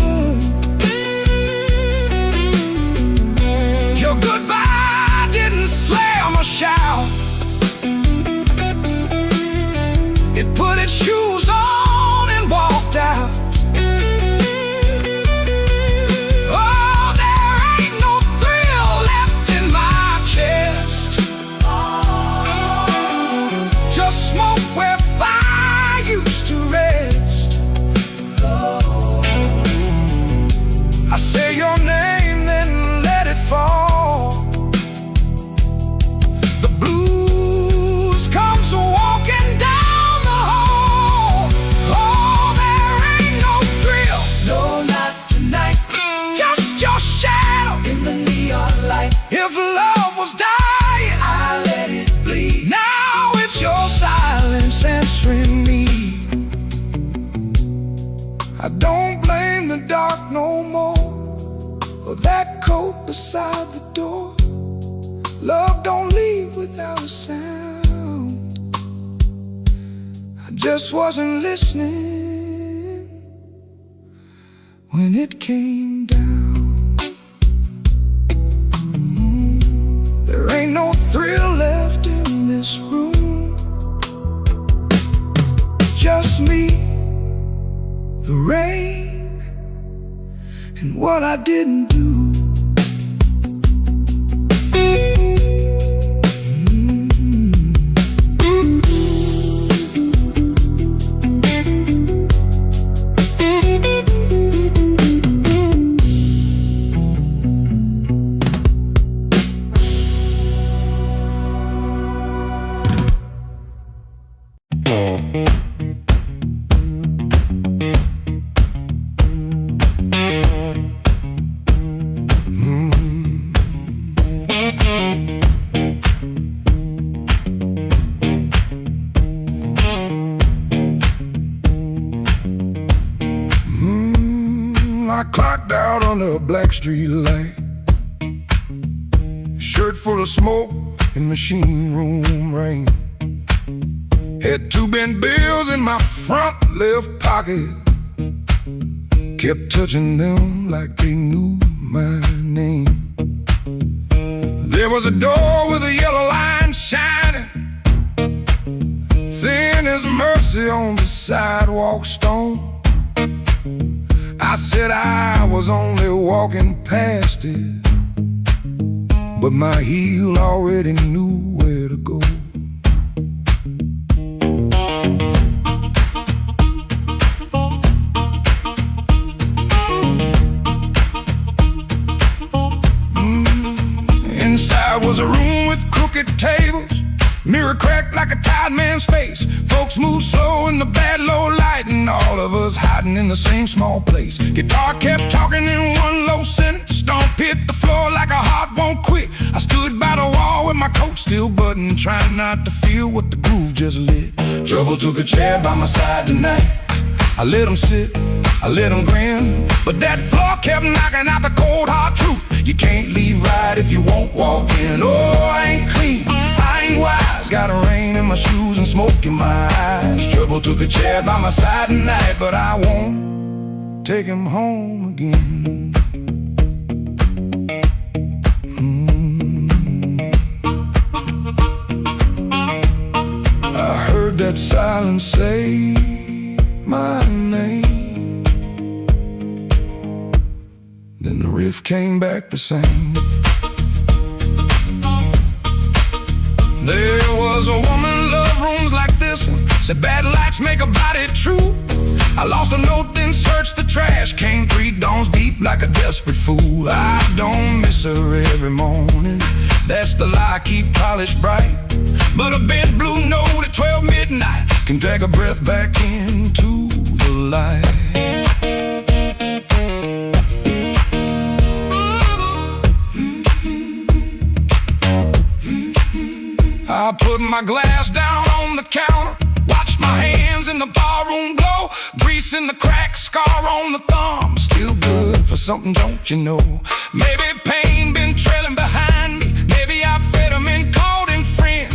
I don't blame the dark no more, or that coat beside the door. Love don't leave without a sound. I just wasn't listening when it came down. There ain't no thrill left in this room. Just me, the rain, and what I didn't do. I clocked out under a black street light, shirt full of smoke and machine room rain. Had 2 bent bills in my front left pocket, kept touching them like they knew my name. There was a door with a yellow line shining, thin as mercy on the sidewalk stone. I said I was only walking past it, but my heel already knew where to go. Inside was a room with crooked tables, mirror cracked like a tired man's face. Folks moved slow in the bad low light, and all of us hiding in the same small place. Guitar kept talking in one low sentence, stomp hit the floor like a heart won't quit. I stood by the wall with my coat still buttoned, trying not to feel what the groove just lit. Trouble took a chair by my side tonight. I let him sit, I let him grin, but that floor kept knocking out the cold hard truth. You can't leave right if you won't walk in. Oh, I ain't clean, I ain't wise, got a rain in my shoes and smoke in my eyes. Trouble took a chair by my side tonight, but I won't take him home again. I heard that silence say my name, then the riff came back the same. There was a woman, love rooms like this one, said bad lights make a body true. I lost a note, then searched the trash, came 3 dawns deep like a desperate fool. I don't miss her every morning, that's the lie I keep polished bright. But a bent blue note at 12 midnight can drag a breath back into the light. I put my glass down on the counter, watched my hands in the barroom glow, grease in the crack, scar on the thumb, still good for something, don't you know? Maybe pain been trailing behind me, maybe I fed him and called him friend.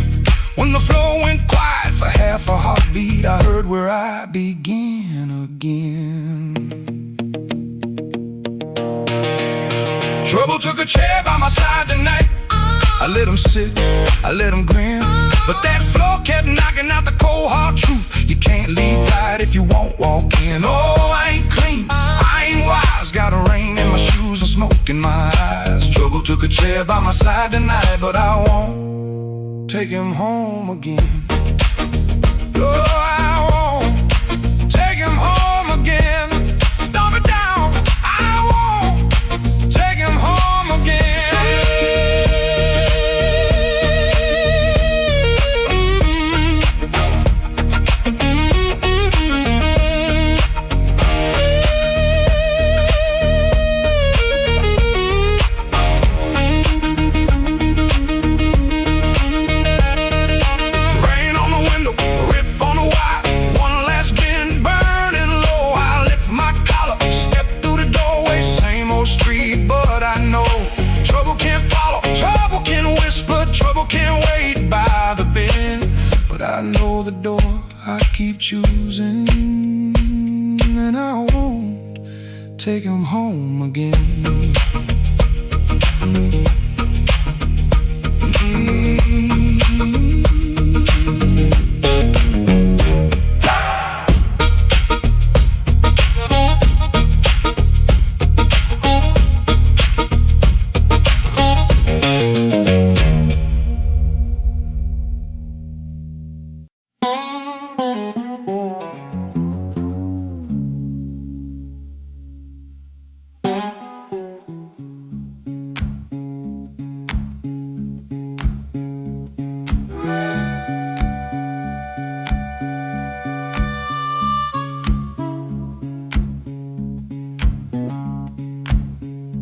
When the floor went quiet for half a heartbeat, I heard where I began again. Trouble took a chair by my side tonight. I let him sit, I let him grin, but that floor kept knocking out the cold hard truth. You can't leave right if you won't walk in. Oh, I ain't clean, I ain't wise, got a rain in my shoes and smoke in my eyes. Trouble took a chair by my side tonight, but I won't take him home again. Oh, I won't take him home again. Stomp it down, I won't take him home again. Rain keep choosing, and I won't take him home again.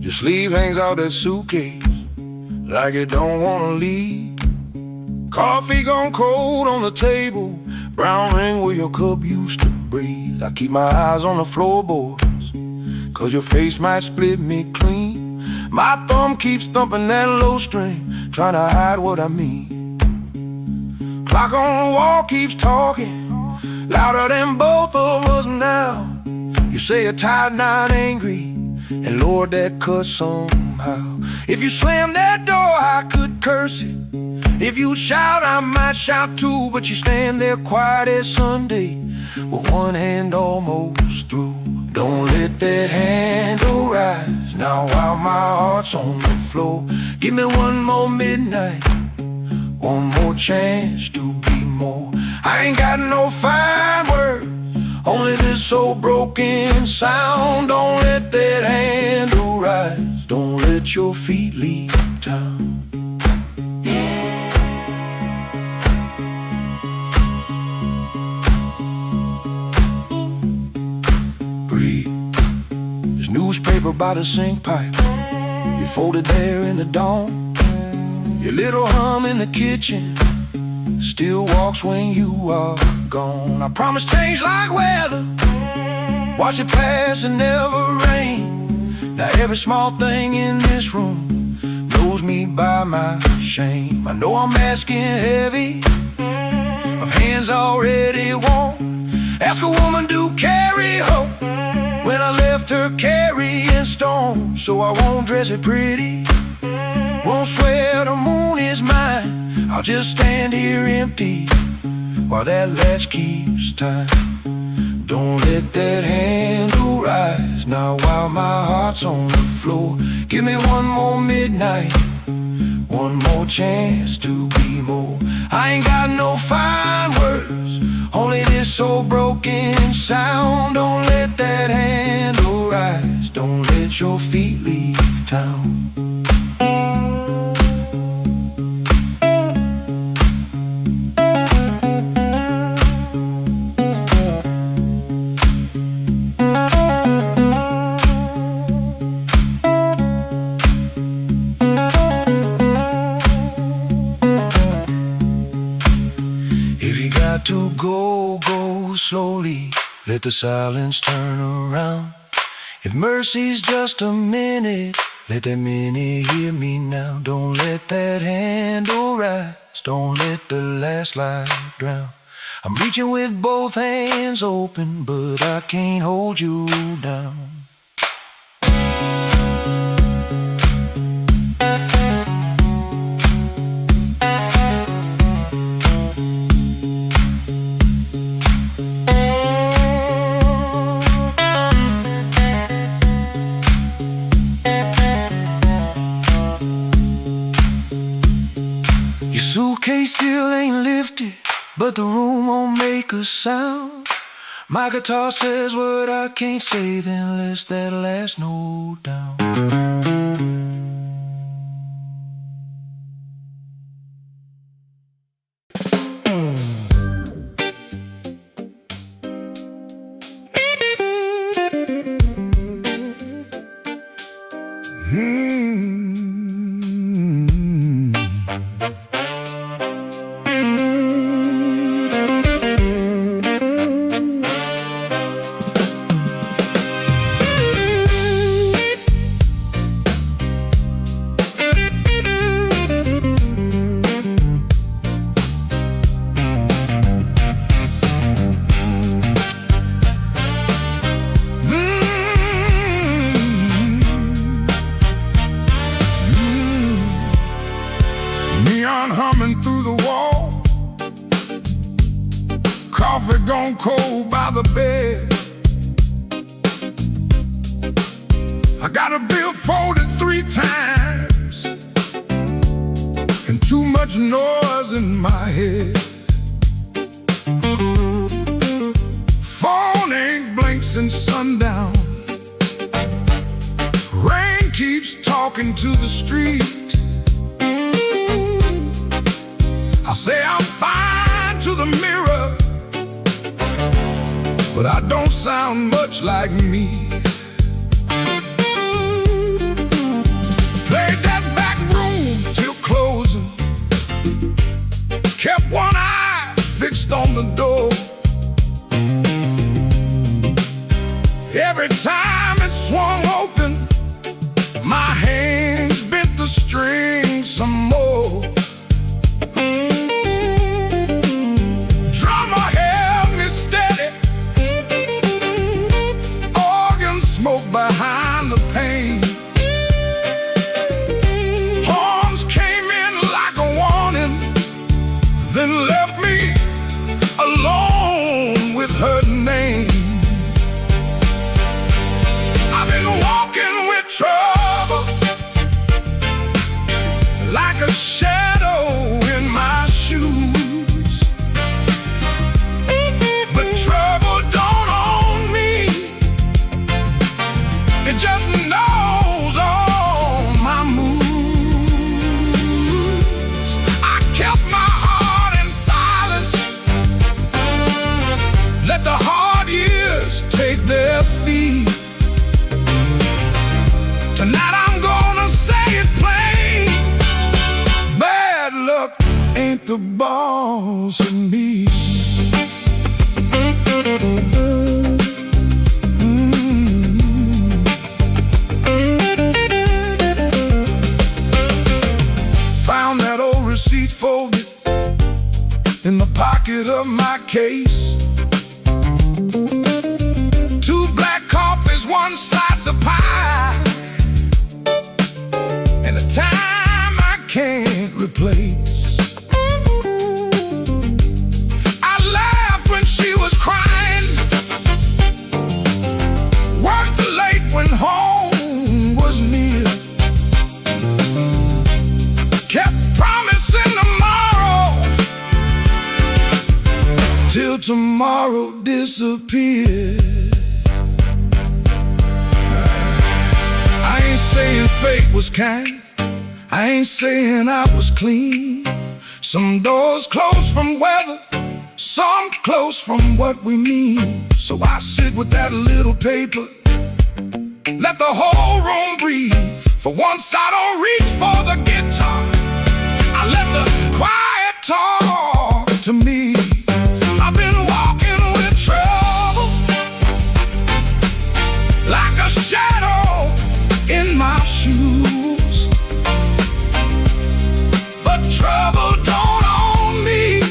Your sleeve hangs out that suitcase like it don't wanna leave. Coffee gone cold on the table, brown ring where your cup used to breathe. I keep my eyes on the floorboards, cause your face might split me clean. My thumb keeps thumping that low string, trying to hide what I mean. Clock on the wall keeps talking, louder than both of us now. You say you're tired, not angry, and Lord, that cuts somehow. If you slam that door, I could curse it. If you'd shout, I might shout too. But you stand there quiet as Sunday, with one hand almost through. Don't let that handle rise now while my heart's on the floor. Give me one more midnight, one more chance to be more. I ain't got no fine words, only this old broken sound. Don't let that handle rise, don't let your feet leave town. Breathe. There's newspaper by the sink pipe, you folded there in the dawn. Your little hum in the kitchen still walks when you are gone. I promise change like weather, watch it pass and never rain. Now every small thing in this room knows me by my shame. I know I'm asking heavy of hands already warm. Ask a woman to carry home when I left her carrying storm. So I won't dress it pretty, won't swear the moon is mine. I'll just stand here empty while that latch keeps time. Don't let that handle rise now while my heart's on the floor. Give me one more midnight, one more chance to be more. I ain't got no fine words, only this old broken sound. Don't let that handle rise, don't let your feet leave town. To go slowly, let the silence turn around. If mercy's just a minute, let that minute hear me now. Don't let that handle rise, don't let the last light drown. I'm reaching with both hands open, but I can't hold you down. Suitcase still ain't lifted, but the room won't make a sound. My guitar says what I can't say, then let's that last note down. fan humming through the wall, coffee gone cold by the bed. I got a bill folded 3 times and too much noise in my head. Phone ain't blinked since sundown. Rain keeps talking to the street. I say I'm fine to the mirror, but I don't sound much like me. Played that back room till closing, kept one eye fixed on the door. Every time it swung open, my hands bent the string some more. Drummer held me steady, organ smoke behind the pane. Horns came in like a warning, then left me alone with her name. I've been walking with trouble, like a shadow in my shoes. But trouble don't own me, it just knows all my moves. I kept my heart in silence, let the hard years take their feet. Tonight I'm gonna say it plain, bad luck ain't the boss of me. Found that old receipt folded in the pocket of my case. 2 black coffees, 1 slice of pie, and a time I can't replace. I laughed when she was crying, worked late when home was near, kept promising tomorrow till tomorrow disappeared. I ain't saying fate was kind, I ain't saying I was clean. Some doors close from weather, some close from what we mean. So I sit with that little paper, let the whole room breathe. For once I don't reach for the guitar, I let the quiet talk to me. I've been walking with trouble, like a shadow in my shoes. But trouble don't own me,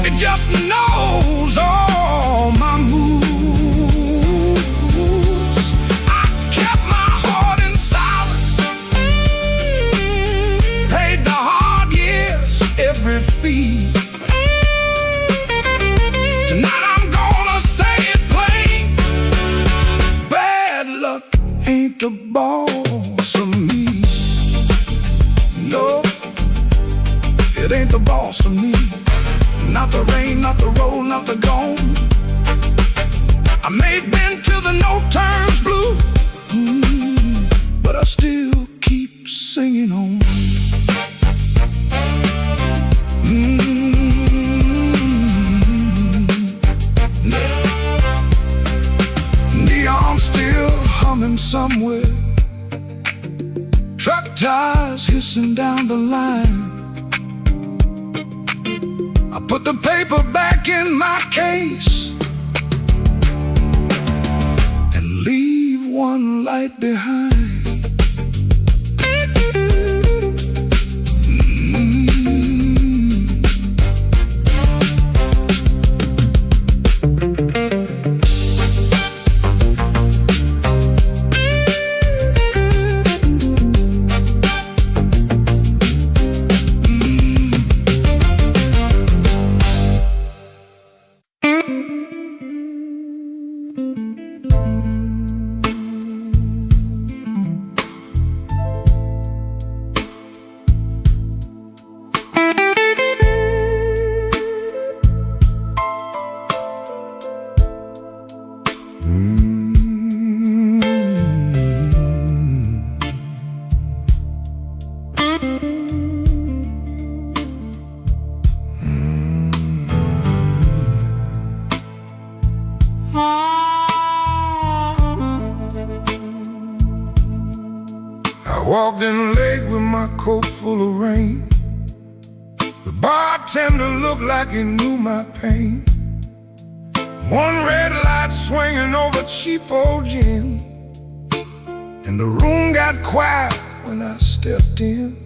it just knows all my moves. I kept my heart in silence, paid the hard years every fee. Tonight I'm gonna say it plain, bad luck ain't the boss of me. No, it ain't the boss of me. Not the rain, not the road, not the gone. I may bend till the note turns blue, but I still keep singing on. Neon still humming somewhere, truck tires hissing down the line. I put the paper back in my case and leave one light behind. walked in late with my coat full of rain. The bartender looked like he knew my pain. One red light swinging over cheap old gin, and the room got quiet when I stepped in.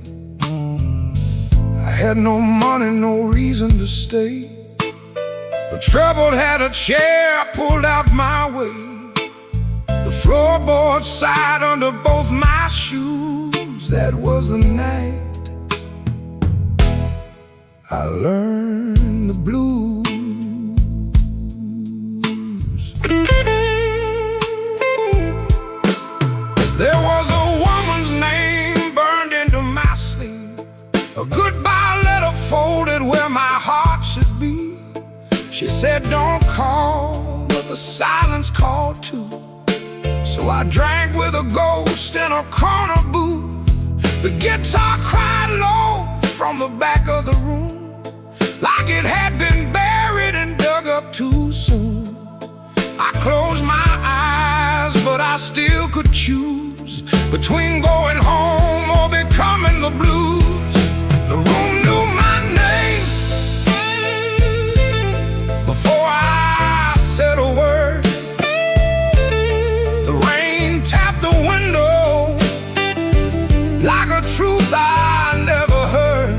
I had no money, no reason to stay, but trouble had a chair pulled out my way. The floorboard sighed under both my shoes. That was the night I learned the blues. There was a woman's name burned into my sleeve, a goodbye letter folded where my heart should be. She said, don't call, but the silence called too. So I drank with a ghost in a corner booth. The guitar cried low from the back of the room, like it had been buried and dug up too soon. I closed my eyes, but I still could choose between going home or becoming the blues. The room knew my name before I said a word. The rain tapped the window like a truth I never heard.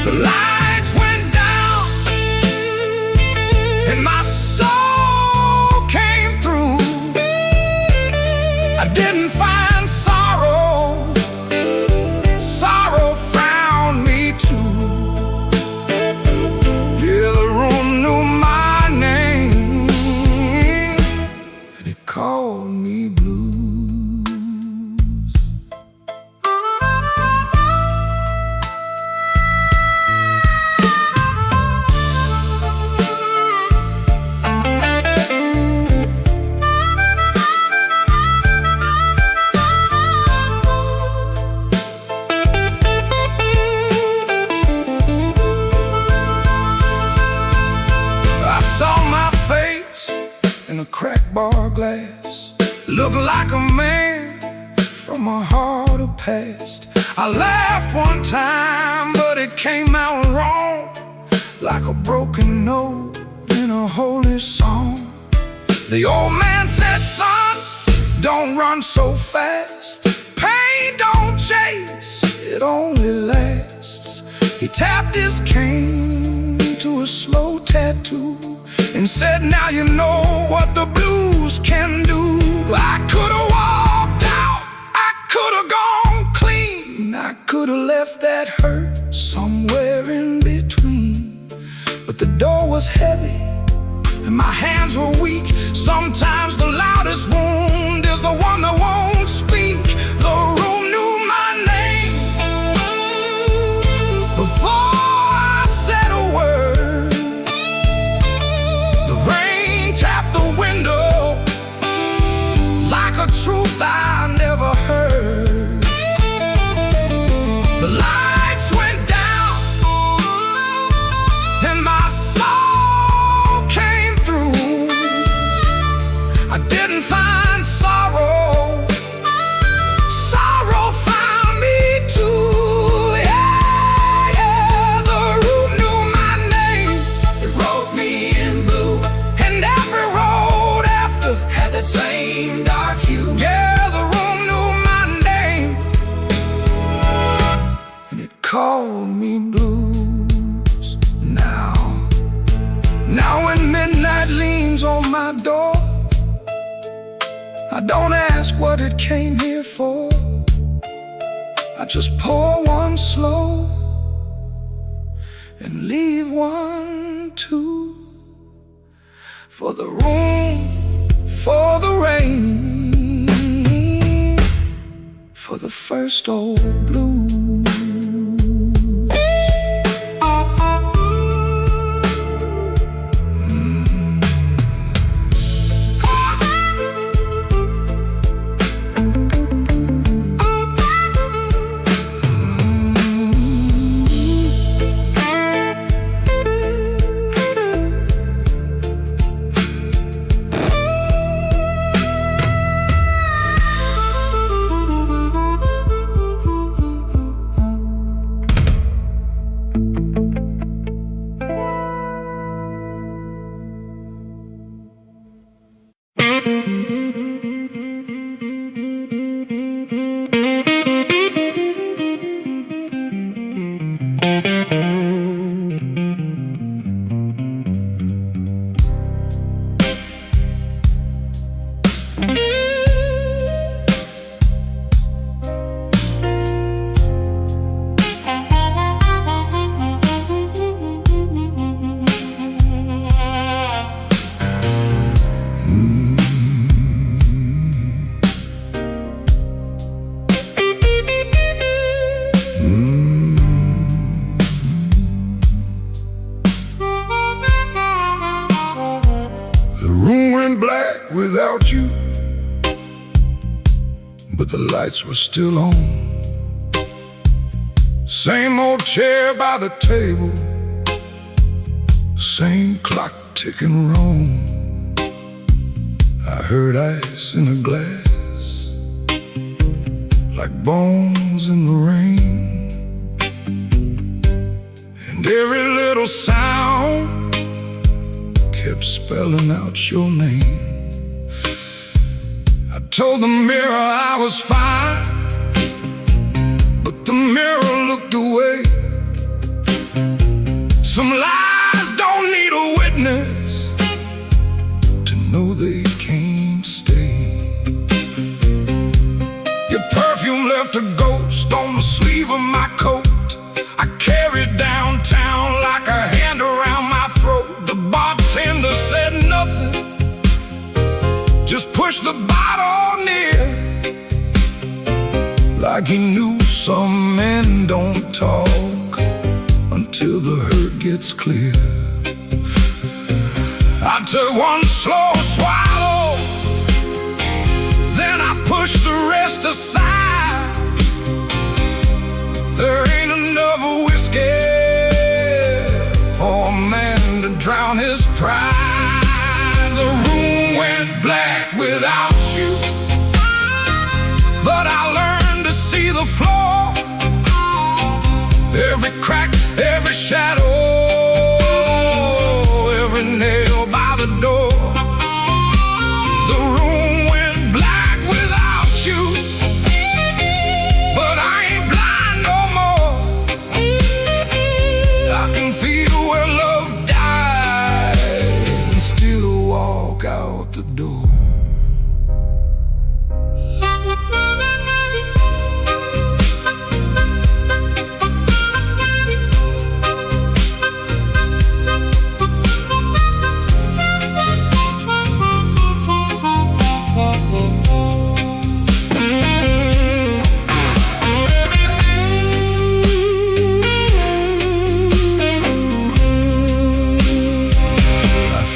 The lights went down and my soul came through. I didn't find sorrow, sorrow found me too. Yeah, the room knew my name, and it called me blues. I saw my face in a cracked bar glass, looked like a man from a harder past. I laughed one time, but it came out wrong, like a broken note in a holy song. The old man said, son, don't run so fast. Pain don't chase, it only lasts. He tapped his cane to a slow tattoo and said, now you know what the blues can do. I could've walked out, I could've gone clean, I could've left that hurt somewhere in between. But the door was heavy and my hands were weak. Sometimes the loudest wound is the one that won't speak. The room knew my name before I said a word. The rain tapped the window like a truth I never heard. The lights went down and my soul came through. I didn't find sorrow, sorrow found me too. Yeah, yeah, the room knew my name. It wrote me in blue, and every road after had that same dark hue. Yeah, the room knew my name, and it called me blues. Now when midnight leans on my door, I don't ask what it came here for. I just pour one slow and leave one too. For the room, for the rain, for the first old blues. lights were still on. Same old chair by the table, same clock ticking wrong. I heard ice in a glass, like bones in the rain. And every little sound kept spelling out your name. I told the mirror I was fine, but the mirror looked away. Some lies don't need a witness to know they can't stay. Your perfume left a ghost on the sleeve of my coat. I carried downtown like a hand around my throat. The bartender said nothing, just pushed the bottle near, like he knew some men don't talk until the hurt gets clear. I took one slow swallow, then I pushed the rest aside. There ain't enough whiskey for a man to drown his pride. The room went black without you, but I learned to see the floor, every crack, every shadow, every nail by the door. The room went black without you, but I ain't blind no more. I can feel where love died and still walk out the door.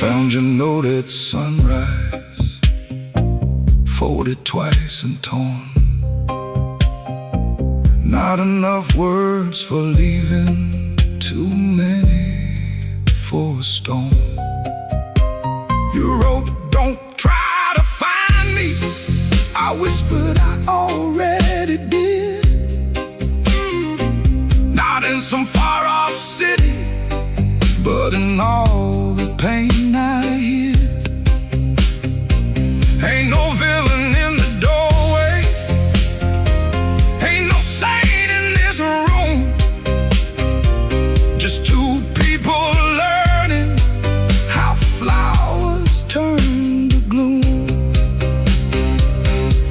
Found your note at sunrise, folded twice and torn. Not enough words for leaving, too many for a storm. You wrote, don't try to find me. I whispered, I already did. Not in some far-off city, but in all the pain I hid. Ain't no villain in the doorway, ain't no saint in this room. Just two people learning how flowers turn to gloom.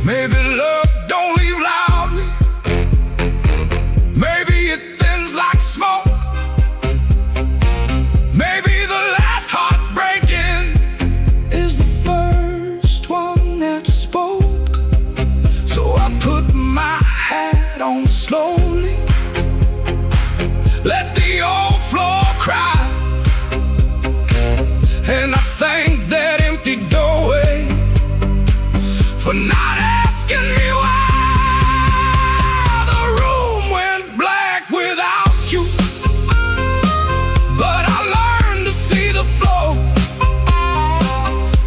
Maybe love don't leave loudly, maybe it thins like smoke. Maybe the last heartbreaking is the first one that spoke. So I put my hat on slowly, let the old floor cry, and I thank that empty doorway for not asking me why. The room went black without you, but I learned to see the flow,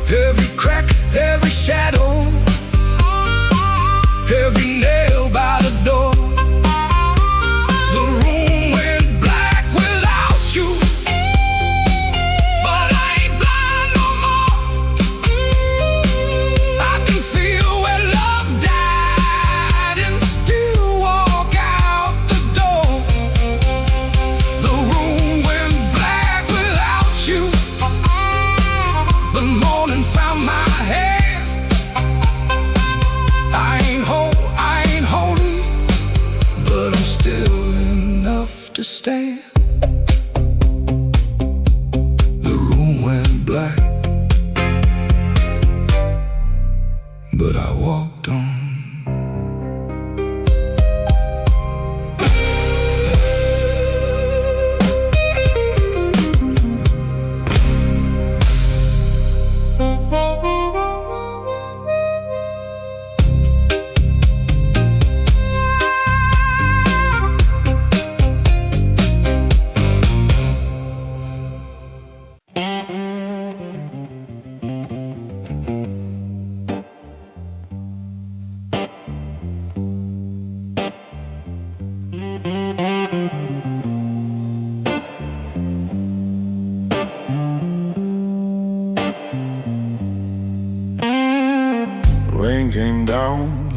every crack, every shadow, every nail by the door. The room went black without you, but I ain't blind no more. I can feel where love died and still walk out the door. The room went black without you. The morning found my hand. I ain't holy, but I'm still enough to stand. The room went black, but I walked on.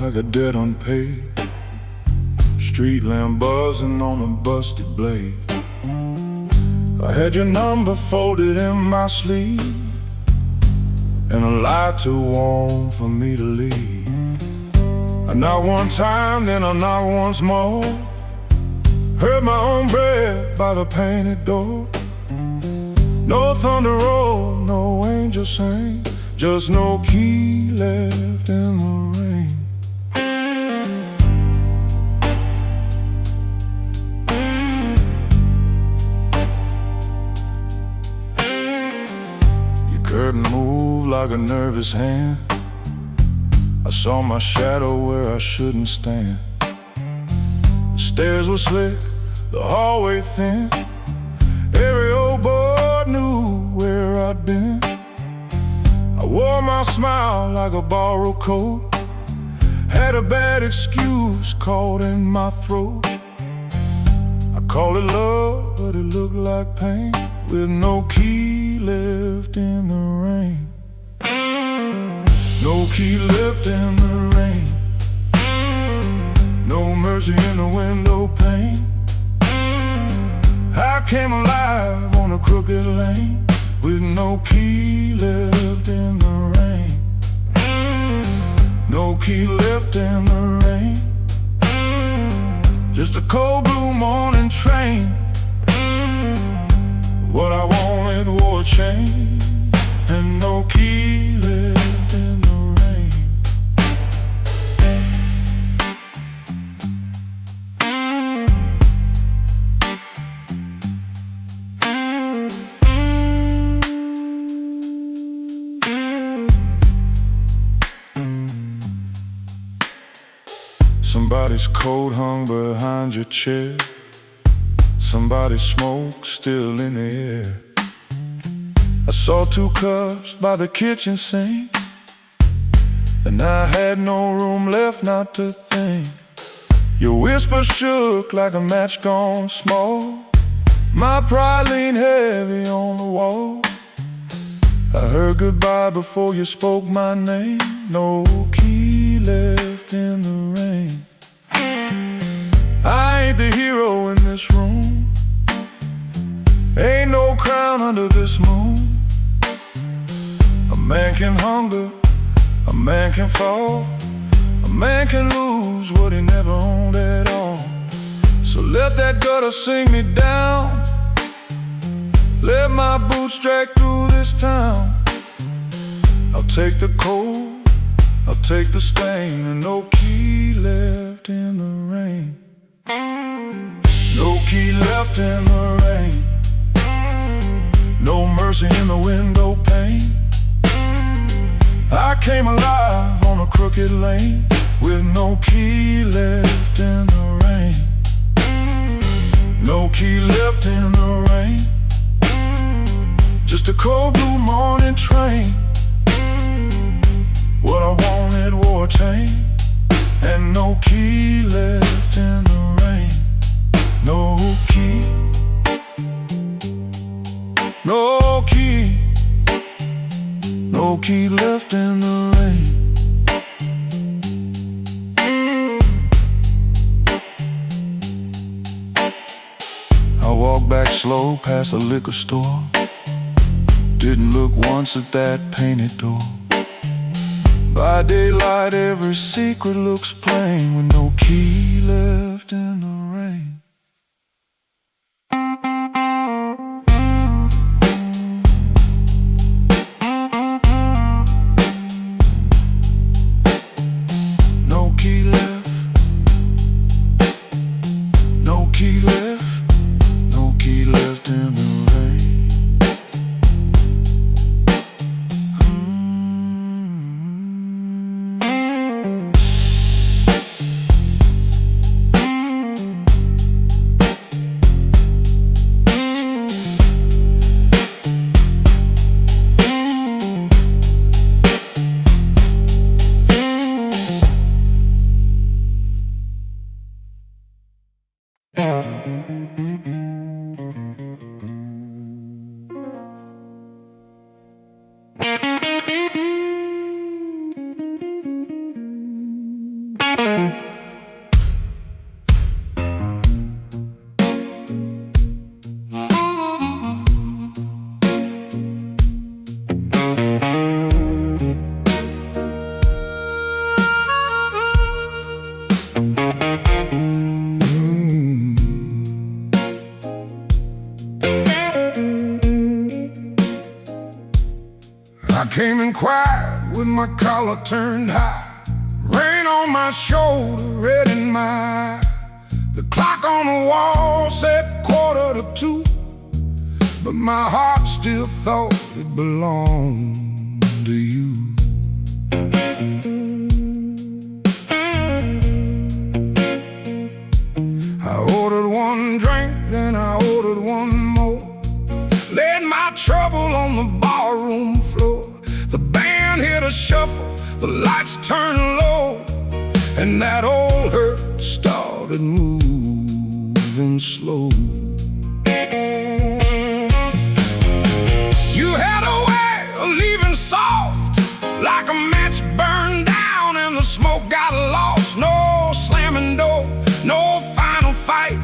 like a debt unpaid. Street lamp buzzing on a busted blade. I had your number folded in my sleeve, and a lie too warm for me to leave. I knocked one time, then I knocked once more. Heard my own breath by the painted door. No thunder roll, no angel sang, just no key left in the rain. Your curtain moved like a nervous hand. I saw my shadow where I shouldn't stand. The stairs were slick, the hallway thin. Every old boy knew where I'd been. I wore my smile like a borrowed coat. Had a bad excuse caught in my throat. I called it love, but it looked like pain, with no key left in the rain. No key left in the rain. No mercy in the window pane. I came alive on a crooked lane, with no key left in the rain. No key left in the rain. Just a cold blue morning train. What I wanted wore a chain, and no key left in the rain. Somebody's coat hung behind your chair. Somebody's smoke still in the air. I saw 2 cups by the kitchen sink, and I had no room left not to think. Your whisper shook like a match gone small. My pride leaned heavy on the wall. I heard goodbye before you spoke my name. No key left in the rain. I ain't the hero in this room. Ain't no crown under this moon. A man can hunger, a man can fall, a man can lose what he never owned at all. So let that gutter sing me down. Let my boots drag through this town. I'll take the cold, I'll take the stain, and no key left in the rain. No key left in the rain. No mercy in the window pane. I came alive on a crooked lane, with no key left in the rain. No key left in the rain. Just a cold blue morning train. What I wanted wore a chain, and no key left in the rain. No key. No key. No key left in the rain. I walked back slow past the liquor store. Didn't look once at that painted door. By daylight every secret looks plain, with no key left in the rain. No key left. No key left. No key left in the rain. I came in quiet with my collar turned high, rain on my shoulder, red in my eye. The clock on the wall said 1:45, but my heart still thought it belonged to you. I ordered one drink, then I ordered one more, laid my trouble on the barroom floor. The band hit a shuffle, the lights turned low, and that old hurt started moving slow. You had a way of leaving soft, like a match burned down and the smoke got lost. No slamming door, no final fight,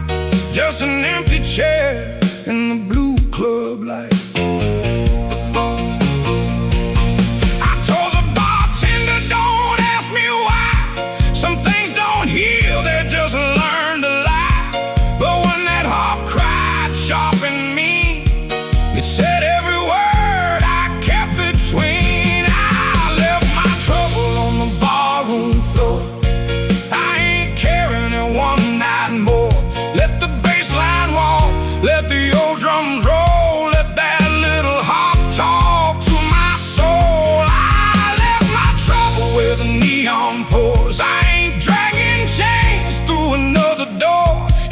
just an empty chair in the blue club light. I told the bartender, don't ask me why. Some things don't heal, they just learn to lie. But when that heart cried sharp in me, it said every word I kept between. I left my trouble on the barroom floor. I ain't carrying it one night more. Let the bass line walk, let the old drums roll, let that little heart talk to my soul. I left my trouble where the neon pours. I ain't dragging chains through another door.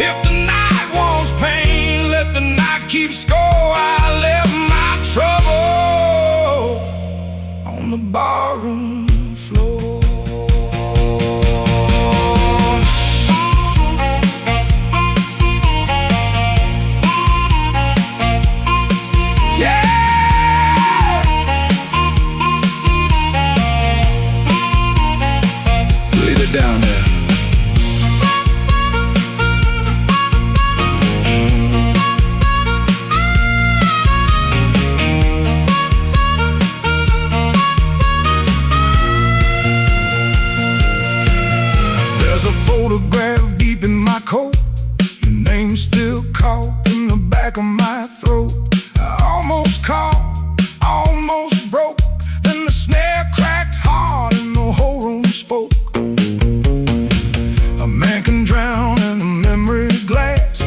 If the night wants pain, let the night keep score. I left my trouble on the barroom floor. Leave it down there. There's a photograph deep in my coat, your name still caught in the back of my throat. I almost caught, almost broke, then the snare cracked hard and the whole room spoke. A man can drown in a memory glass,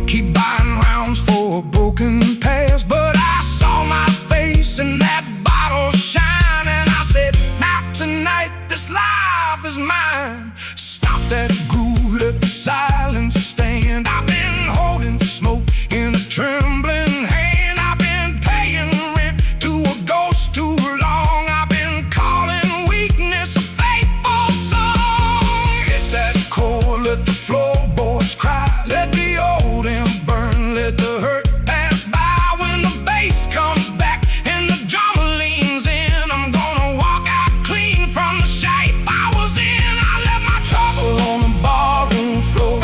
keep buying rounds for a broken past. But I saw my face in that bottle shine, and I said, not tonight, this life is mine. Stop that groove, let the silence stand. I've been holding smoke in a trembling hand. I've been paying rent to a ghost too long. I've been calling weakness a faithful song. Hit that chord, let the floorboards cry, let the old amp burn, let the hurt pass by. When the bass comes back and the drummer leans in, I'm gonna walk out clean from the shape I was in. I left my trouble on the barroom floor.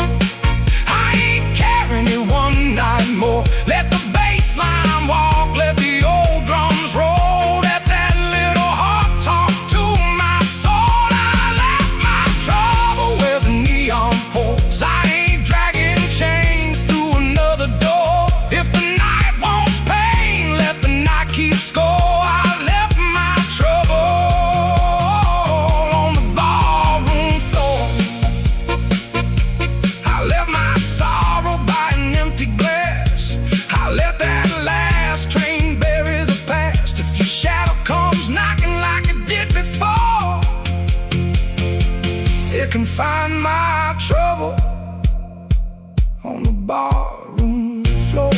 I ain't carrying it one night more. Let the bass line walk, let the old drums roll, let that little heart talk to my soul. I left my trouble where the neon pours. I ain't dragging chains through another door. If the night wants pain, let the night keep score. I left my trouble on the barroom floor. I left my sorrow by an empty glass. I let that last train bury the past. If your shadow comes knocking like it did before, it can find my trouble on the barroom floor.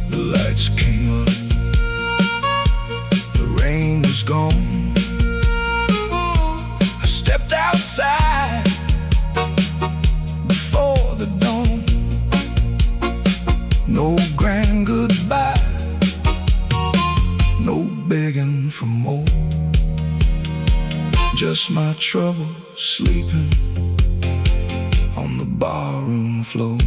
The lights came up, the rain was gone. I stepped outside before the dawn. No grand goodbye, no begging for more. Just my trouble sleeping on the barroom floor.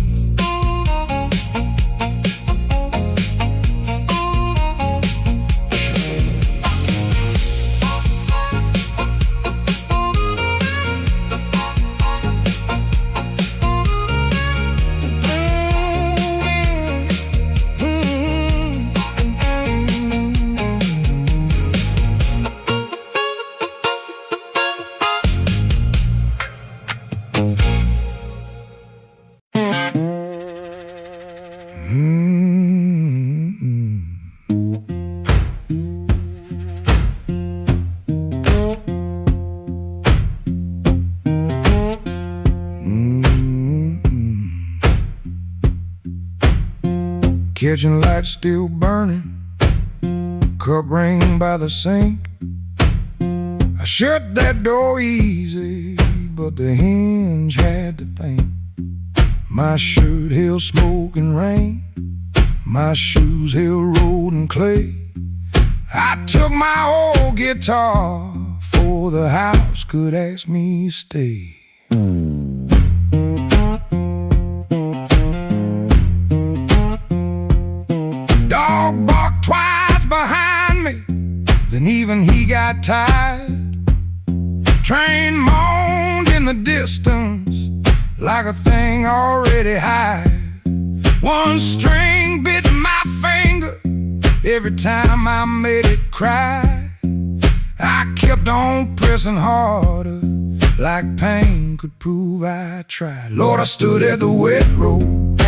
kitchen light still burning, cup ring by the sink. I shut that door easy, but the hinge had to think. My shirt held smoke and rain, my shoes held road and clay. I took my old guitar before the house could ask me to stay. Dog barked twice behind me, then even he got tired. Train moaned in the distance like a thing already hired. One string bit my finger every time I made it cry. I kept on pressing harder, like pain could prove I tried. Lord, I stood at the wet road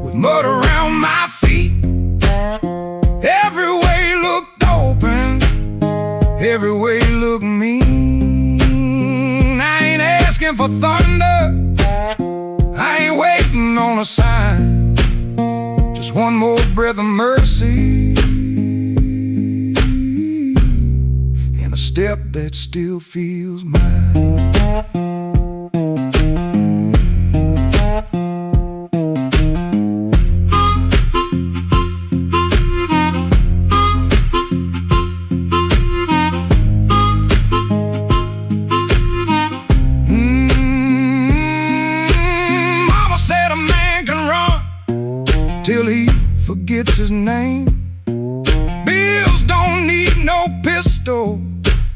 with mud around my feet. Every way looked open, every way looked mean. I ain't asking for thunder, I ain't waiting on a sign. Just one more breath of mercy and a step that still feels mine. Till he forgets his name. Bills don't need no pistol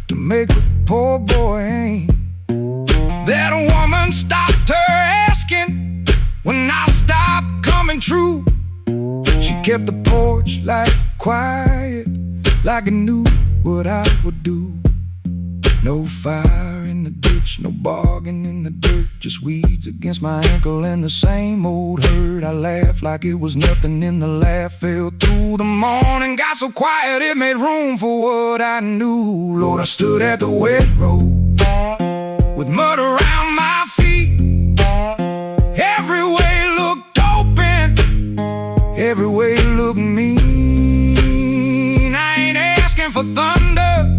to make a poor boy aim. That woman stopped her asking when I stopped coming true. She kept the porch light quiet, like I knew what I would do. No fire in the ditch, no bargain in the dirt, just weeds against my ankle and the same old hurt. I laughed like it was nothing, and the laugh fell through the morning. Got so quiet it made room for what I knew. Lord, I stood at the wet road with mud around my feet. Every way looked open, every way looked mean. I ain't asking for thunder,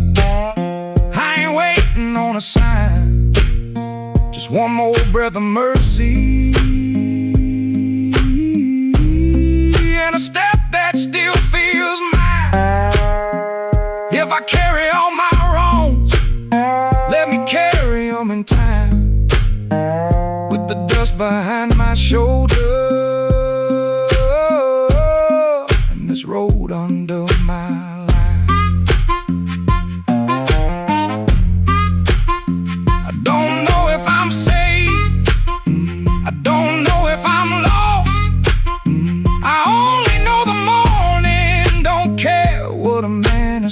on a sign, just one more breath of mercy and a step that still feels mine. If I carry all my wrongs, let me carry them in time, with the dust behind my shoulder and this road under my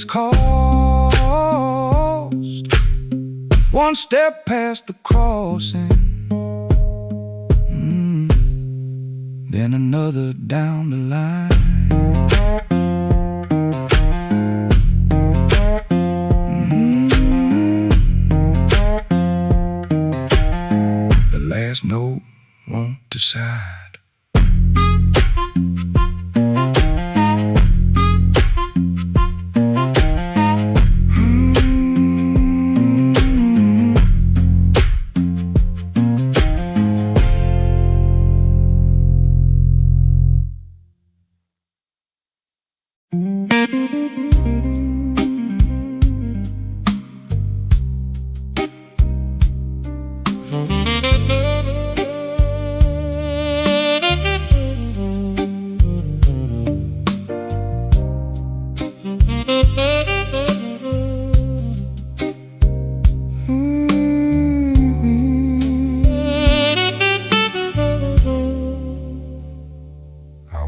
cost. One step past the crossing, then another down the line. The last note won't decide.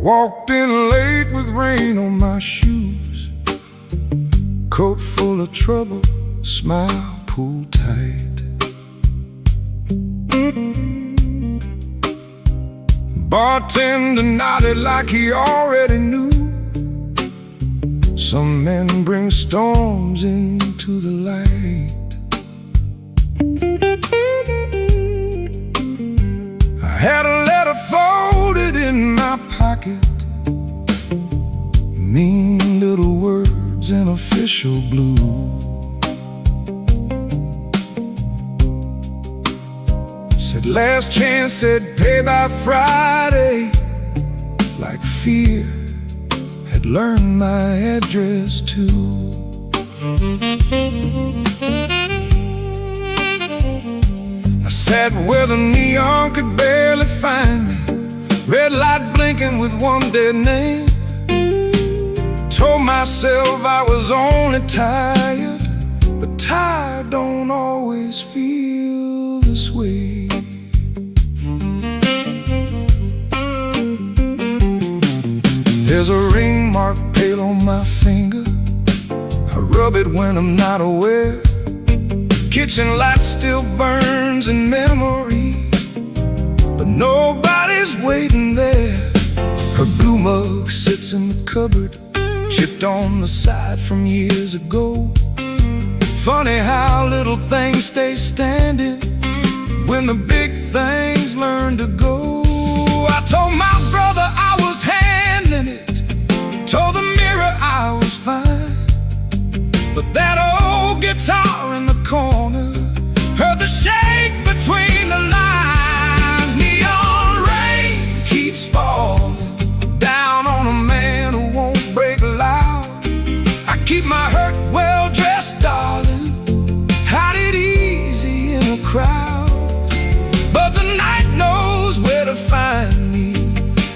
Walked in late with rain on my shoes, coat full of trouble, smile pulled tight. Bartender nodded like he already knew. Some men bring storms into the light. I had a letter folded in my pocket, mean little words in official blue. Said last chance, said pay by Friday. Like fear had learned my address too. I sat where the neon could barely find me, red light blinking with one dead name. Told myself I was only tired, but tired don't always feel this way. There's a ring mark pale on my finger. I rub it when I'm not aware. Kitchen light still burns in memory, but nobody's waiting there. Her blue mug sits in the cupboard, chipped on the side from years ago. Funny how little things stay standing when the big things learn to go. I told my brother I was handling it, told the mirror I was fine, but that old guitar in the corner heard the shake between the lines. Neon rain keeps falling down on a man who won't break loud. I keep my hurt well dressed, darling, hide it easy in a crowd. But the night knows where to find me,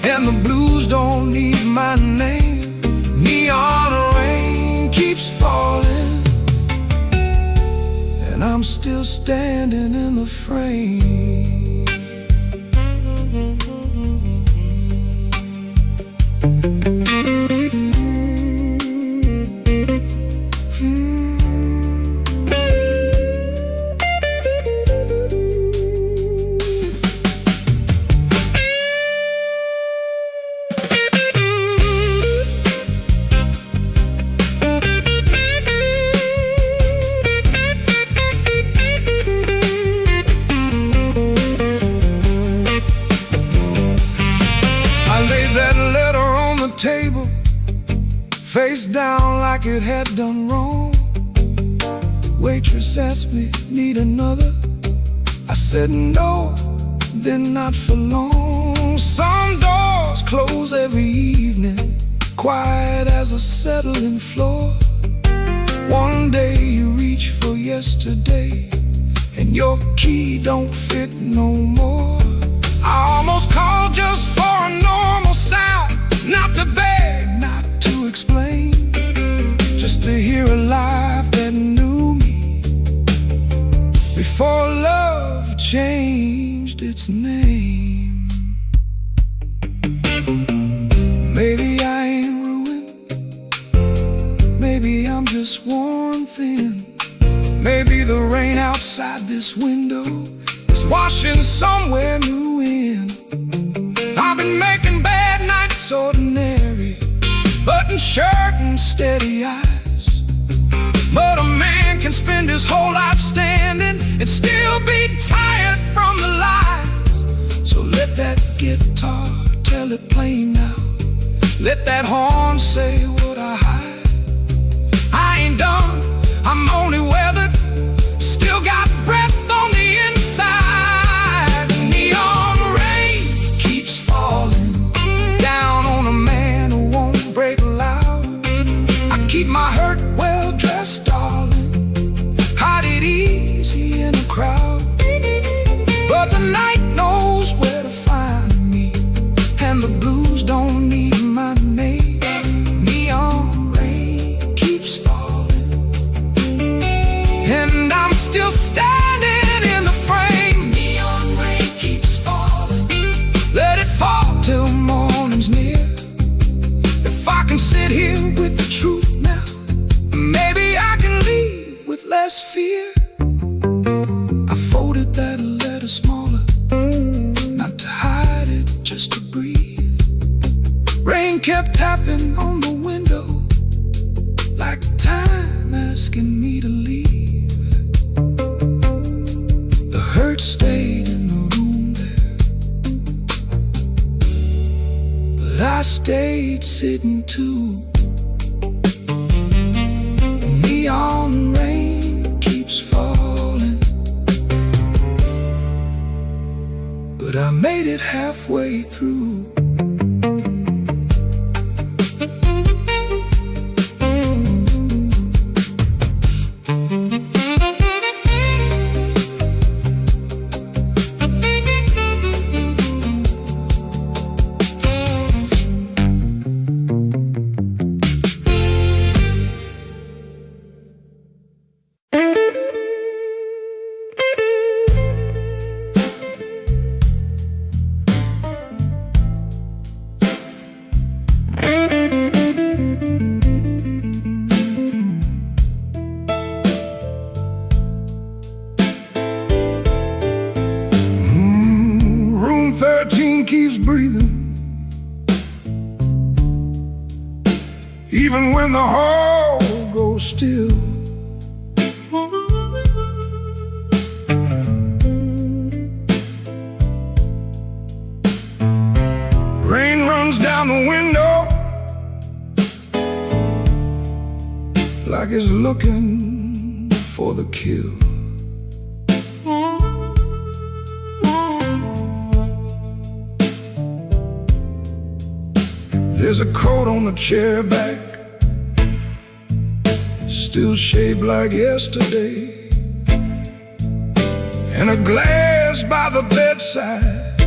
and the blues don't need my name. Neon rain keeps falling, and I'm still standing in the frame. Table, face down like it had done wrong. Waitress asked me, need another? I said no, then not for long. Some doors close every evening, quiet as a settling floor. One day you reach for yesterday, and your key don't fit no more. I almost called just for a normal sound, not to beg, not to explain, just to hear a life that knew me before love changed its name. Maybe I ain't ruined, maybe I'm just worn thin. Maybe the rain outside this window is washing somewhere new in. I've been making bad nights ordinary, button shirt and steady eyes. But a man can spend his whole life standing and still be tired from the lies. So let that guitar tell it plain now, let that horn say what I hide. I ain't done, I'm only weathered, still got breath on the inside. Neon rain keeps falling down on a man who won't break loud. I keep my hurt well dressed, darling, hide it easy in a crowd. But the night knows where to find me, and the blues don't need my name. Neon rain keeps falling, and I'm still standing in the frame. Neon rain keeps falling, let it fall till morning's near. If I can sit here with the truth now, maybe I can leave with less fear. I folded that letter smaller, not to hide it, just to breathe. Rain kept tapping on the window, like time asking me to leave. The hurt stayed in the room there, but I stayed sitting too. it halfway through. Room 13 keeps breathing, even when the hall goes still. Rain runs down the window like it's looking for the kill. There's a coat on the chair back, still shaped like yesterday, and a glass by the bedside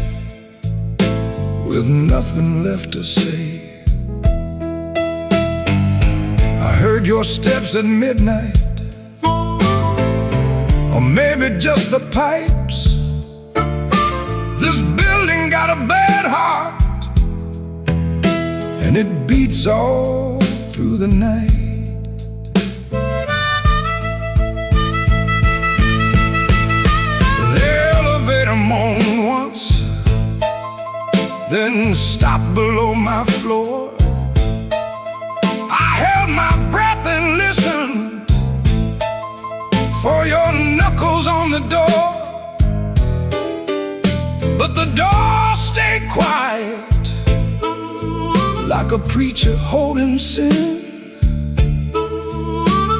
with nothing left to say. I heard your steps at midnight, or maybe just the pipes. This building got a bad heart, and it beats all through the night. The elevator moaned once, then stopped below my floor. I held my breath and listened for your knuckles on the door, but the door stayed quiet, like a preacher holding sin.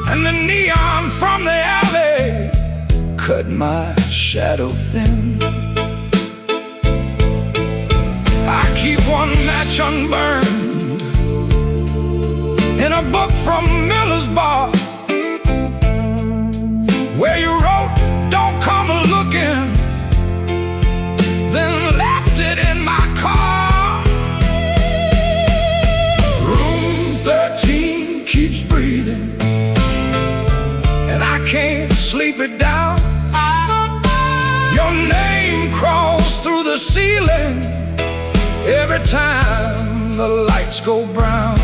And the neon from the alley cut my shadow thin. I keep one match unburned in a book from Miller's Bar, where you wrote, "Don't come a-looking," then left it in my car. Room 13 keeps breathing, and I can't sleep it down. Your name crawls through the ceiling every time the lights go brown.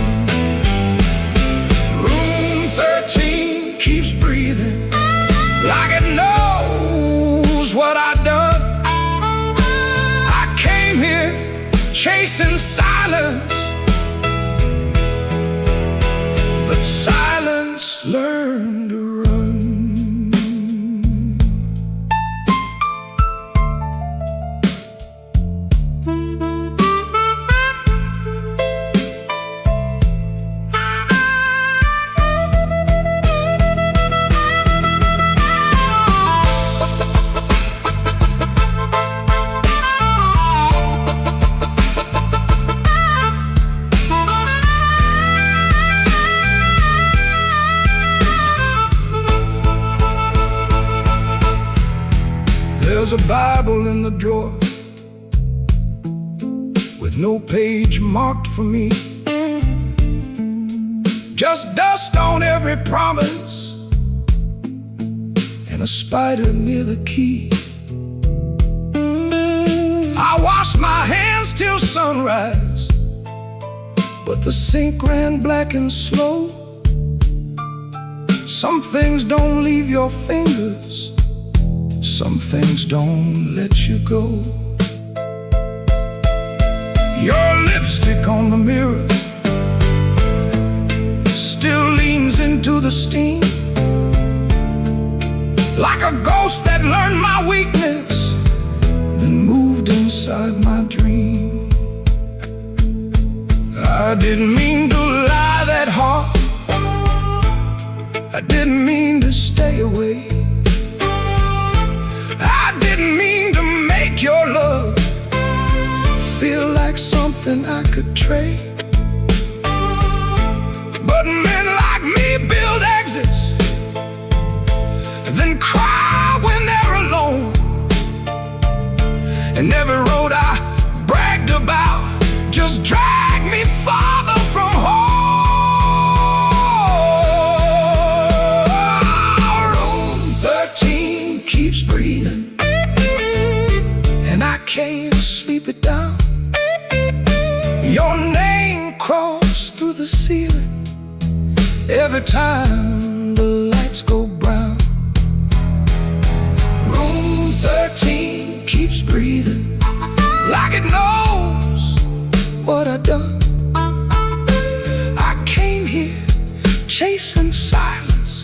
Room 13 keeps breathing, like it knows what I done. I came here chasing silence, but silence learned to run. There's a Bible in the drawer with no page marked for me, just dust on every promise and a spider near the key. I washed my hands till sunrise, but the sink ran black and slow. Some things don't leave your fingers, some things don't let you go. Your lipstick on the mirror still leans into the steam, like a ghost that learned my weakness, then moved inside my dream. I didn't mean to lie that hard, I didn't mean to stay away, I didn't mean to make your love something I could trade. But men like me build exits, then cry when they're alone. And every road I bragged about just dragged me farther from home. Room 13 keeps breathing, and I can't sleep it down. Your name crawls through the ceiling every time the lights go brown. Room 13 keeps breathing like it knows what I done. I came here chasing silence,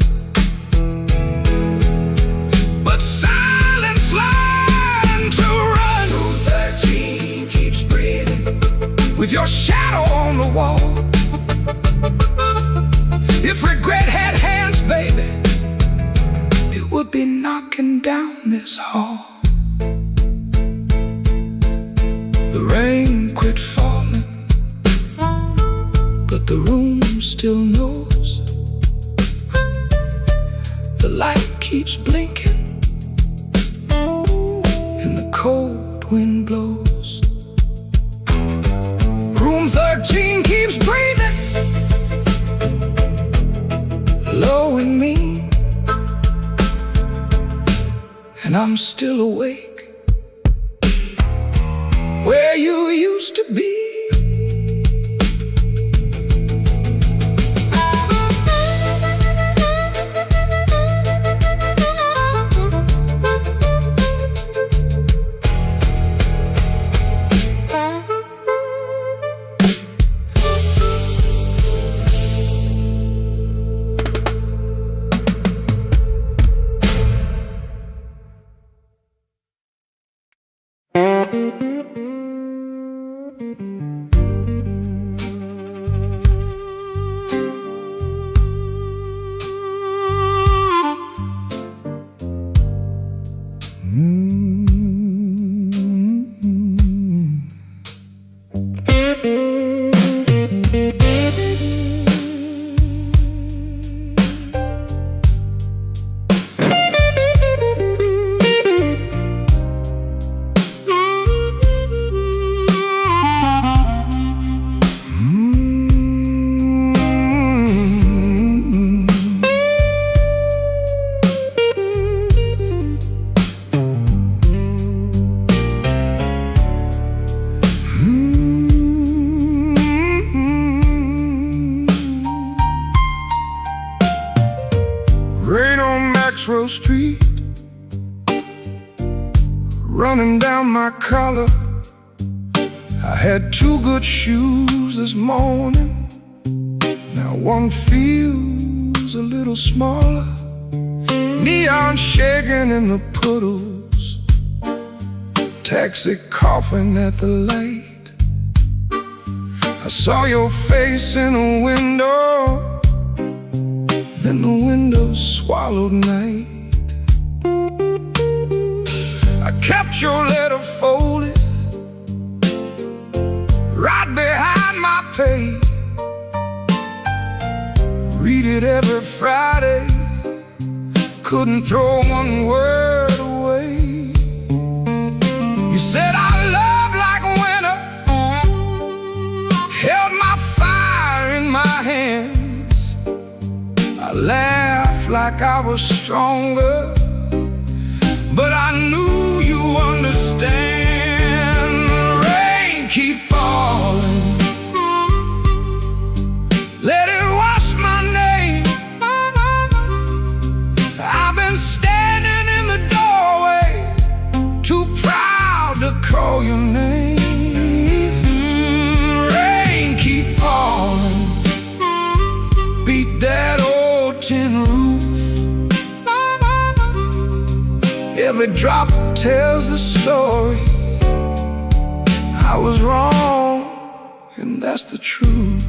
but silence learned to run. Room 13 keeps breathing with your shadow on the wall. If regret had hands, baby, it would be knocking down this hall. The rain quit falling, but the room still knows. The light keeps blinking, and the cold wind blows. Room 13 keeps breathing, low and mean, and I'm still awake where you used to be. Street, running down my collar. I had two good shoes this morning. Now one feels a little smaller. Neon shaking in the puddles, taxi coughing at the light. I saw your face in a window, then the window swallowed night. I kept your letter folded right behind my page. Read it every Friday, couldn't throw one word away. You said our love like winter held my fire in my hands. I laughed like I was stronger, but I knew you understand. Rain keep falling, let it wash my name. I've been standing in the doorway, too proud to call your name. Rain keep falling, beat that old tin roof. Every drop tells the story. I was wrong, and that's the truth.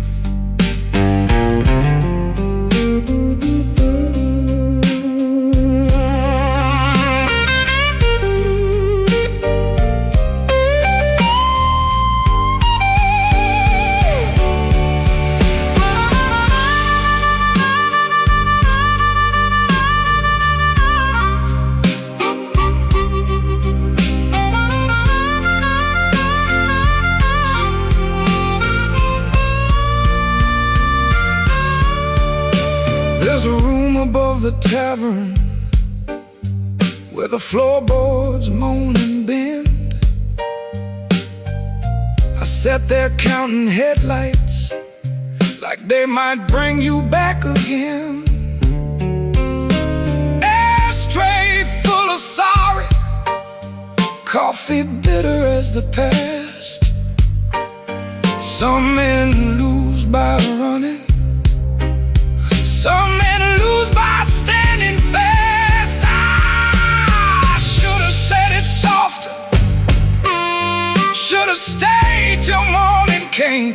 There's a room above the tavern where the floorboards moan and bend. I sat there counting headlights like they might bring you back again. Ashtray full of sorry, coffee bitter as the past. Some men lose by running, some men lose by standing fast. I should have said it softer, should have stayed till morning came,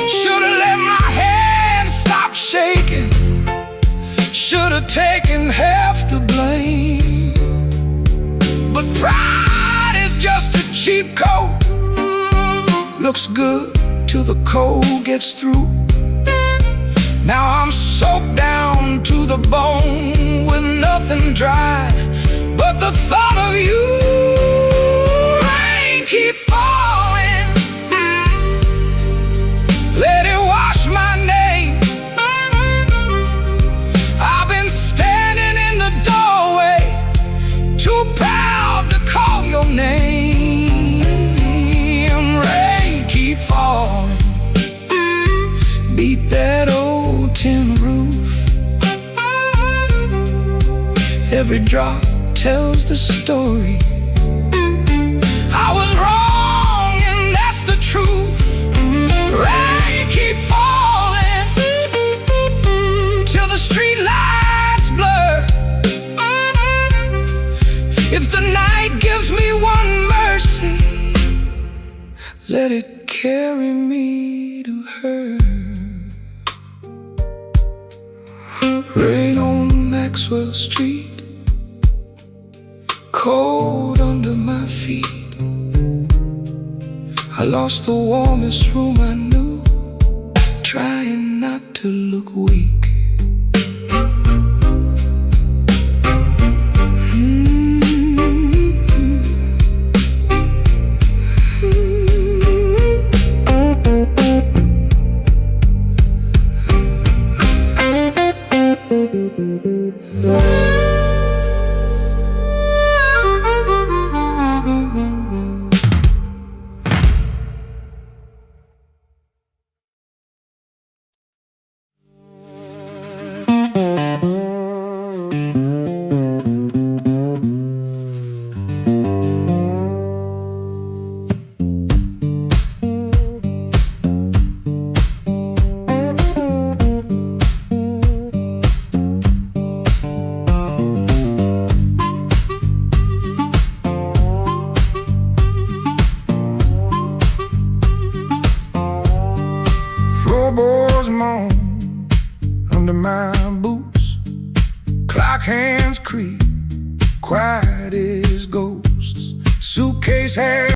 should have let my hands stop shaking, should have taken half the blame. But pride is just a cheap coat, looks good till the cold gets through. Now I'm soaked down to the bone with nothing dry but the thought of you. Rain keep falling, let it wash my name. I've been standing in the doorway, too proud to call your name. Rain keep falling, beat that old tin roof. Every drop tells the story. I was wrong and that's the truth. Rain keep falling till the street lights blur. If the night gives me one mercy, let it carry me to her. Rain on Maxwell Street, cold under my feet. I lost the warmest room I knew, trying not to look weak. Floorboards moan under my boots, clock hands creak, quiet as ghosts. Suitcase hair